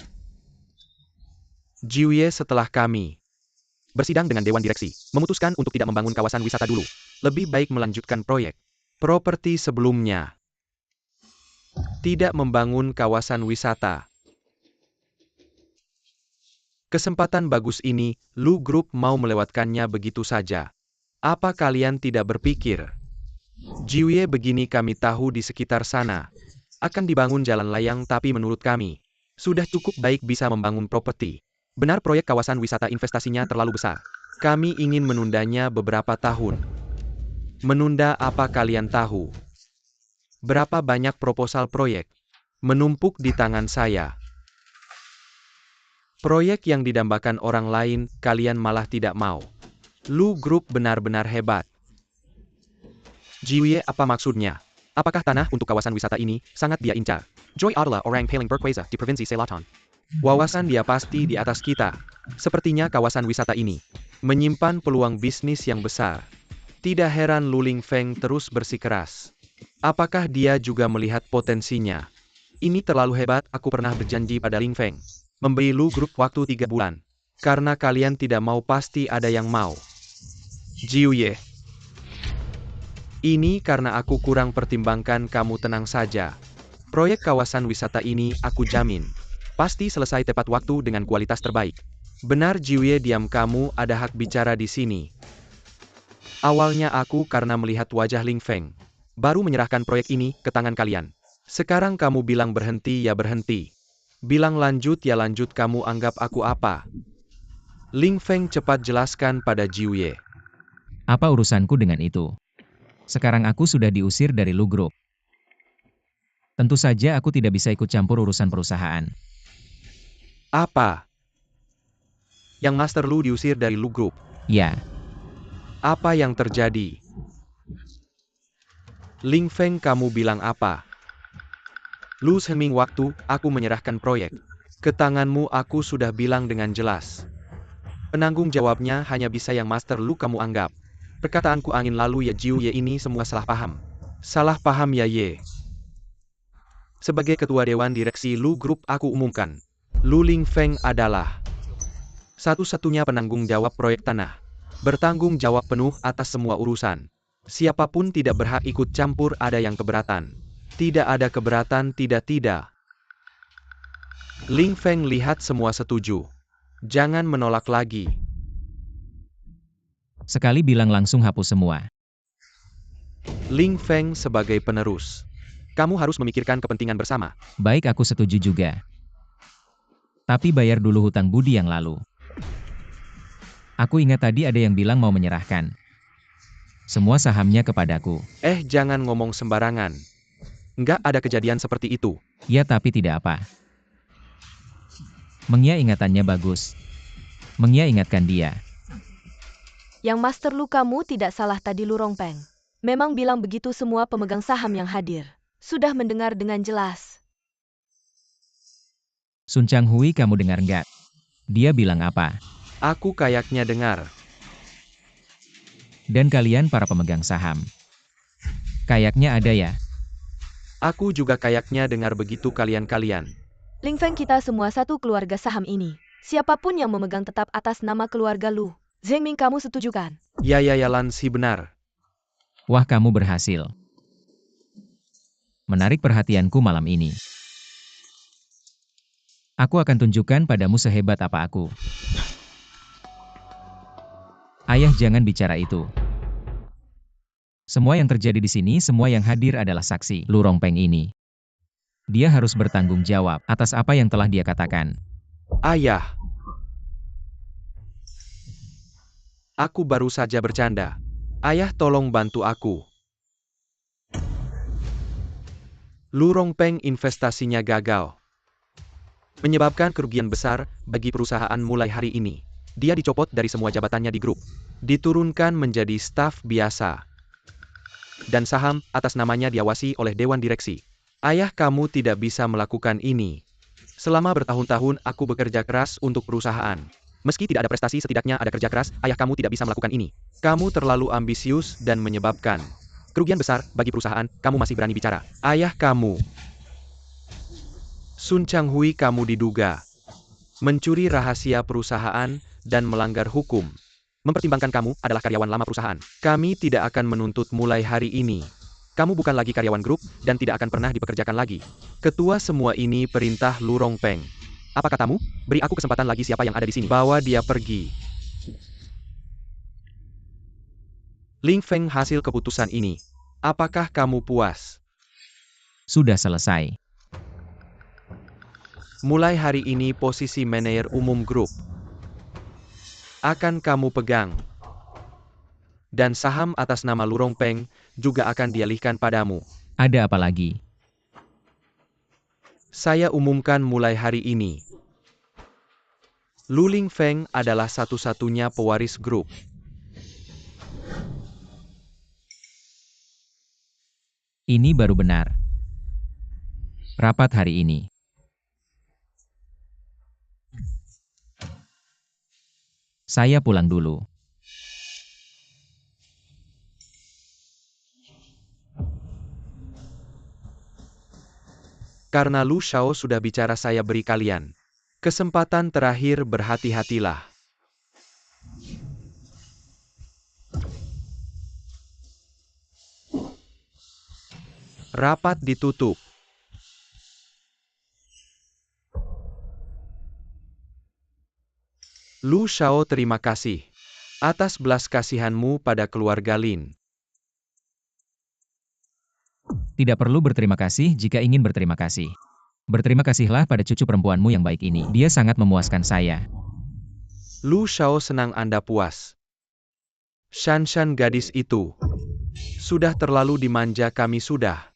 Jiuye, setelah kami bersidang dengan Dewan Direksi, memutuskan untuk tidak membangun kawasan wisata dulu. Lebih baik melanjutkan proyek properti sebelumnya. Tidak membangun kawasan wisata. Kesempatan bagus ini, Lu Group mau melewatkannya begitu saja. Apa kalian tidak berpikir? Jiuye, begini kami tahu di sekitar sana akan dibangun jalan layang, tapi menurut kami sudah cukup baik bisa membangun properti. Benar, proyek kawasan wisata investasinya terlalu besar. Kami ingin menundanya beberapa tahun. Menunda apa kalian tahu? Berapa banyak proposal proyek menumpuk di tangan saya. Proyek yang didambakan orang lain, kalian malah tidak mau. Lu Group benar-benar hebat. Jiuye, apa maksudnya? Apakah tanah untuk kawasan wisata ini sangat dia incar? Joy adalah orang paling berkuasa di Provinsi Selatan. Wawasan dia pasti di atas kita. Sepertinya kawasan wisata ini menyimpan peluang bisnis yang besar. Tidak heran Lu Lingfeng terus bersikeras. Apakah dia juga melihat potensinya? Ini terlalu hebat. Aku pernah berjanji pada Lingfeng memberi Lu Group waktu 3 bulan. Karena kalian tidak mau, pasti ada yang mau. Jiuye, ini karena aku kurang pertimbangkan. Kamu tenang saja. Proyek kawasan wisata ini aku jamin pasti selesai tepat waktu dengan kualitas terbaik. Benar Jiuye, diam, kamu ada hak bicara di sini. Awalnya aku karena melihat wajah Lingfeng baru menyerahkan proyek ini ke tangan kalian. Sekarang kamu bilang berhenti, ya berhenti. Bilang lanjut, ya lanjut. Kamu anggap aku apa? Lingfeng cepat jelaskan pada Jiuye. Apa urusanku dengan itu? Sekarang aku sudah diusir dari Lu Group. Tentu saja aku tidak bisa ikut campur urusan perusahaan. Apa? Yang Master Lu diusir dari Lu Group? Ya, Apa yang terjadi? Lingfeng, kamu bilang apa? Lu Heming, waktu aku menyerahkan proyek ke tanganmu, aku sudah bilang dengan jelas. Penanggung jawabnya hanya bisa yang Master Lu kamu anggap perkataanku angin lalu, ya Jiuye. Ini semua salah paham. Salah paham, ya Ye. Sebagai ketua Dewan Direksi Lu Group, aku umumkan, Lu Lingfeng adalah satu-satunya penanggung jawab proyek tanah. Bertanggung jawab penuh atas semua urusan. Siapapun tidak berhak ikut campur. Ada yang keberatan? Tidak ada keberatan, tidak. Lingfeng, lihat semua setuju. Jangan menolak lagi. sekali bilang langsung hapus semua. Lingfeng, sebagai penerus, kamu harus memikirkan kepentingan bersama. Baik, aku setuju juga. Tapi bayar dulu hutang budi yang lalu. Aku ingat tadi ada yang bilang mau menyerahkan semua sahamnya kepadaku. Jangan ngomong sembarangan. Nggak ada kejadian seperti itu. Ya, tapi tidak apa. Mengia ingatannya bagus. Mengia ingatkan dia. Yang Master Lu, kamu tidak salah tadi. Lu Rongpeng memang bilang begitu. Semua pemegang saham yang hadir sudah mendengar dengan jelas. Sun Changhui, kamu dengar nggak? Dia bilang apa? Aku kayaknya dengar. Dan kalian para pemegang saham. Kayaknya ada ya? Aku juga kayaknya dengar begitu. Kalian-kalian. Lingfeng, kita semua satu keluarga saham ini. Siapapun yang memegang tetap atas nama keluarga Lu. Zhengming, kamu setuju kan? Ya, Lansi, benar. Wah, kamu berhasil menarik perhatianku malam ini. Aku akan tunjukkan padamu sehebat apa aku. Ayah, jangan bicara itu. Semua yang terjadi di sini, semua yang hadir adalah saksi. Lu Rongpeng ini, dia harus bertanggung jawab atas apa yang telah dia katakan. Ayah. Aku baru saja bercanda. Ayah, tolong bantu aku. Lu Rongpeng investasinya gagal, menyebabkan kerugian besar bagi perusahaan. Mulai hari ini, dia dicopot dari semua jabatannya di grup, diturunkan menjadi staf biasa, dan saham atas namanya diawasi oleh Dewan Direksi. Ayah, kamu tidak bisa melakukan ini. Selama bertahun-tahun aku bekerja keras untuk perusahaan. Meski tidak ada prestasi, setidaknya ada kerja keras. Ayah kamu tidak bisa melakukan ini. Kamu terlalu ambisius dan menyebabkan kerugian besar bagi perusahaan. Kamu masih berani bicara. Ayah kamu, Sun Changhui, kamu diduga mencuri rahasia perusahaan dan melanggar hukum. Mempertimbangkan kamu adalah karyawan lama perusahaan. Kami tidak akan menuntut mulai hari ini. Kamu bukan lagi karyawan grup dan tidak akan pernah dipekerjakan lagi. Ketua semua ini perintah Lu Rongpeng. Apa katamu? Beri aku kesempatan lagi. Siapa yang ada di sini? Bawa dia pergi. Ling Feng, hasil keputusan ini. Apakah kamu puas? Sudah selesai. Mulai hari ini posisi manajer umum grup akan kamu pegang. Dan saham atas nama Lu Rongpeng juga akan dialihkan padamu. Ada apa lagi? Saya umumkan mulai hari ini. Lu Lingfeng adalah satu-satunya pewaris grup. Ini baru benar. Rapat hari ini. Saya pulang dulu. Karena Lu Shao sudah bicara, saya beri kalian kesempatan terakhir. Berhati-hatilah. Rapat ditutup. Lu Shao, terima kasih atas belas kasihanmu pada keluarga Lin. Tidak perlu berterima kasih jika ingin berterima kasih. Berterima kasihlah pada cucu perempuanmu yang baik ini. Dia sangat memuaskan saya. Lu Shao, senang Anda puas. Shanshan, gadis itu sudah terlalu dimanja. Kami sudah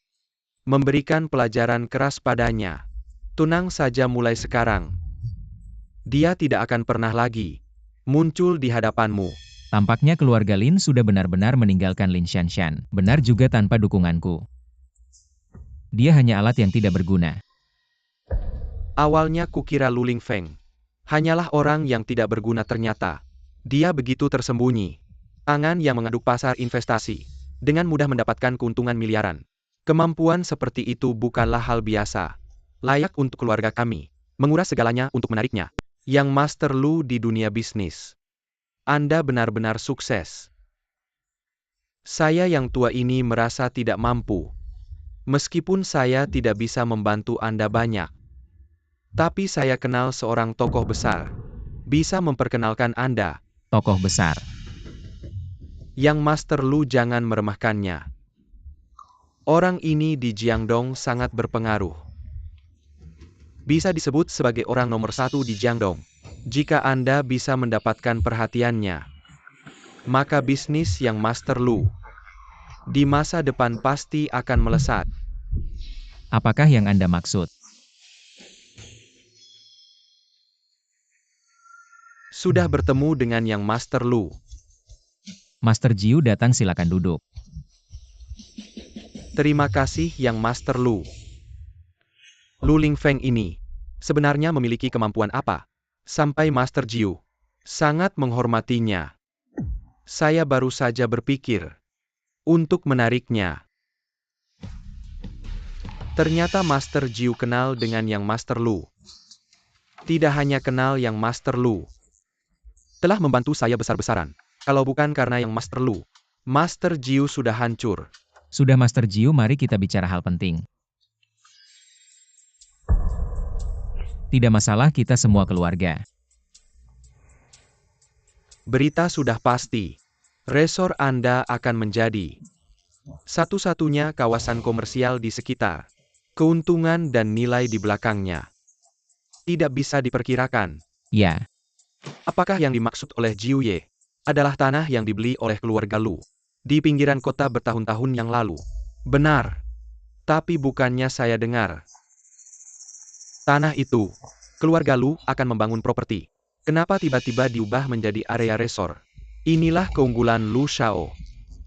memberikan pelajaran keras padanya. Tenang saja, mulai sekarang dia tidak akan pernah lagi muncul di hadapanmu. Tampaknya keluarga Lin sudah benar-benar meninggalkan Lin Shanshan. Benar juga, tanpa dukunganku. Dia hanya alat yang tidak berguna. Awalnya kukira Lu Lingfeng hanyalah orang yang tidak berguna, ternyata dia begitu tersembunyi. Tangan yang mengaduk pasar investasi, dengan mudah mendapatkan keuntungan miliaran. Kemampuan seperti itu bukanlah hal biasa. Layak untuk keluarga kami. Menguras segalanya untuk menariknya. Yang Master Lu di dunia bisnis. Anda benar-benar sukses. Saya yang tua ini merasa tidak mampu. Meskipun saya tidak bisa membantu Anda banyak. Tapi saya kenal seorang tokoh besar. Bisa memperkenalkan Anda. Tokoh besar. Yang Master Lu, jangan meremehkannya. Orang ini di Jiangdong sangat berpengaruh. Bisa disebut sebagai orang nomor 1 di Jiangdong. Jika Anda bisa mendapatkan perhatiannya, maka bisnis yang Master Lu di masa depan pasti akan melesat. Apakah yang Anda maksud? Sudah bertemu dengan yang Master Lu. Master Jiu datang, silakan duduk. Terima kasih yang Master Lu. Lu Lingfeng ini sebenarnya memiliki kemampuan apa? Sampai Master Jiu sangat menghormatinya. Saya baru saja berpikir untuk menariknya. Ternyata Master Jiu kenal dengan yang Master Lu. Tidak hanya kenal yang Master Lu, telah membantu saya besar-besaran. Kalau bukan karena yang Master Lu, Master Jiu sudah hancur. Sudah Master Jiu, mari kita bicara hal penting. Tidak masalah, kita semua keluarga. Berita sudah pasti. Resor Anda akan menjadi satu-satunya kawasan komersial di sekitar. Keuntungan dan nilai di belakangnya tidak bisa diperkirakan. Ya. Apakah yang dimaksud oleh Jiu Ye adalah tanah yang dibeli oleh keluarga Lu di pinggiran kota bertahun-tahun yang lalu? Benar. Tapi bukannya saya dengar tanah itu keluarga Lu akan membangun properti. Kenapa tiba-tiba diubah menjadi area resor? Inilah keunggulan Lu Shao.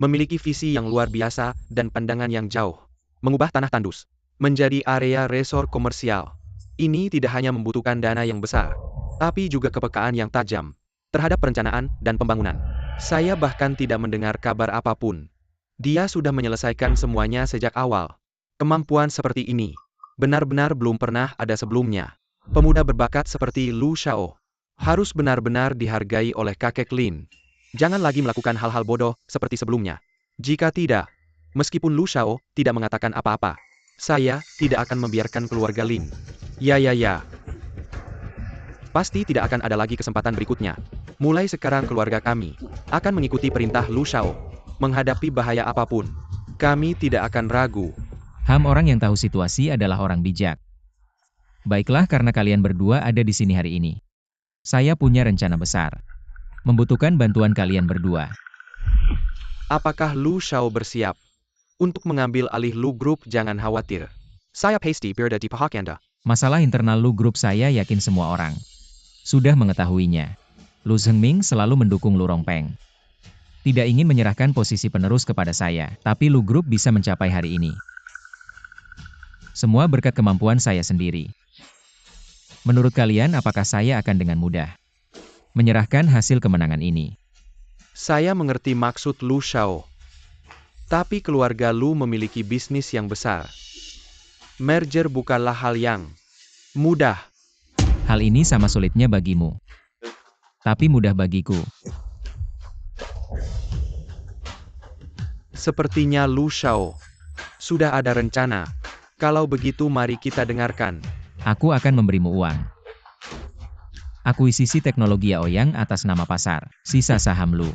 Memiliki visi yang luar biasa dan pandangan yang jauh. Mengubah tanah tandus menjadi area resor komersial. Ini tidak hanya membutuhkan dana yang besar, tapi juga kepekaan yang tajam terhadap perencanaan dan pembangunan. Saya bahkan tidak mendengar kabar apapun. Dia sudah menyelesaikan semuanya sejak awal. Kemampuan seperti ini benar-benar belum pernah ada sebelumnya. Pemuda berbakat seperti Lu Xiao harus benar-benar dihargai oleh kakek Lin. Jangan lagi melakukan hal-hal bodoh seperti sebelumnya. Jika tidak, meskipun Lu Xiao tidak mengatakan apa-apa, saya tidak akan membiarkan keluarga Lin. Ya. Pasti tidak akan ada lagi kesempatan berikutnya. Mulai sekarang keluarga kami akan mengikuti perintah Lu Xiao. Menghadapi bahaya apapun, kami tidak akan ragu. Orang yang tahu situasi adalah orang bijak. Baiklah, karena kalian berdua ada di sini hari ini. Saya punya rencana besar. Membutuhkan bantuan kalian berdua. Apakah Lu Xiao bersiap untuk mengambil alih Lu Group? Jangan khawatir. Saya pasti berada di pihak Anda. Masalah internal Lu Group saya yakin semua orang sudah mengetahuinya. Lu Zhengming selalu mendukung Lu Rongpeng. Tidak ingin menyerahkan posisi penerus kepada saya, tapi Lu Group bisa mencapai hari ini. Semua berkat kemampuan saya sendiri. Menurut kalian, apakah saya akan dengan mudah menyerahkan hasil kemenangan ini? Saya mengerti maksud Lu Xiao. Tapi keluarga Lu memiliki bisnis yang besar. Merger bukanlah hal yang mudah. Hal ini sama sulitnya bagimu, tapi mudah bagiku. Sepertinya Lu Xiao sudah ada rencana. Kalau begitu mari kita dengarkan. Aku akan memberimu uang. Akuisisi teknologi Yaoyang atas nama pasar, sisa saham Lu.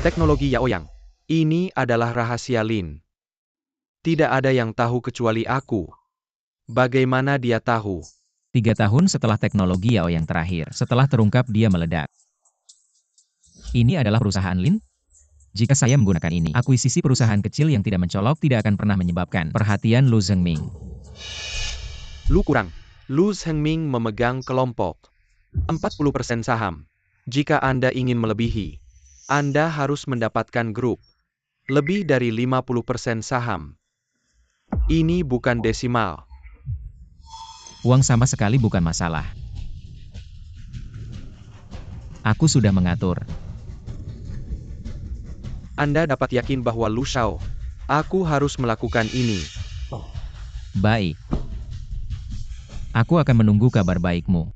Teknologi Yaoyang. Ini adalah rahasia Lin. Tidak ada yang tahu kecuali aku. Bagaimana dia tahu? 3 tahun setelah teknologi Yaoyang terakhir, setelah terungkap dia meledak. Ini adalah perusahaan Lin? Jika saya menggunakan ini, akuisisi perusahaan kecil yang tidak mencolok tidak akan pernah menyebabkan perhatian Lu Zhengming. Lu kurang. Lu Zhengming memegang kelompok 40% saham. Jika Anda ingin melebihi, Anda harus mendapatkan grup lebih dari 50% saham. Ini bukan desimal. Uang sama sekali bukan masalah. Aku sudah mengatur. Anda dapat yakin bahwa Lu Xiao, aku harus melakukan ini. Baik. Aku akan menunggu kabar baikmu.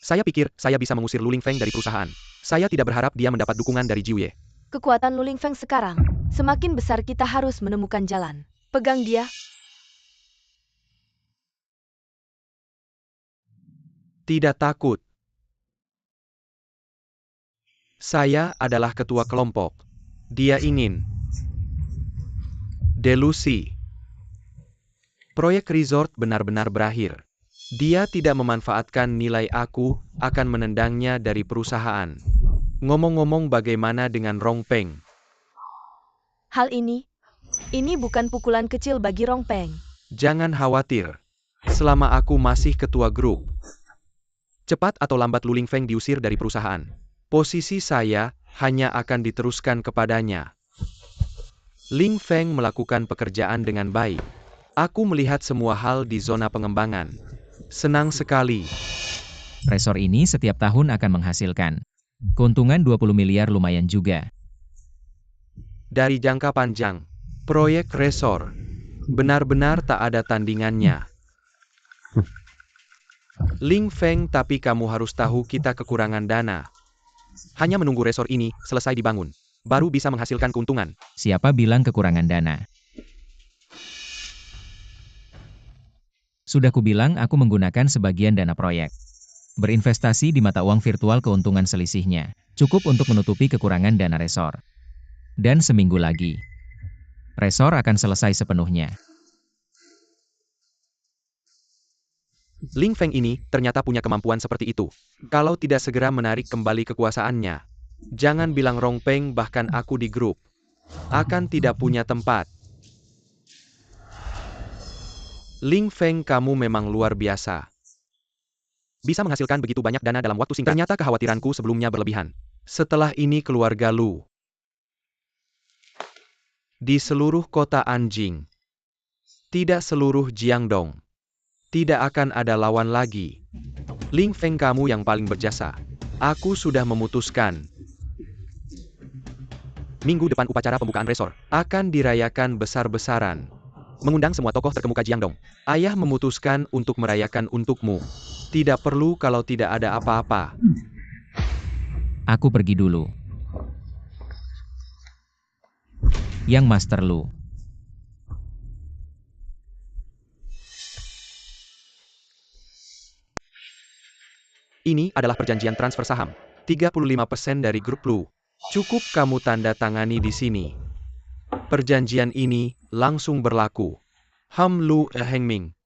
Saya pikir saya bisa mengusir Lu Lingfeng dari perusahaan. Saya tidak berharap dia mendapat dukungan dari Jiuye. Kekuatan Lu Lingfeng sekarang semakin besar, kita harus menemukan jalan. Pegang dia. Tidak takut. Saya adalah ketua kelompok. Dia ingin delusi. Proyek resort benar-benar berakhir. Dia tidak memanfaatkan nilai, aku akan menendangnya dari perusahaan. Ngomong-ngomong, bagaimana dengan Rongpeng? Hal ini bukan pukulan kecil bagi Rongpeng. Jangan khawatir. Selama aku masih ketua grup, cepat atau lambat Lu Lingfeng diusir dari perusahaan. Posisi saya hanya akan diteruskan kepadanya. Lingfeng melakukan pekerjaan dengan baik. Aku melihat semua hal di zona pengembangan. Senang sekali. Resor ini setiap tahun akan menghasilkan keuntungan 20 miliar, lumayan juga. Dari jangka panjang, proyek resor benar-benar tak ada tandingannya. Lingfeng, tapi kamu harus tahu kita kekurangan dana. Hanya menunggu resor ini selesai dibangun, baru bisa menghasilkan keuntungan. Siapa bilang kekurangan dana? Sudah kubilang aku menggunakan sebagian dana proyek. Berinvestasi di mata uang virtual, keuntungan selisihnya cukup untuk menutupi kekurangan dana resor. Dan seminggu lagi, resor akan selesai sepenuhnya. Lingfeng ini ternyata punya kemampuan seperti itu. Kalau tidak segera menarik kembali kekuasaannya, jangan bilang Rongpeng, bahkan aku di grup akan tidak punya tempat. Lingfeng, kamu memang luar biasa. Bisa menghasilkan begitu banyak dana dalam waktu singkat. Ternyata kekhawatiranku sebelumnya berlebihan. Setelah ini keluarga Lu di seluruh kota anjing Tidak seluruh Jiangdong. Tidak akan ada lawan lagi. Ling Feng, kamu yang paling berjasa. Aku sudah memutuskan. Minggu depan upacara pembukaan resor akan dirayakan besar-besaran. Mengundang semua tokoh terkemuka Jiangdong. Ayah memutuskan untuk merayakan untukmu. Tidak perlu kalau tidak ada apa-apa. Aku pergi dulu. Yang Master Lu. Ini adalah perjanjian transfer saham. 35% dari grup Lu. Cukup kamu tanda tangani di sini. Perjanjian ini langsung berlaku. Lu Hengming.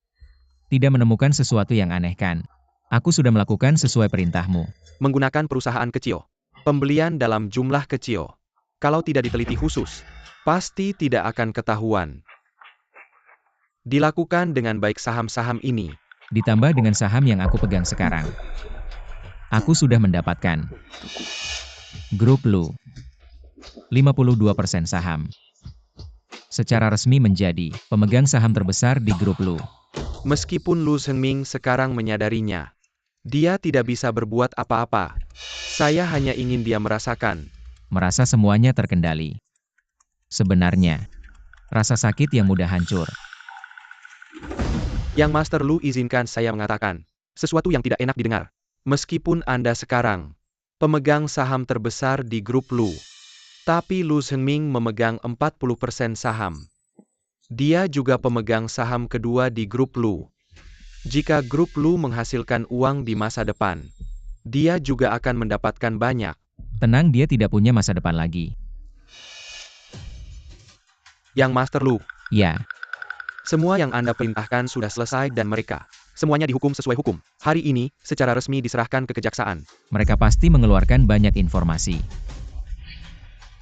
Tidak menemukan sesuatu yang aneh kan? Aku sudah melakukan sesuai perintahmu. Menggunakan perusahaan kecil. Pembelian dalam jumlah kecil. Kalau tidak diteliti khusus, pasti tidak akan ketahuan. Dilakukan dengan baik saham-saham ini. Ditambah dengan saham yang aku pegang sekarang. Aku sudah mendapatkan. Grup Lu. 52% saham. Secara resmi menjadi pemegang saham terbesar di grup Lu. Meskipun Lu Hengming sekarang menyadarinya, dia tidak bisa berbuat apa-apa. Saya hanya ingin dia merasakan. Merasa semuanya terkendali. Sebenarnya, rasa sakit yang mudah hancur. Yang Master Lu izinkan saya mengatakan sesuatu yang tidak enak didengar. Meskipun Anda sekarang pemegang saham terbesar di grup Lu, tapi Lu Hengming memegang 40% saham. Dia juga pemegang saham kedua di grup Lu. Jika grup Lu menghasilkan uang di masa depan, dia juga akan mendapatkan banyak. Tenang, dia tidak punya masa depan lagi. Yang Master Lu, Ya, semua yang Anda perintahkan sudah selesai dan mereka semuanya dihukum sesuai hukum. Hari ini, secara resmi diserahkan ke kejaksaan. mereka pasti mengeluarkan banyak informasi.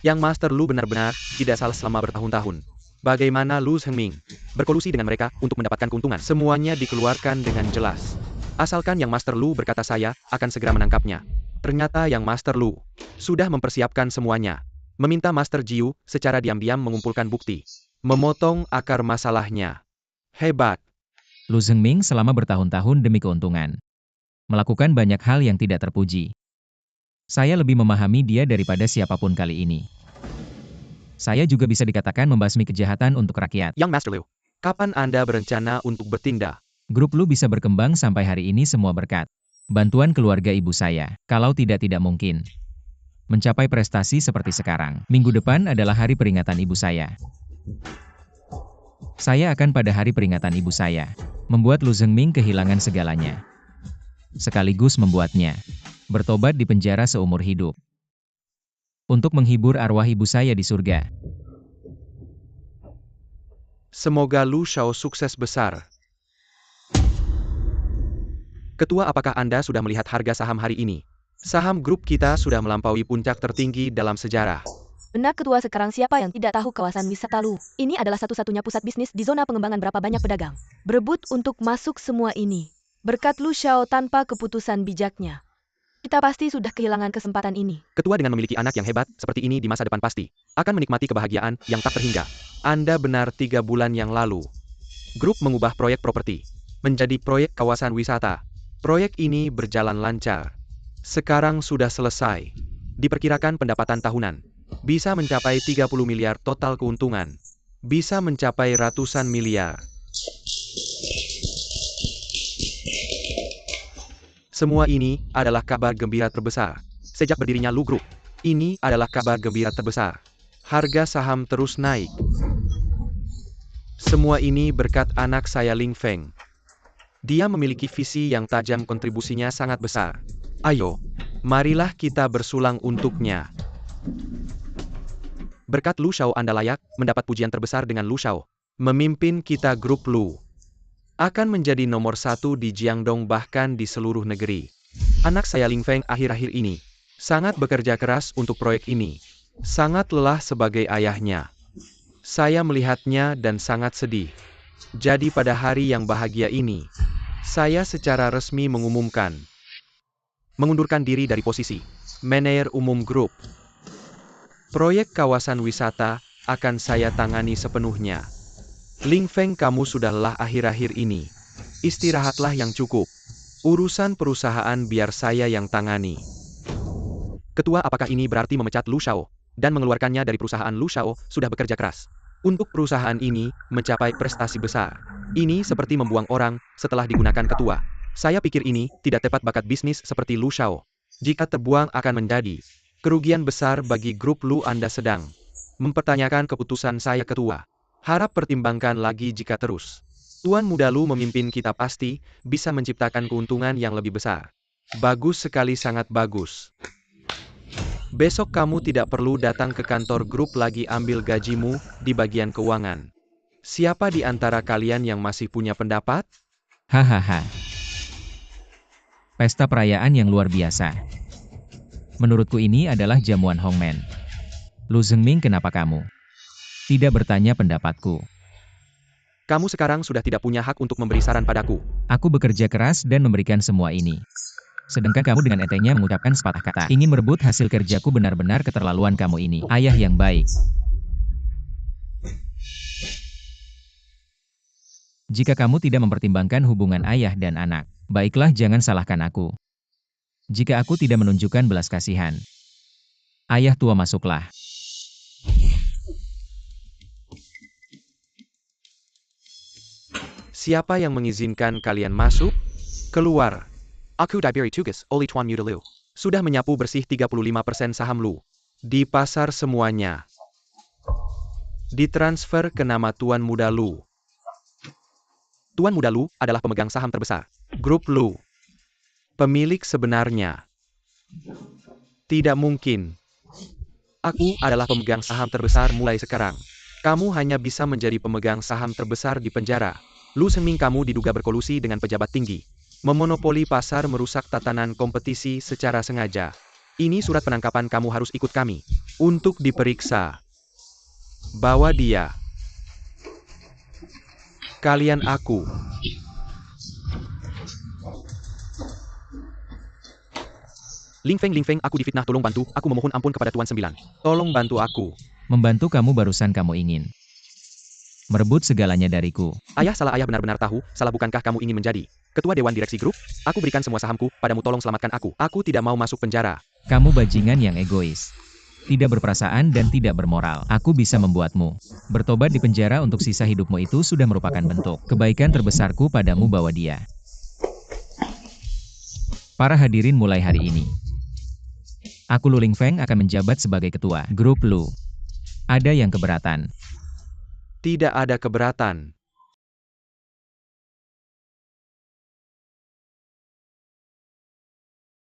Yang Master Lu benar-benar tidak salah selama bertahun-tahun. Bagaimana Lu Hengming berkolusi dengan mereka untuk mendapatkan keuntungan? Semuanya dikeluarkan dengan jelas. Asalkan Yang Master Lu berkata saya akan segera menangkapnya. Ternyata Yang Master Lu sudah mempersiapkan semuanya. Meminta Master Jiu secara diam-diam mengumpulkan bukti. Memotong akar masalahnya. Hebat. Lu Hengming selama bertahun-tahun demi keuntungan. Melakukan banyak hal yang tidak terpuji. Saya lebih memahami dia daripada siapapun kali ini. Saya juga bisa dikatakan membasmi kejahatan untuk rakyat. Yang Master Lu, kapan Anda berencana untuk bertindak? Grup Lu bisa berkembang sampai hari ini semua berkat bantuan keluarga ibu saya. Kalau tidak mungkin mencapai prestasi seperti sekarang. Minggu depan adalah hari peringatan ibu saya. Saya akan pada hari peringatan ibu saya membuat Lu Hengming kehilangan segalanya. Sekaligus membuatnya bertobat di penjara seumur hidup. Untuk menghibur arwah ibu saya di surga. Semoga Lu Shao sukses besar. Ketua, apakah Anda sudah melihat harga saham hari ini? Saham grup kita sudah melampaui puncak tertinggi dalam sejarah. Benar Ketua, sekarang siapa yang tidak tahu kawasan wisata Lu? Ini adalah satu-satunya pusat bisnis di zona pengembangan. Berapa banyak pedagang berebut untuk masuk semua ini. Berkat Lu Shao tanpa keputusan bijaknya, kita pasti sudah kehilangan kesempatan ini. Ketua, dengan memiliki anak yang hebat seperti ini di masa depan pasti akan menikmati kebahagiaan yang tak terhingga. Anda benar, 3 bulan yang lalu. Grup mengubah proyek properti menjadi proyek kawasan wisata. Proyek ini berjalan lancar. Sekarang sudah selesai. Diperkirakan pendapatan tahunan bisa mencapai 30 miliar total keuntungan. Bisa mencapai ratusan miliar. Semua ini adalah kabar gembira terbesar sejak berdirinya Lu Group. Ini adalah kabar gembira terbesar. Harga saham terus naik. Semua ini berkat anak saya Ling Feng. Dia memiliki visi yang tajam, kontribusinya sangat besar. Ayo, marilah kita bersulang untuknya. Berkat Lu Shao Anda layak mendapat pujian terbesar. Dengan Lu Shao memimpin kita, grup Lu akan menjadi nomor 1 di Jiangdong, bahkan di seluruh negeri. Anak saya Ling Feng akhir-akhir ini sangat bekerja keras untuk proyek ini. Sangat lelah sebagai ayahnya. Saya melihatnya dan sangat sedih. Jadi pada hari yang bahagia ini, saya secara resmi mengumumkan mengundurkan diri dari posisi manajer umum grup. Proyek kawasan wisata akan saya tangani sepenuhnya. Ling Feng, kamu sudah lelah akhir-akhir ini. Istirahatlah yang cukup. Urusan perusahaan biar saya yang tangani. Ketua, apakah ini berarti memecat Lu Shao dan mengeluarkannya dari perusahaan? Lu Shao sudah bekerja keras untuk perusahaan ini mencapai prestasi besar. Ini seperti membuang orang setelah digunakan ketua. Saya pikir ini tidak tepat bakat bisnis seperti Lu Shao. Jika terbuang akan menjadi kerugian besar bagi grup Lu. Anda sedang mempertanyakan keputusan saya, ketua. Harap pertimbangkan lagi. Jika terus Tuan Muda Lu memimpin, kita pasti bisa menciptakan keuntungan yang lebih besar. Bagus sekali, sangat bagus. Besok kamu tidak perlu datang ke kantor grup lagi. Ambil gajimu di bagian keuangan. Siapa di antara kalian yang masih punya pendapat? Hahaha. Pesta perayaan yang luar biasa. Menurutku ini adalah jamuan Hongmen. Lu Zhengming, kenapa kamu tidak bertanya pendapatku? Kamu sekarang sudah tidak punya hak untuk memberi saran padaku. Aku bekerja keras dan memberikan semua ini. Sedangkan kamu dengan entengnya mengucapkan sepatah kata. Ingin merebut hasil kerjaku, benar-benar keterlaluan kamu ini. Ayah yang baik. Jika kamu tidak mempertimbangkan hubungan ayah dan anak, baiklah, jangan salahkan aku. Jika aku tidak menunjukkan belas kasihan, ayah tua, masuklah. Siapa yang mengizinkan kalian masuk? Keluar. Aku diberi tugas oleh Tuan Muda Lu. Sudah menyapu bersih 35% saham Lu. Di pasar semuanya ditransfer ke nama Tuan Muda Lu. Tuan Muda Lu adalah pemegang saham terbesar grup Lu. Pemilik sebenarnya. Tidak mungkin. Aku adalah pemegang saham terbesar mulai sekarang. Kamu hanya bisa menjadi pemegang saham terbesar di penjara. Lu Zhengming, kamu diduga berkolusi dengan pejabat tinggi. Memonopoli pasar, merusak tatanan kompetisi secara sengaja. Ini surat penangkapan, kamu harus ikut kami untuk diperiksa. Bawa dia. Kalian aku. Ling Feng, aku difitnah, tolong bantu, aku memohon ampun kepada Tuan Sembilan. Tolong bantu aku. Membantu kamu? Barusan kamu ingin merebut segalanya dariku. Ayah, salah, ayah benar-benar tahu, salah. Bukankah kamu ingin menjadi ketua dewan direksi grup? Aku berikan semua sahamku padamu, tolong selamatkan aku. Aku tidak mau masuk penjara. Kamu bajingan yang egois, tidak berperasaan dan tidak bermoral. Aku bisa membuatmu bertobat di penjara untuk sisa hidupmu. Itu sudah merupakan bentuk kebaikan terbesarku padamu. Bawa dia. Para hadirin, mulai hari ini, aku Lu Ling Feng akan menjabat sebagai ketua grup Lu. Ada yang keberatan? Tidak ada keberatan.